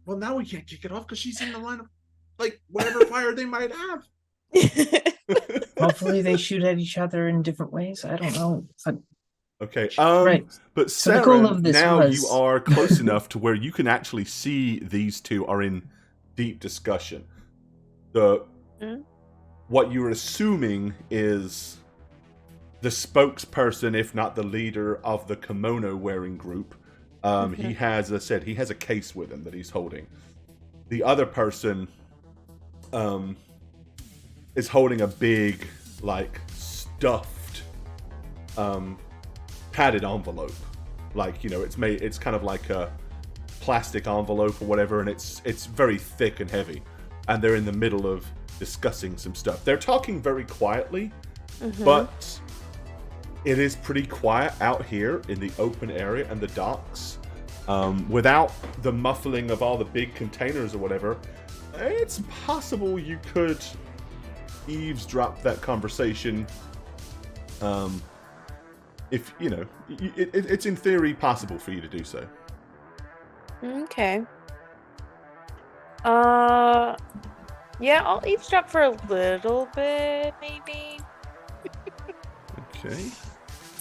S3: Well, now we can't kick it off because she's in the line of, like, whatever fire they might have.
S4: Hopefully they shoot at each other in different ways. I don't know.
S1: Okay.
S4: Right.
S1: But
S4: So the goal
S1: Sarah,
S4: of this
S1: now
S4: was-
S1: you are close enough to where you can actually see these two are in deep discussion. What you're assuming is the spokesperson, if not the leader of the kimono-wearing group. He has, as I said, he has a case with him that he's holding. The other person is holding a big, like, stuffed, padded envelope. Like, you know, it's kind of like a plastic envelope or whatever, and it's very thick and heavy. And they're in the middle of discussing some stuff. They're talking very quietly, but it is pretty quiet out here in the open area and the docks. Without the muffling of all the big containers or whatever, it's possible you could eavesdrop that conversation. If you know, it's in theory possible for you to do so.
S5: Okay. Yeah, I'll eavesdrop for a little bit, maybe.
S1: Okay.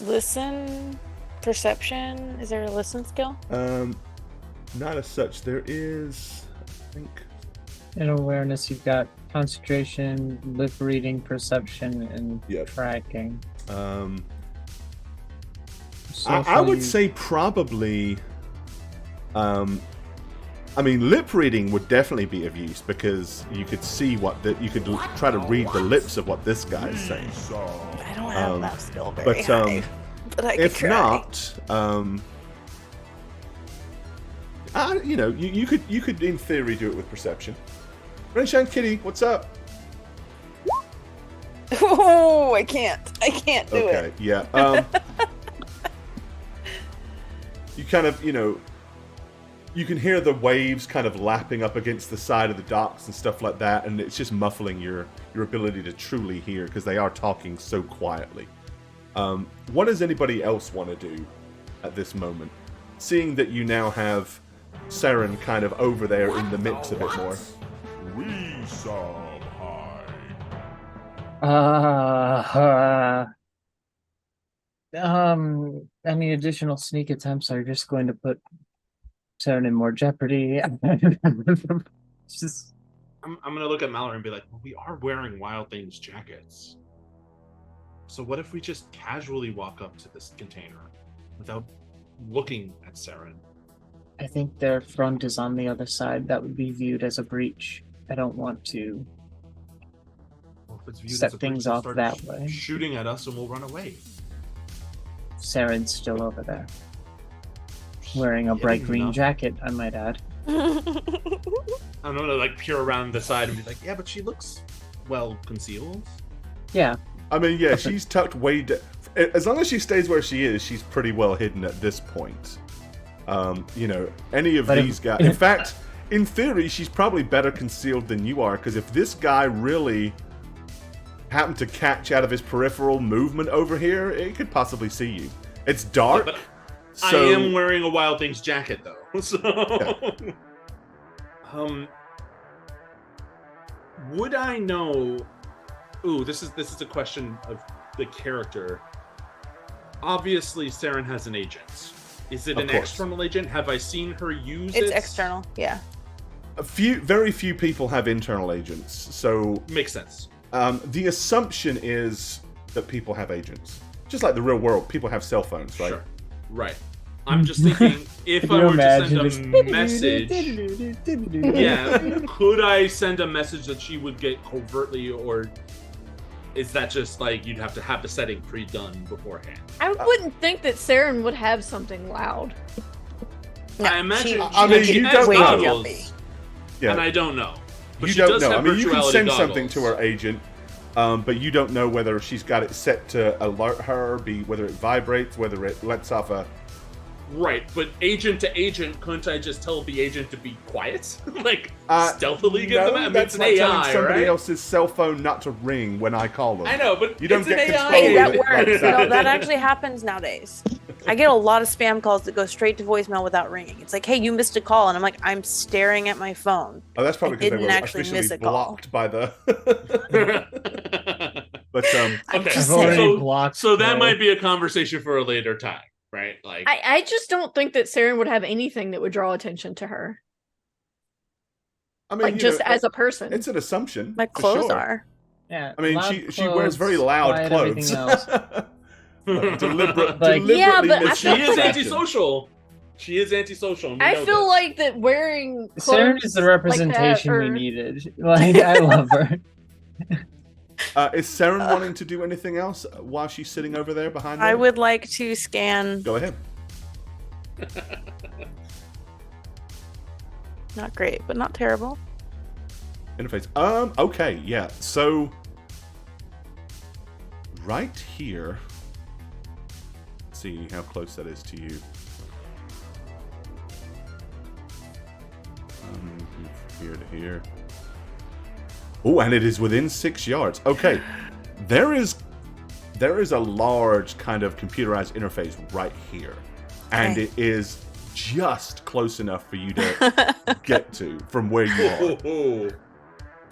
S5: Listen, perception. Is there a listen skill?
S1: Not as such. There is, I think.
S4: In awareness, you've got concentration, lip reading, perception, and
S1: Yep.
S4: tracking.
S1: I would say probably. I mean, lip reading would definitely be of use because you could see you could try to read the lips of what this guy is saying.
S5: I don't have that skill very
S1: But
S5: high, but I could
S1: if
S5: try.
S1: not, you know, you could in theory do it with perception. Rainshine Kitty, what's up?
S5: Oh, I can't do it.
S1: Okay, yeah. You kind of, you know, you can hear the waves kind of lapping up against the side of the docks and stuff like that, and it's just muffling your ability to truly hear because they are talking so quietly. What does anybody else want to do at this moment? Seeing that you now have Saren kind of over there in the mix a bit more.
S4: Any additional sneak attempts are just going to put Saren in more jeopardy. Just
S3: I'm gonna look at Mallory and be like, well, we are wearing Wild Things jackets. So what if we just casually walk up to this container without looking at Saren?
S4: I think their front is on the other side. That would be viewed as a breach. I don't want to
S3: Well, if it's viewed
S4: set
S3: as a
S4: things
S3: breach, they'll
S4: off
S3: start
S4: that way.
S3: shooting at us and we'll run away.
S4: Saren's still over there, wearing a
S3: Yeah,
S4: bright green
S3: enough.
S4: jacket, I might add.
S3: I'm gonna like peer around the side and be like, yeah, but she looks well concealed.
S4: Yeah,
S1: I mean, yeah, she's tucked way down. As long as she stays where she is, she's pretty well hidden at this point. You know, any of
S4: But if-
S1: these guys. In fact, in theory, she's probably better concealed than you are, because if this guy really happened to catch out of his peripheral movement over here, it could possibly see you. It's dark.
S3: But
S1: so,
S3: I am wearing a Wild Things jacket though, so. Would I know? Ooh, this is a question of the character. obviously Saren has an agent. Is it
S1: Of
S3: an
S1: course.
S3: external agent? Have I seen her use it?
S5: It's external. Yeah.
S1: Very few people have internal agents, so
S3: Makes sense.
S1: the assumption is that people have agents. Just like the real world, people have cell phones, right?
S3: Sure. Right. I'm just thinking, if
S4: Can
S3: I
S4: you
S3: were to
S4: imagine
S3: send a message, yeah, could I send a message that she would get covertly, or is that just like you'd have to have the setting pre-done beforehand?
S2: I wouldn't think that Saren would have something loud.
S5: No,
S3: I imagine.
S1: I mean, you
S3: has
S1: don't
S5: way
S1: know.
S5: too
S3: goggles,
S5: jumpy.
S1: Yeah,
S3: and I don't know. But
S1: you
S3: she
S1: don't
S3: does
S1: know.
S3: have
S1: I mean, you can
S3: virtuality
S1: send
S3: goggles.
S1: something to her agent, but you don't know whether she's got it set to alert her, whether it vibrates, whether it lets off a.
S3: Right, but agent to agent, couldn't I just tell the agent to be quiet? like,
S1: No,
S3: stealthily give them out? I mean,
S1: that's
S3: it's an
S1: like telling
S3: AI,
S1: somebody
S3: right?
S1: else's cell phone not to ring when I call them.
S3: I know, but
S1: You don't
S3: it's
S1: get
S3: an
S1: control
S3: AI.
S5: Hey, that
S1: Like
S5: works.
S1: that.
S5: No, that actually happens nowadays. I get a lot of spam calls that go straight to voicemail without ringing. It's like, hey, you missed a call, and I'm like, I'm staring at my phone.
S1: Oh, that's probably
S5: I
S1: because they
S5: didn't
S1: were
S5: actually
S1: officially
S5: miss a call.
S1: blocked by the. But
S5: I'm
S3: Okay.
S5: just
S4: I've already
S5: saying.
S4: blocked.
S3: So that
S4: Phil.
S3: might be a conversation for a later time, right? Like,
S2: I just don't think that Saren would have anything that would draw attention to her.
S1: I mean,
S2: Like,
S1: you
S2: just
S1: know,
S2: as a person.
S1: it's an assumption.
S5: My
S1: for
S5: clothes
S1: sure.
S5: are.
S4: Yeah.
S1: I mean,
S4: loud
S1: she wears very
S4: clothes,
S1: loud
S4: quiet
S1: clothes.
S4: everything else.
S1: Deliberate,
S4: Like-
S1: deliberately
S2: Yeah, but I
S1: misses
S3: she
S2: feel
S3: is
S1: fashion.
S3: antisocial. She is antisocial. and we
S2: I
S3: know
S2: feel
S3: this.
S2: like that wearing
S4: Saren
S2: clothes
S4: is the
S2: like
S4: representation
S2: that,
S4: we
S2: or-
S4: needed. Like, I love her.
S1: Is Saren wanting to do anything else while she's sitting over there behind me?
S5: I would like to scan.
S1: Go ahead.
S5: Not great, but not terrible.
S1: Interface. Okay, yeah. So right here. Let's see how close that is to you. Here to here. Oh, and it is within 6 yards. Okay. There is a large kind of computerized interface right here. And
S5: Okay.
S1: it is just close enough for you to get to from where you are.
S3: Oh,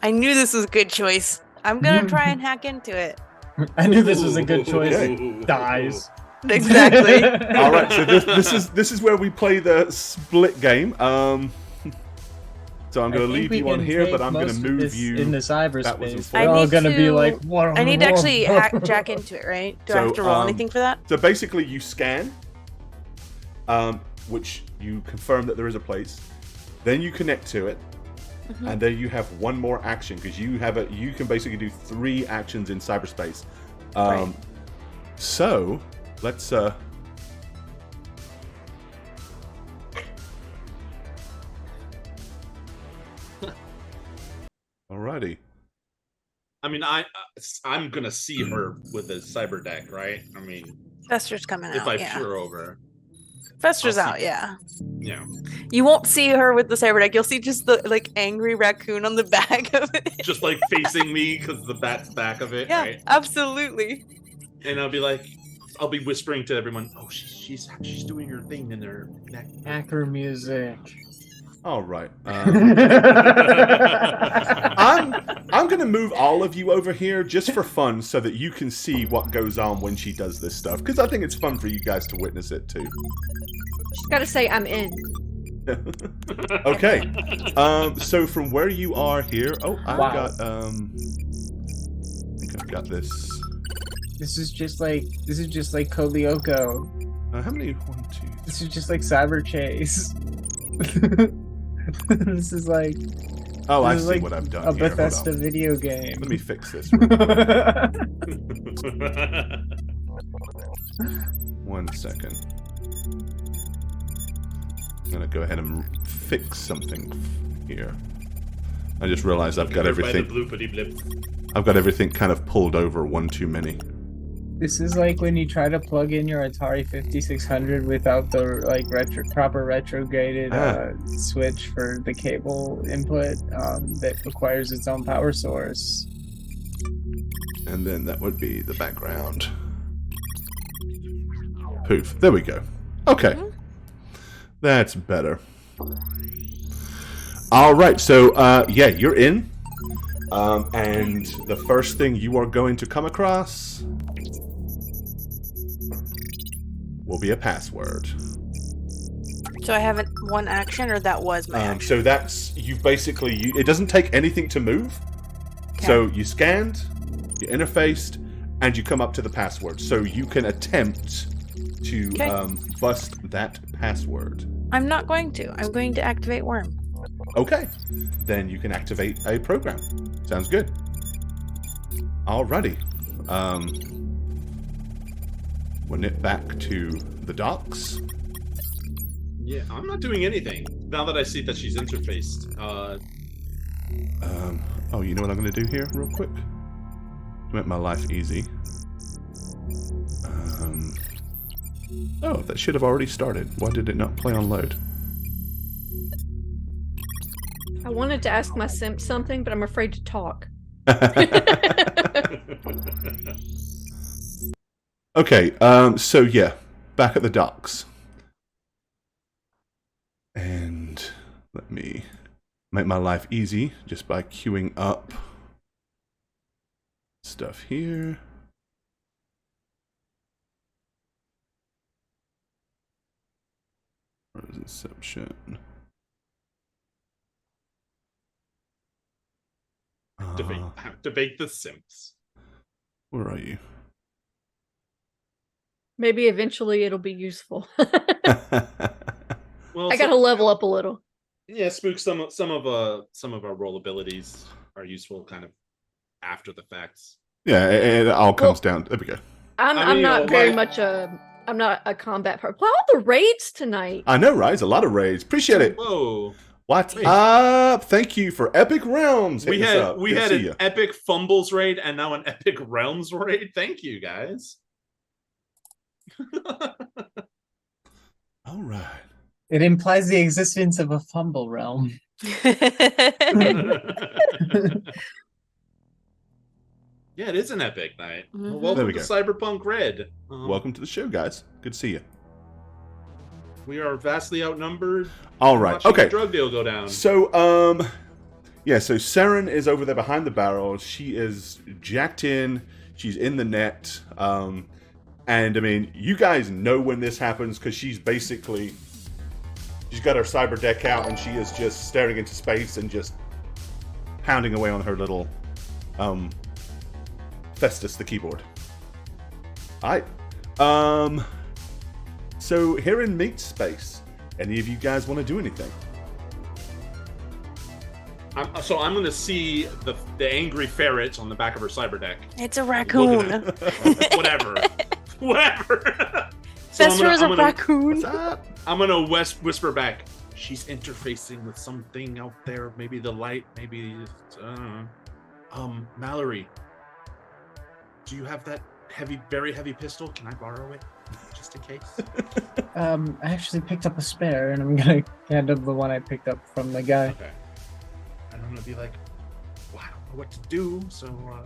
S5: I knew this was a good choice. I'm gonna try and hack into it.
S4: I knew this was a good choice.
S1: Okay.
S4: Dies.
S5: Exactly.
S1: All right, so this is where we play the split game. So I'm going to leave you on here, but I'm going to move you
S4: into
S1: That was
S4: cyberspace.
S1: important.
S4: We're all
S5: need
S4: going to be
S5: to-
S4: like, what?
S5: I need to actually jack into it, right? Do I
S1: So,
S5: have to roll anything for that?
S1: So basically, you scan, which you confirm that there is a place. Then you connect to it, and then you have one more action because you can basically do 3 actions in cyberspace.
S5: Right.
S1: So let's. Alrighty.
S3: I mean, I'm gonna see her with the cyber deck, right? I mean,
S5: Fester's coming
S3: if
S5: out.
S3: I
S5: Yeah.
S3: peer over,
S5: Fester's
S3: I'll see.
S5: out. Yeah.
S3: yeah,
S5: You won't see her with the cyber deck. You'll see just the like angry raccoon on the back of it.
S3: just like facing me because the bat's back of it,
S5: Yeah,
S3: right?
S5: absolutely.
S3: And I'll be whispering to everyone, "Oh, she's doing her thing in her neck."
S4: Hacker music.
S1: All right. I'm gonna move all of you over here just for fun, so that you can see what goes on when she does this stuff. Because I think it's fun for you guys to witness it too.
S2: She's got to say, I'm in.
S1: Okay. So from where you are here, I've
S4: Wow.
S1: got I think I've got this.
S4: This is just like Code Lyoko.
S1: How many? 1, 2.
S4: This is just like Cyber Chase. This is like
S1: Oh, I
S4: this
S1: see
S4: is like
S1: what I've done
S4: a
S1: here. Hold
S4: Bethesda
S1: on.
S4: video game.
S1: Let me fix this. Real quick. 1 second. I'm gonna go ahead and fix something here. I just realized I've got everything. I've got everything kind of pulled over one too many.
S4: This is like when you try to plug in your Atari 5600 without the like proper retrograded switch for the cable input that requires its own power source.
S1: And then that would be the background. Poof. There we go. Okay. That's better. All right. So, yeah, you're in. And the first thing you are going to come across will be a password.
S5: So I haven't one action, or that was my action?
S1: So that's you've basically it doesn't take anything to move.
S5: Okay.
S1: So you scanned, you interfaced, and you come up to the password. So you can attempt to
S5: Okay.
S1: Bust that password.
S5: I'm not going to. I'm going to activate Worm.
S1: Okay, then you can activate a program. Sounds good. Alrighty. We'll nip back to the docks.
S3: Yeah, I'm not doing anything now that I see that she's interfaced.
S1: Oh, you know what I'm going to do here, real quick? To make my life easy. Oh, that should have already started. Why did it not play on load?
S2: I wanted to ask my simp something, but I'm afraid to talk.
S1: Okay, so yeah, back at the docks. And let me make my life easy just by queuing up stuff here. Where is Inception?
S3: Activate the Simps.
S1: Where are you?
S2: Maybe eventually it'll be useful.
S3: Well,
S2: I gotta level up a little.
S3: Yeah, Spook. Some of our roll abilities are useful kind of after the facts.
S1: Yeah, it all comes down. There we go.
S2: I'm not very much I'm not a combat part. Wow, the raids tonight.
S1: I know, right? It's a lot of raids. Appreciate it.
S3: Whoa.
S1: What's up? Thank you for Epic Realms.
S3: We had an epic fumbles raid and now an epic realms raid. Thank you, guys.
S1: All right.
S4: It implies the existence of a fumble realm.
S3: Yeah, it is an epic night.
S5: Mhm.
S3: Well, welcome
S1: There we
S3: to
S1: go.
S3: Cyberpunk Red.
S1: Welcome to the show, guys. Good to see you.
S3: We are vastly outnumbered.
S1: All right.
S3: Watching
S1: Okay.
S3: the drug deal go down.
S1: So, yeah. So Saren is over there behind the barrel. She is jacked in. She's in the net. And I mean, you guys know when this happens because she's got her cyber deck out and she is just staring into space and just pounding away on her little Festus, the keyboard. All right. So here in meat space, any of you guys want to do anything?
S3: I'm going to see the angry ferret on the back of her cyber deck.
S5: It's a raccoon.
S3: Whatever. Whatever.
S5: Fester is a raccoon.
S1: What's up?
S3: I'm gonna whisper back. She's interfacing with something out there. Maybe the light. Maybe Mallory. Do you have that very heavy pistol? Can I borrow it, just in case?
S4: I actually picked up a spare, and I'm gonna hand him the one I picked up from the guy.
S3: Okay. And I'm gonna be like, well, I don't know what to do, so.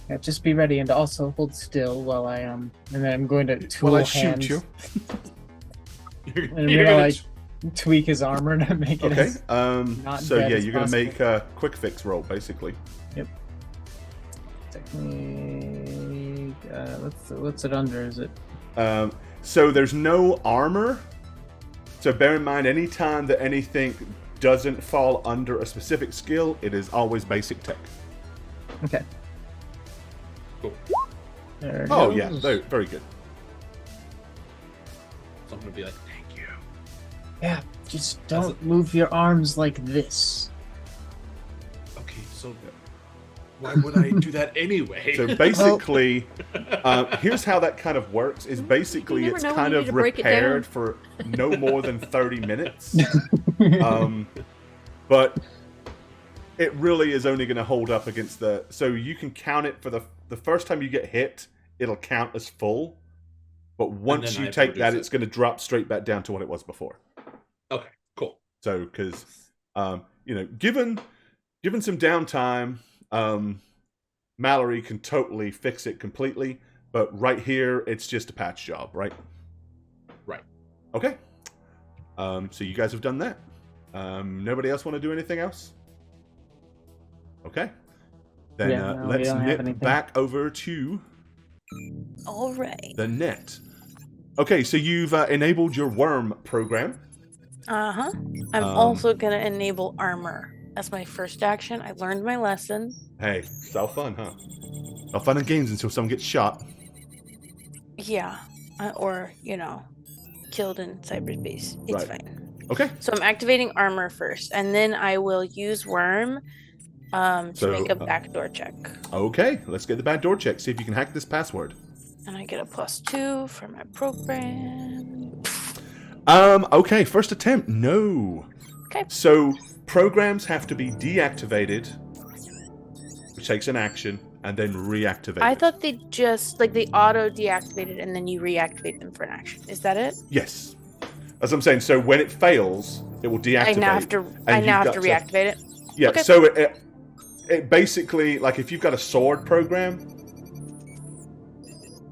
S4: Yeah, just be ready and also hold still while I and then I'm going to tool
S1: Will I
S4: hands.
S1: shoot you?
S4: And I'm gonna like tweak his armor to make it.
S1: Okay.
S4: as not
S1: So
S4: dead
S1: yeah,
S4: as
S1: you're gonna
S4: possible.
S1: make a quick fix roll, basically.
S4: Yep. Technique. What's it under? Is it?
S1: So there's no armor. So bear in mind, anytime that anything doesn't fall under a specific skill, it is always basic tech.
S4: Okay.
S3: Cool.
S4: There it
S1: Oh
S4: goes.
S1: yeah, very, very good.
S3: So I'm gonna be like, thank you.
S4: Yeah. Just don't move your arms like this.
S3: Okay, so why would I do that anyway?
S1: So basically, here's how that kind of works: is basically
S2: never
S1: it's
S2: know when
S1: kind
S2: you
S1: of
S2: need to break it down.
S1: repaired for no more than 30 minutes. But it really is only going to hold up against the. So you can count it for the first time you get hit, it'll count as full. But once
S3: then
S1: you
S3: I
S1: take that,
S3: reduce it.
S1: it's going to drop straight back down to what it was before.
S3: Okay, cool.
S1: So because given some downtime, Mallory can totally fix it completely. But right here, it's just a patch job, right?
S3: Right.
S1: Okay. So you guys have done that. Nobody else want to do anything else? Okay. Then
S4: Yeah, no, we
S1: let's
S4: don't have
S1: nip
S4: anything.
S1: back over to
S5: All right.
S1: the net. Okay, so you've enabled your worm program.
S5: Uh-huh. I'm also gonna enable armor. That's my first action. I learned my lesson.
S1: Hey, it's all fun, huh? All fun and games until someone gets shot.
S5: Yeah. Or, killed in cyberspace. It's
S1: Right.
S5: fine.
S1: Okay.
S5: So I'm activating armor first, and then I will use worm to make a backdoor check.
S1: Okay, let's get the back door check. See if you can hack this password.
S5: And I get a +2 for my program.
S1: Okay, first attempt. No.
S5: Okay.
S1: So programs have to be deactivated, which takes an action, and then reactivated.
S5: I thought they just they auto deactivated and then you reactivate them for an action. Is that it?
S1: Yes. As I'm saying, so when it fails, it will deactivate.
S5: I now have to reactivate it.
S1: Yeah.
S5: Okay.
S1: So it basically, like, if you've got a sword program,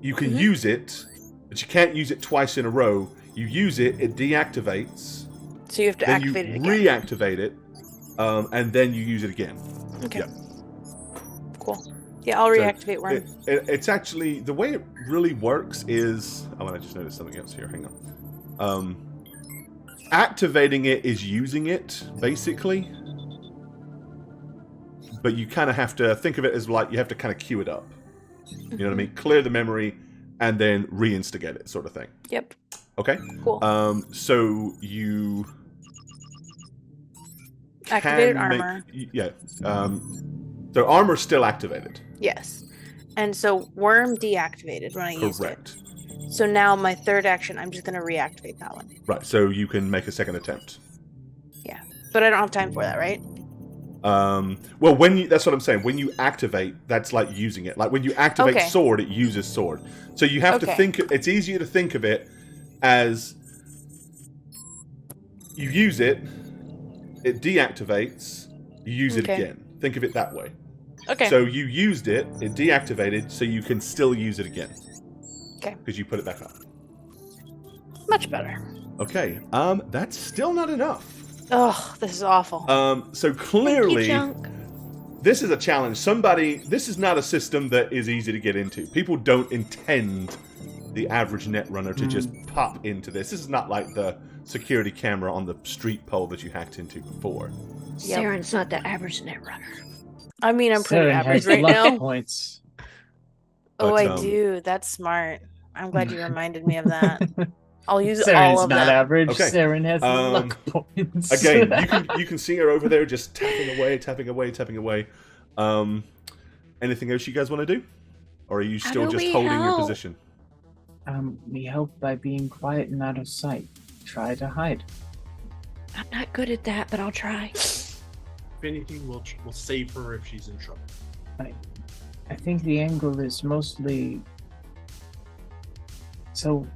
S1: you can use it, but you can't use it twice in a row. You use it, it deactivates.
S5: So you have to
S1: then
S5: activate it again.
S1: Reactivate it, and then you use it again.
S5: Okay.
S1: Yeah.
S5: Cool. Yeah, I'll reactivate worm.
S1: It's actually, the way it really works is... Oh, and I just noticed something else here. Hang on. Activating it is using it, basically. But you kind of have to think of it as like you have to kind of queue it up. You know what I mean? Clear the memory and then reinstigate it, sort of thing.
S5: Yep.
S1: Okay?
S5: Cool.
S1: So you...
S5: Activated armor.
S1: Yeah. So armor's still activated.
S5: Yes. And so worm deactivated when I used it.
S1: Correct.
S5: So now my third action, I'm just going to reactivate that one.
S1: Right, so you can make a second attempt.
S5: Yeah. But I don't have time for that, right?
S1: Well, that's what I'm saying. When you activate, that's like using it. Like when you activate sword, it uses sword. So you have to think, it's easier to think of it as you use it, it deactivates, you use it again. Think of it that way.
S5: Okay.
S1: So you used it, it deactivated, so you can still use it again.
S5: Okay.
S1: Because you put it back up.
S5: Much better.
S1: Okay. That's still not enough.
S5: Oh, this is awful.
S1: So clearly,
S2: Thank you, Junk.
S1: this is a challenge. This is not a system that is easy to get into. People don't intend the average netrunner to just pop into this. This is not like the security camera on the street pole that you hacked into before.
S5: Yep.
S2: Saren's not the average netrunner.
S5: I mean, I'm pretty
S4: Saren
S5: average
S4: has
S5: right
S4: luck
S5: now.
S4: points.
S5: Oh,
S1: But,
S5: I do. That's smart. I'm glad you reminded me of that. I'll use
S4: Saren's
S5: all of
S4: not
S5: them.
S4: average.
S1: Okay.
S4: Saren has luck points.
S1: Again, you can see her over there just tapping away. Anything else you guys want to do? Or are you
S2: How
S1: still
S2: do
S1: just
S2: we
S1: holding your
S2: help?
S1: position?
S4: We help by being quiet and out of sight. Try to hide.
S2: I'm not good at that, but I'll try.
S3: If anything, we'll save her if she's in trouble.
S4: I think the angle is mostly... So,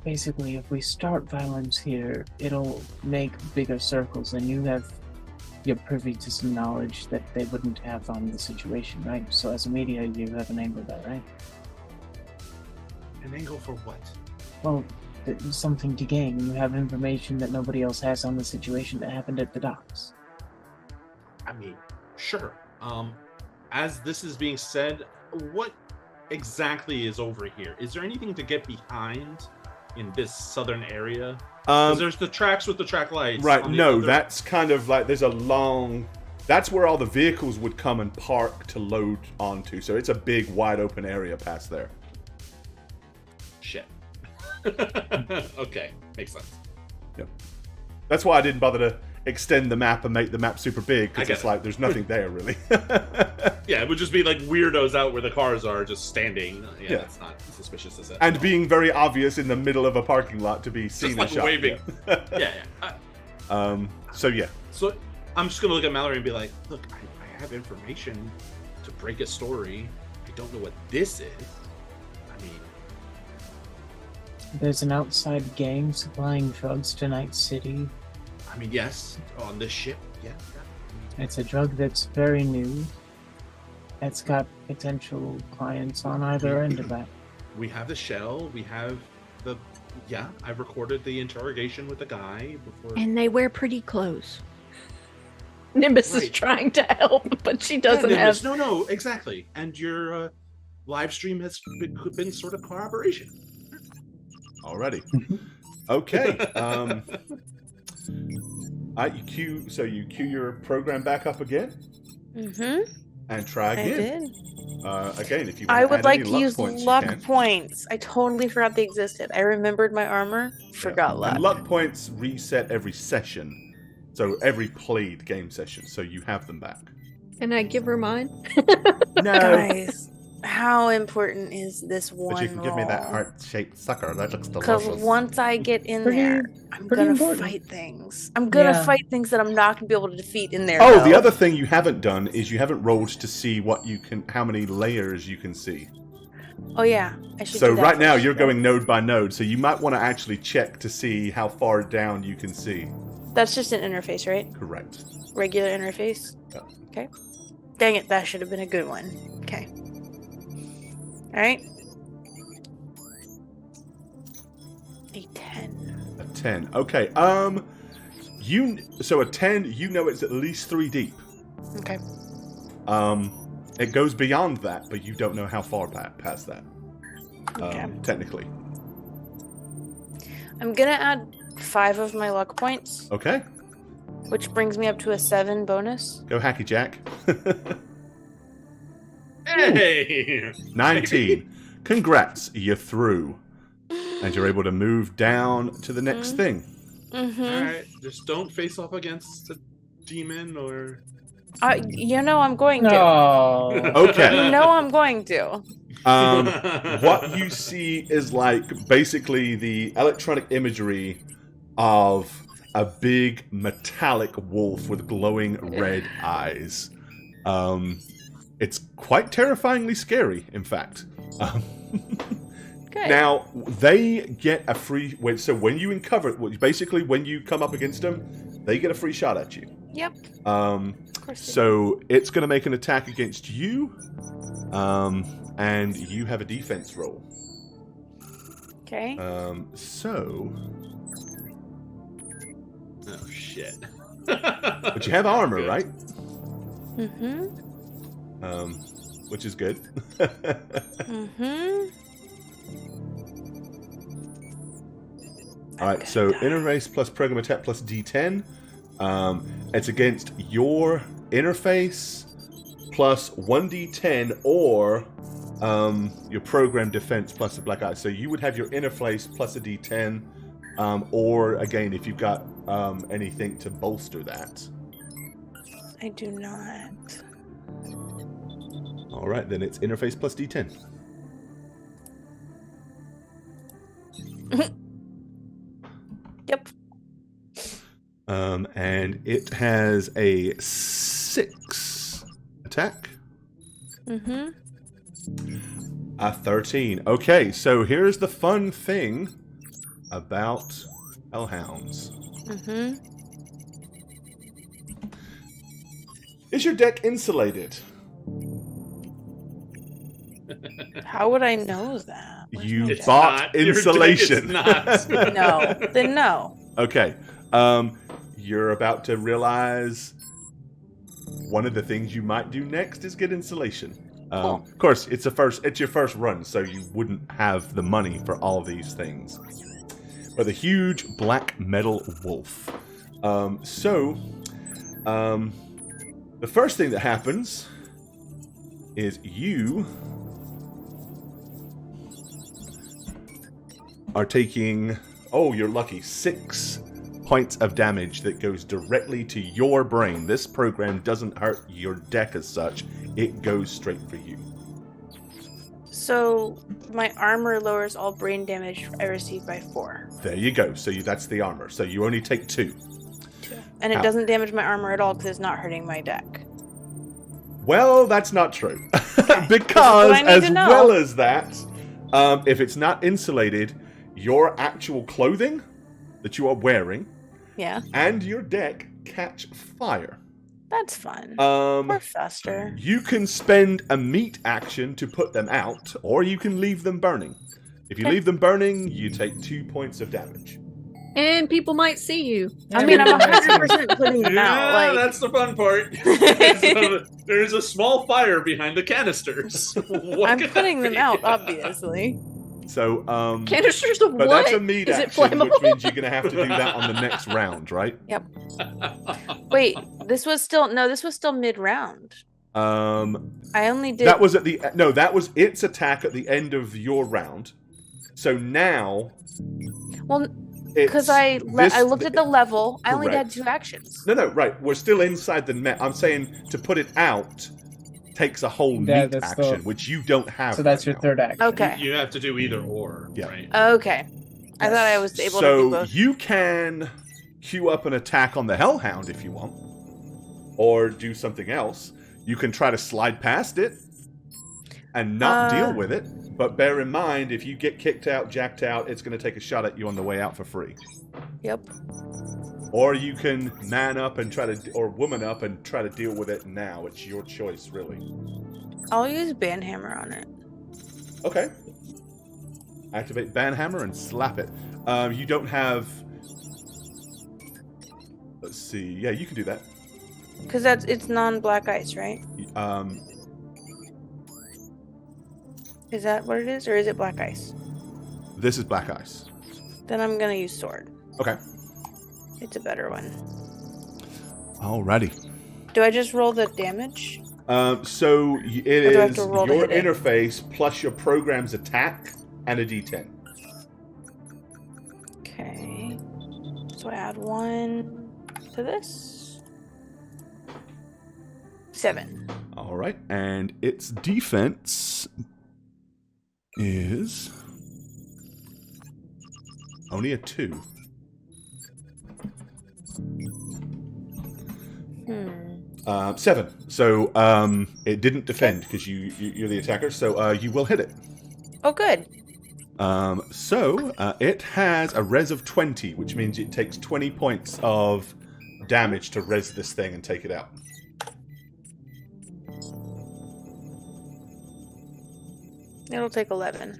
S4: basically, if we start violence here, it'll make bigger circles, and you're privy to some knowledge that they wouldn't have on the situation, right? So as a media, you have an angle there, right?
S3: An angle for what?
S4: Well, something to gain. You have information that nobody else has on the situation that happened at the docks.
S3: I mean, sure. As this is being said, what exactly is over here? Is there anything to get behind in this southern area? Because there's the tracks with the track lights.
S1: Right, no, that's kind of like, there's a long... That's where all the vehicles would come and park to load onto. So it's a big, wide open area past there.
S3: Shit. Okay, makes sense.
S1: Yep. That's why I didn't bother to extend the map and make the map super big, because it's like, there's nothing there, really.
S3: Yeah, it would just be like weirdos out where the cars are just standing. Yeah, that's not suspicious as that.
S1: And being very obvious in the middle of a parking lot to be seen
S3: just like
S1: and shot.
S3: waving.
S1: Yeah.
S3: Yeah.
S1: So, yeah.
S3: So I'm just going to look at Mallory and be like, look, I have information to break a story. I don't know what this is. I mean...
S4: There's an outside gang supplying drugs to Night City.
S3: I mean, yes, on this ship, yeah.
S4: It's a drug that's very new. It's got potential clients on either end of that.
S3: We have the shell, we have the... Yeah, I recorded the interrogation with the guy before...
S2: And they wear pretty clothes. Nimbus is trying to help, but she doesn't have...
S3: No, exactly. And your live stream has been sort of corroboration.
S1: Alrighty. Okay. You cue your program back up again
S5: Mm-hmm.
S1: and try
S5: I
S1: again.
S5: did.
S1: Again, if you
S5: I
S1: want
S5: would
S1: add
S5: like
S1: any
S5: to use
S1: points, you
S5: luck
S1: can.
S5: points. I totally forgot they existed. I remembered my armor, forgot luck.
S1: And luck points reset every session, so every played game session. So you have them back.
S2: Can I give her mine?
S1: No,
S5: Guys, how important is this one
S1: but you can give me that
S5: roll?
S1: heart-shaped sucker. That looks
S5: Because
S1: delicious.
S5: once I get in
S4: Pretty-
S5: there, I'm
S4: pretty
S5: gonna
S4: important.
S5: fight things. I'm gonna
S4: Yeah.
S5: fight things that I'm not gonna be able to defeat in there.
S1: Oh, the
S5: though.
S1: other thing you haven't done is you haven't rolled to see how many layers you can see.
S5: Oh yeah, I should.
S1: So
S5: do that
S1: right now
S5: first.
S1: you're going node by node, so you might want to actually check to see how far down you can see.
S5: That's just an interface, right?
S1: Correct.
S5: Regular interface.
S1: Yeah.
S5: Okay. Dang it, that should have been a good one. Okay. All right. A 10.
S1: A 10. Okay. So a 10, you know it's at least 3 deep.
S5: Okay.
S1: It goes beyond that, but you don't know how far past that.
S5: Okay.
S1: Technically.
S5: I'm gonna add 5 of my luck points,
S1: Okay.
S5: which brings me up to a 7 bonus.
S1: Go hacky jack.
S3: Hey!
S1: 19. Congrats, you're through. And you're able to move down to the next thing.
S5: Mm-hmm.
S3: Alright, just don't face off against a demon or.
S5: You know I'm going to.
S4: No.
S1: Okay.
S5: You know I'm going to.
S1: What you see is like basically the electronic imagery of a big metallic wolf with glowing red eyes. It's quite terrifyingly scary, in fact.
S5: Good.
S1: Now, they get a free... So when you uncover it, basically when you come up against them, they get a free shot at you.
S5: Yep.
S1: Of
S5: course they
S1: So it's going to make an attack against you, and you have a defense roll.
S5: Okay.
S1: So...
S3: Oh, shit.
S1: But you have armor, right?
S5: Mm-hmm.
S1: Which is good.
S5: Mm-hmm.
S1: Alright, so interface plus program attack plus D10. It's against your interface plus 1d10 or your program defense plus a black eye. So you would have your interface plus a d10, or again, if you've got anything to bolster that.
S5: I do not.
S1: Alright, then it's interface plus d10.
S5: Yep.
S1: And it has a 6 attack.
S5: Mm-hmm.
S1: A 13. Okay, so here's the fun thing about hellhounds.
S5: Mm-hmm.
S1: Is your deck insulated?
S5: How would I know that? Where's
S1: You
S5: my
S3: It's
S5: deck?
S1: bought
S3: not. Your deck is
S1: insulation.
S3: not.
S5: No. Then no.
S1: Okay. You're about to realize one of the things you might do next is get insulation.
S5: Cool.
S1: Of course, it's your first run, so you wouldn't have the money for all these things. But the huge black metal wolf. The first thing that happens is you are taking, you're lucky, 6 points of damage that goes directly to your brain. This program doesn't hurt your deck as such. It goes straight for you.
S5: So my armor lowers all brain damage I receive by 4.
S1: There you go. So that's the armor. So you only take 2.
S5: And it
S1: Ow.
S5: doesn't damage my armor at all because it's not hurting my deck.
S1: Well, that's not true.
S5: This
S1: Because,
S5: is what I need
S1: as
S5: to know.
S1: well as that, if it's not insulated, your actual clothing that you are wearing
S5: Yeah.
S1: and your deck catch fire.
S5: That's fun. Poor Fester.
S1: You can spend a meat action to put them out, or you can leave them burning. If you
S5: Okay.
S1: leave them burning, you take 2 points of damage.
S2: And people might see you.
S5: I mean, I'm 100% putting them out.
S3: Yeah,
S5: Like,
S3: that's the fun part. There's a small fire behind the canisters. What
S5: I'm
S3: could
S5: putting
S3: that
S5: them
S3: be?
S5: out, obviously.
S1: So,
S2: Canisters of
S1: but
S2: what?
S1: that's a meat
S2: Is it
S1: action,
S2: flammable?
S1: which means you're going to have to do that on the next round, right?
S5: Wait, this was still mid-round. I only did.
S1: That was that was its attack at the end of your round. So now,
S5: Well, because I looked at the level. I only had
S1: Correct.
S5: 2 actions.
S1: No, right. We're still inside the net. I'm saying to put it out takes a whole
S4: Yeah,
S1: meat
S4: that's
S1: action, which you don't have.
S4: So that's
S1: right
S4: your
S1: now.
S4: third action.
S5: Okay.
S3: You have to do either or,
S1: Yeah.
S3: right?
S5: Okay. I thought I was able to do
S1: So
S5: both.
S1: you can queue up an attack on the Hellhound if you want, or do something else. You can try to slide past it and not deal with it. But bear in mind, if you get kicked out, jacked out, it's going to take a shot at you on the way out for free.
S5: Yep.
S1: Or you can man up and or woman up and try to deal with it now. It's your choice, really.
S5: I'll use Banhammer on it.
S1: Okay. Activate Banhammer and slap it. You don't have... Let's see. Yeah, you can do that.
S5: Because it's non-black ice, right? Is that what it is, or is it black ice?
S1: This is Black Ice.
S5: Then I'm gonna use sword.
S1: Okay.
S5: It's a better one.
S1: Alrighty.
S5: Do I just roll the damage?
S1: So it
S5: do I have
S1: is
S5: to roll to
S1: your
S5: hit it?
S1: interface plus your program's attack and a d10.
S5: Okay. So I add 1 to this. 7.
S1: All right, and its defense is only a 2. 7. So it didn't defend because you're the attacker. So you will hit it.
S5: Oh, good.
S1: So it has a res of 20, which means it takes 20 points of damage to res this thing and take it out.
S5: It'll take 11.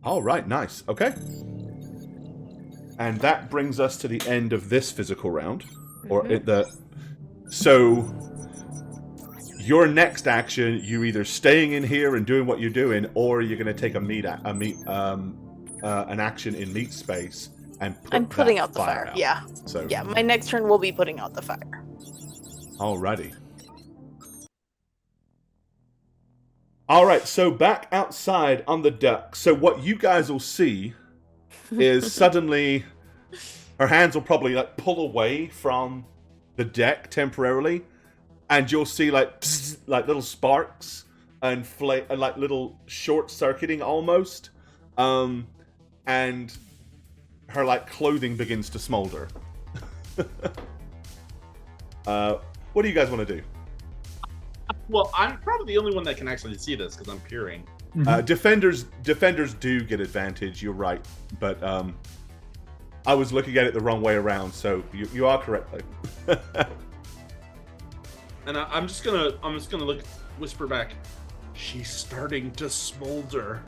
S1: All right, nice. Okay. And that brings us to the end of this physical round. So your next action, you're either staying in here and doing what you're doing, or you're going to take an action in meat space and
S5: I'm putting
S1: that
S5: out the fire.
S1: out.
S5: Yeah.
S1: So
S5: Yeah, my next turn will be putting out the fire.
S1: alrighty. All right, so back outside on the deck. So what you guys will see is suddenly her hands will probably like pull away from the deck temporarily, and you'll see like psst, like little sparks and like little short circuiting almost, and her like clothing begins to smolder. What do you guys want to do?
S3: Well, I'm probably the only one that can actually see this because I'm peering.
S1: Defenders do get advantage. You're right, but I was looking at it the wrong way around. So you are correct though.
S3: And I'm just gonna whisper back. She's starting to smolder.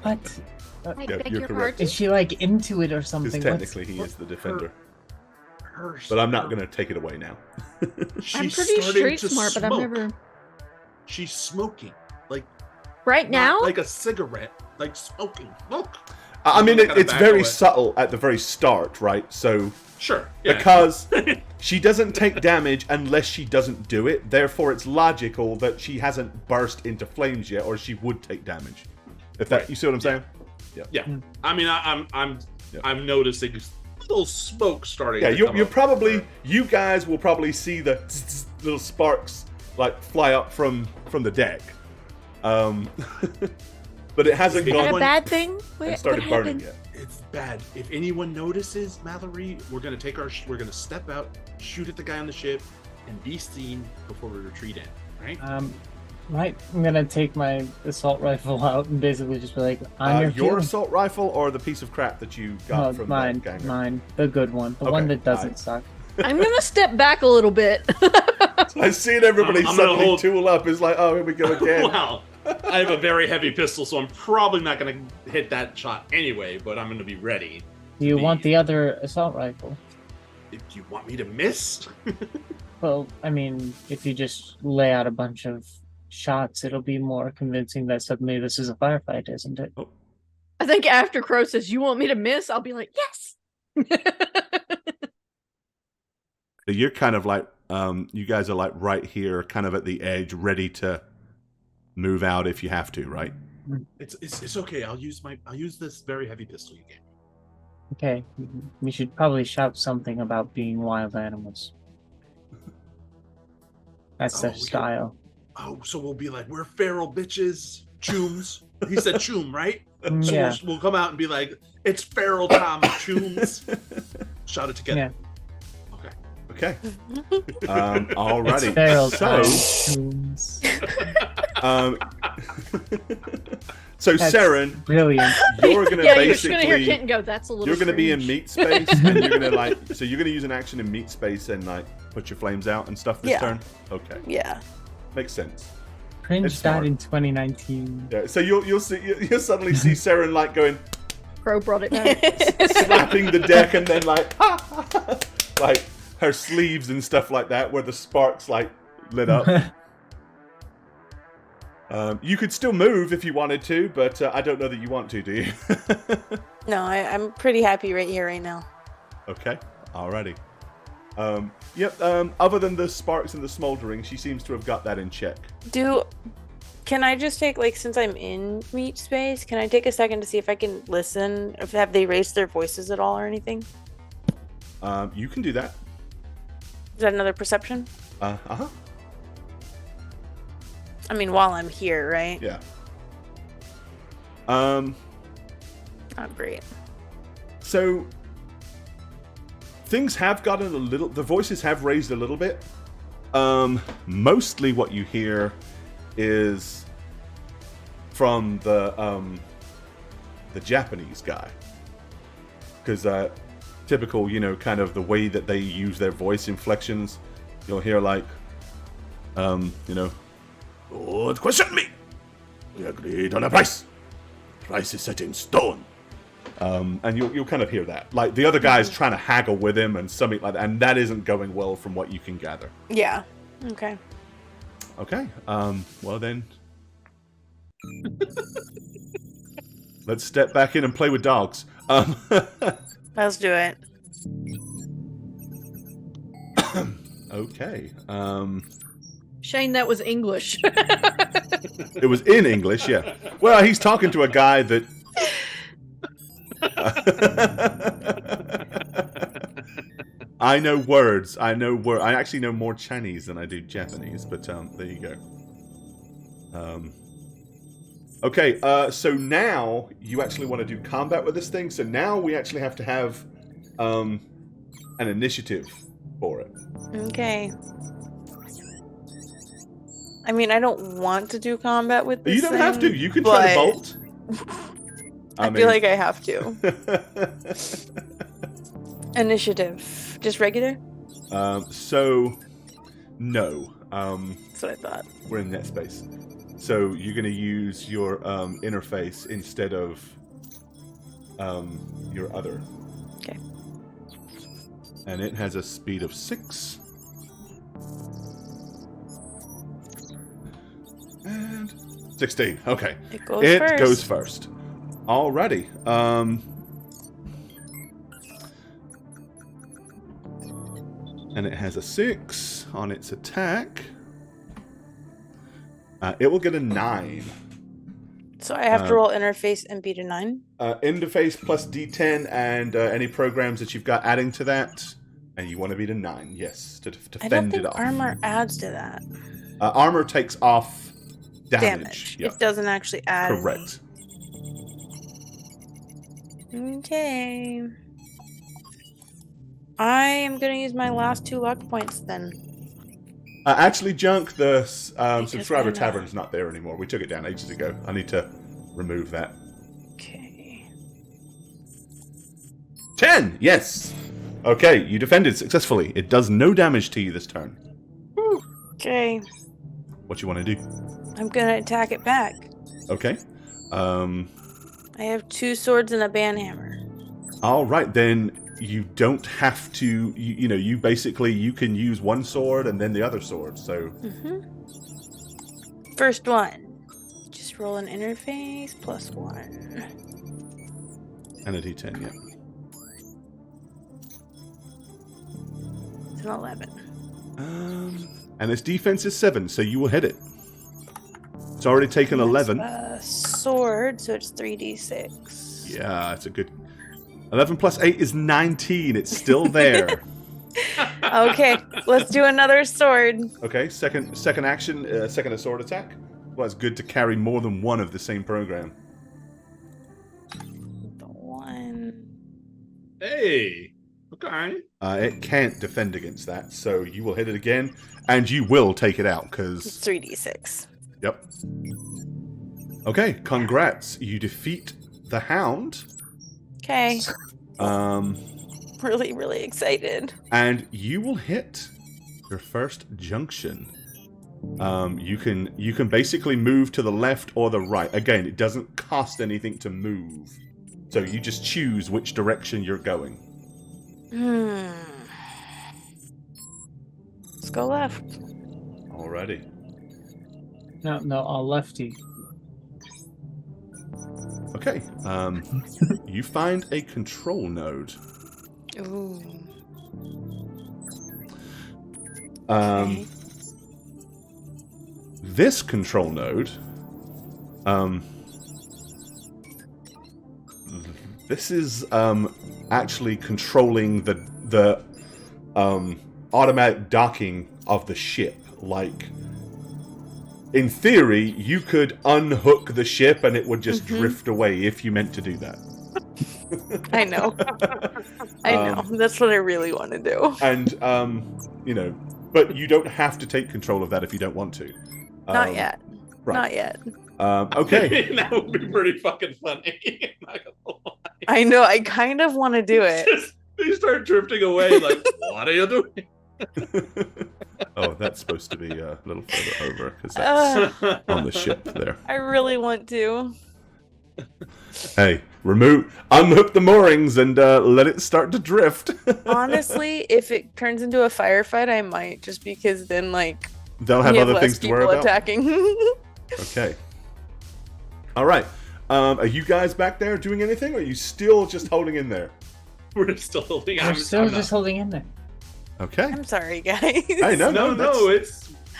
S4: What?
S6: I
S1: Yeah,
S6: beg
S1: you're
S6: your
S1: correct.
S6: pardon?
S4: Is she like into it or
S1: Because
S4: something?
S1: technically he is the defender.
S3: Her
S1: But I'm not going to take it away now.
S3: She's
S2: I'm pretty
S3: starting
S2: street
S3: to
S2: smart, but I've
S3: smoke.
S2: never.
S3: She's smoking, like
S2: Right now?
S3: not like a cigarette, like smoking. Look.
S1: I mean,
S3: I'm gonna
S1: it's
S3: back
S1: very
S3: away.
S1: subtle at the very start, right? So,
S3: Sure. Yeah.
S1: because she doesn't take damage unless she doesn't do it, therefore it's logical that she hasn't burst into flames yet, or she would take damage. If that,
S3: Right.
S1: you see what I'm saying?
S3: Yeah. I mean, I'm noticing little smoke starting.
S1: Yeah,
S3: to
S1: you're
S3: come up.
S1: probably, you guys will probably see the little sparks like fly up from the deck. But it hasn't
S3: Is
S6: Is that
S1: gone
S6: a bad thing?
S1: and
S6: What
S1: started burning
S6: happened?
S1: yet.
S3: It's bad. If anyone notices Mallory, we're gonna we're gonna step out, shoot at the guy on the ship, and be seen before we retreat in. Right?
S4: Right. I'm gonna take my assault rifle out and basically just be like, "On your
S1: Your
S4: cue."
S1: assault rifle or the piece of crap that you got
S4: No,
S1: from
S4: mine,
S1: that ganger?
S4: mine, the good one, the
S1: Okay,
S4: one that doesn't
S1: alright.
S4: suck.
S2: I'm gonna step back a little bit.
S1: I seen everybody
S3: I'm gonna
S1: suddenly
S3: hold-
S1: tool up. It's like, oh, here we go again.
S3: Wow. I have a very heavy pistol, so I'm probably not gonna hit that shot anyway. But I'm gonna be ready.
S4: Do you
S3: Me.
S4: want the other assault rifle?
S3: Do you want me to miss?
S4: Well, I mean, if you just lay out a bunch of shots, it'll be more convincing that suddenly this is a firefight, isn't it?
S1: Oh,
S2: I think after Crow says, "You want me to miss?" I'll be like, "Yes."
S1: you're kind of like, you guys are like right here, kind of at the edge, ready to move out if you have to, right?
S3: It's okay. I'll use this very heavy pistol you gave me.
S4: Okay, we should probably shout something about being wild animals. That's their
S3: we can-
S4: style.
S3: Oh, so we'll be like, we're feral bitches, chooms. He said choom, right? So
S4: Yeah.
S3: we'll come out and be like, it's feral time, chooms. Shout it together.
S4: Yeah.
S1: Okay.
S4: It's
S1: Alrighty.
S4: feral
S1: So,
S4: time.
S1: so
S4: That's
S1: Saren,
S4: brilliant.
S1: you're gonna
S2: Yeah, you're just gonna hear
S1: basically,
S2: Kenton go, "That's a little."
S1: you're gonna be in
S2: strange."
S1: meat space, and you're gonna like, so you're gonna use an action in meat space and like put your flames out and stuff this
S5: Yeah.
S1: turn. Okay,
S5: Yeah.
S1: makes sense.
S4: Cringe
S1: It's smart.
S4: died in 2019.
S1: Yeah. So you'll suddenly see Saren like going
S2: Crow brought it back.
S1: slapping the deck and then like like her sleeves and stuff like that where the sparks like lit up. You could still move if you wanted to, but I don't know that you want to, do you?
S5: No, I'm pretty happy right here, right now.
S1: Okay, alrighty. Yep, other than the sparks and the smoldering, she seems to have got that in check.
S5: Can I just take, like, since I'm in meat space, can I take a second to see if I can listen? Have they raised their voices at all or anything?
S1: You can do that.
S5: Is that another perception?
S1: Uh-huh.
S5: I mean, while I'm here, right?
S1: Yeah.
S5: Oh, great.
S1: So things have gotten a little, the voices have raised a little bit. Mostly what you hear is from the Japanese guy, because typical, kind of the way that they use their voice inflections, you'll hear like, don't question me. We agreed on a price. Price is set in stone. And you'll kind of hear that. Like, the other guy's trying to haggle with him and something like that, and that isn't going well from what you can gather.
S5: Yeah. Okay.
S1: Okay. Well then, let's step back in and play with dogs.
S5: Let's do it.
S1: Okay.
S2: Shane, that was English.
S1: It was in English, yeah. Well, he's talking to a guy that... I know words. I actually know more Chinese than I do Japanese, but there you go. Okay, so now you actually want to do combat with this thing. So now we actually have to have an initiative for it.
S5: Okay. I mean, I don't want to do combat with this
S1: You don't have to.
S5: thing,
S1: You can try to
S5: but
S1: bolt.
S5: I feel like I have to. Initiative. Just regular?
S1: So, no.
S5: That's what I thought.
S1: We're in net space. So you're going to use your interface instead of your other.
S5: Okay.
S1: And it has a speed of 6. And 16. Okay.
S5: It goes
S1: first.
S5: first.
S1: Alrighty. And it has a 6 on its attack. It will get a 9.
S5: So I have to roll interface and beat a 9?
S1: Interface plus D10 and any programs that you've got adding to that. And you want to beat a 9, yes, to
S5: I don't
S1: fend
S5: think
S1: it off.
S5: armor adds to that.
S1: Armor takes off damage. Yeah,
S5: It doesn't actually add.
S1: correct.
S5: Okay. I am going to use my last 2 luck points then.
S1: Actually, Junk, the subscriber
S5: I know.
S1: tavern's not there anymore. We took it down ages ago. I need to remove that.
S5: Okay.
S1: 10! Yes! Okay, you defended successfully. It does no damage to you this turn.
S5: Okay.
S1: What you want to do?
S5: I'm going to attack it back.
S1: Okay.
S5: I have 2 swords and a banhammer.
S1: All right, then you don't have to. You basically you can use one sword and then the other sword. So
S5: Mm-hmm. First one. Just roll an interface +1.
S1: And a D10, yeah.
S5: It's an 11.
S1: And its defense is 7, so you will hit it. It's already taken 11.
S5: Sword, so it's 3d6.
S1: Yeah, it's a good... 11 plus 8 is 19. It's still there.
S5: Okay, let's do another sword.
S1: Okay, second action, second sword attack. Well, it's good to carry more than one of the same program.
S5: The one.
S3: Hey. Okay.
S1: It can't defend against that, so you will hit it again, and you will take it out, because...
S5: It's 3d6.
S1: Yep. Okay, congrats. You defeat the Hound.
S5: Okay.
S1: Um...
S5: Really, really excited.
S1: And you will hit your first junction. You can basically move to the left or the right. Again, it doesn't cost anything to move. So you just choose which direction you're going.
S5: Let's go left.
S1: Alrighty.
S4: No, lefty.
S1: Okay. You find a control node.
S5: Ooh.
S1: Okay. This control node, this is actually controlling the automatic docking of the ship. Like, in theory, you could unhook the ship and it would just drift away if you meant to do that.
S5: I know. I know. That's what I really want to do.
S1: And, but you don't have to take control of that if you don't want to.
S5: Not yet.
S1: Right.
S5: Not yet.
S1: Okay.
S3: That would be pretty fucking funny. Not gonna lie.
S5: I know. I kind of want to do it.
S3: They start drifting away. Like, what are you doing?
S1: Oh, that's supposed to be a little further over because that's on the ship there.
S5: I really want to.
S1: Hey, unhook the moorings and let it start to drift.
S5: Honestly, if it turns into a firefight, I might, just because then
S1: they'll have other things to worry about.
S5: Attacking.
S1: Okay. All right. Are you guys back there doing anything, or are you still just holding in there?
S3: We're still holding.
S4: We're still just holding in there.
S1: Okay.
S5: I'm sorry, guys.
S1: Hey, no,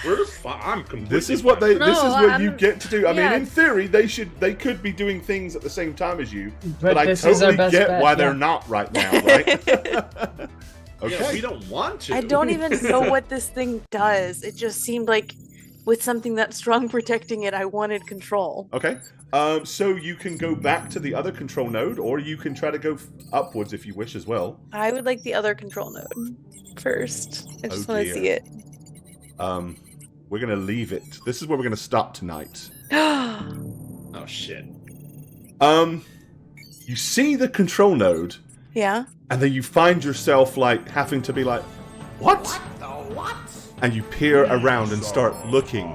S3: we're fine. I'm completely.
S1: This is what this is what you get to do. I mean,
S2: yeah.
S1: in theory, they could be doing things at the same time as you, but I
S4: this is our
S1: totally
S4: best
S1: get
S4: bet,
S1: why
S4: yeah.
S1: they're not right now, right? Okay.
S3: Yeah, we don't want to.
S5: I don't even know what this thing does. It just seemed like with something that strong protecting it, I wanted control.
S1: Okay. So you can go back to the other control node, or you can try to go upwards if you wish as well.
S5: I would like the other control node first. I just want to
S1: dear.
S5: see it.
S1: We're gonna leave it. This is where we're gonna stop tonight.
S3: Oh shit.
S1: You see the control node,
S5: Yeah.
S1: and then you find yourself having to be like, what? And you peer around and start looking.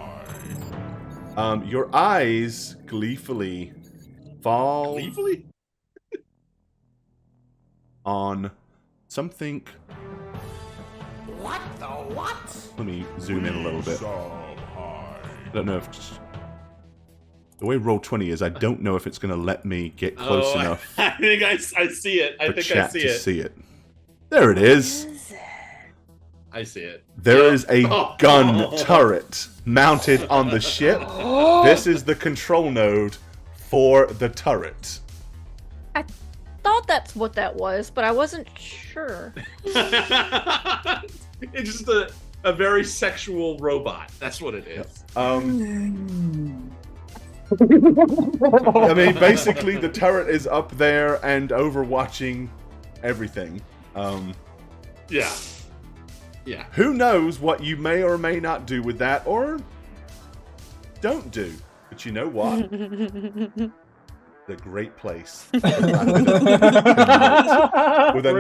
S1: Your eyes gleefully fall
S3: Gleefully?
S1: on something.
S6: What the what?
S1: Let me zoom in a little bit. I don't know if the way Roll20 is, I don't know if it's going to let me get close enough
S3: I think I see it. I
S1: for
S3: think
S1: chat
S3: I see
S1: to
S3: it.
S1: see it. There it is.
S3: I see it.
S1: There is a
S3: Oh.
S1: gun turret mounted on the ship. This is the control node for the turret.
S2: I thought that's what that was, but I wasn't sure.
S3: It's just a very sexual robot. That's what it is.
S1: I mean, basically, the turret is up there and overwatching everything.
S3: Yeah. Yeah.
S1: Who knows what you may or may not do with that, or don't do. But you know what? The great place. With a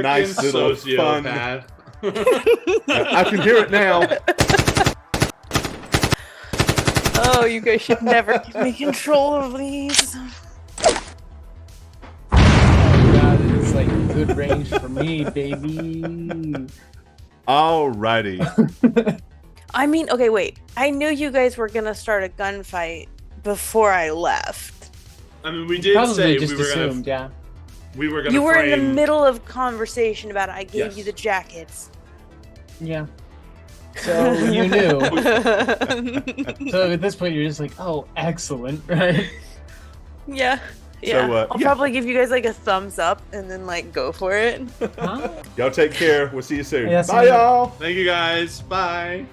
S1: nice
S3: Frickin'
S1: little fun.
S3: sociopath.
S1: I can hear it now.
S5: Oh, you guys should never give me control of these.
S4: God, it's like good range for me, baby.
S1: Alrighty.
S5: I mean, okay, wait. I knew you guys were gonna start a gunfight before I left.
S3: I mean, we did
S4: Probably
S3: say
S4: just
S3: we were
S4: assumed,
S3: gonna.
S4: yeah.
S3: We were gonna.
S5: You were in the
S3: frame-
S5: middle of conversation about I gave you
S3: Yes.
S5: the jackets.
S4: Yeah. So you knew. So at this point, you're just like, oh, excellent, right?
S5: Yeah. Yeah. I'll
S1: yeah.
S5: probably give you guys like a thumbs up and then like go for it.
S4: Huh?
S1: Y'all take care. We'll see you soon.
S4: Yeah, see
S1: Bye,
S4: you.
S1: y'all.
S3: Thank you guys. Bye.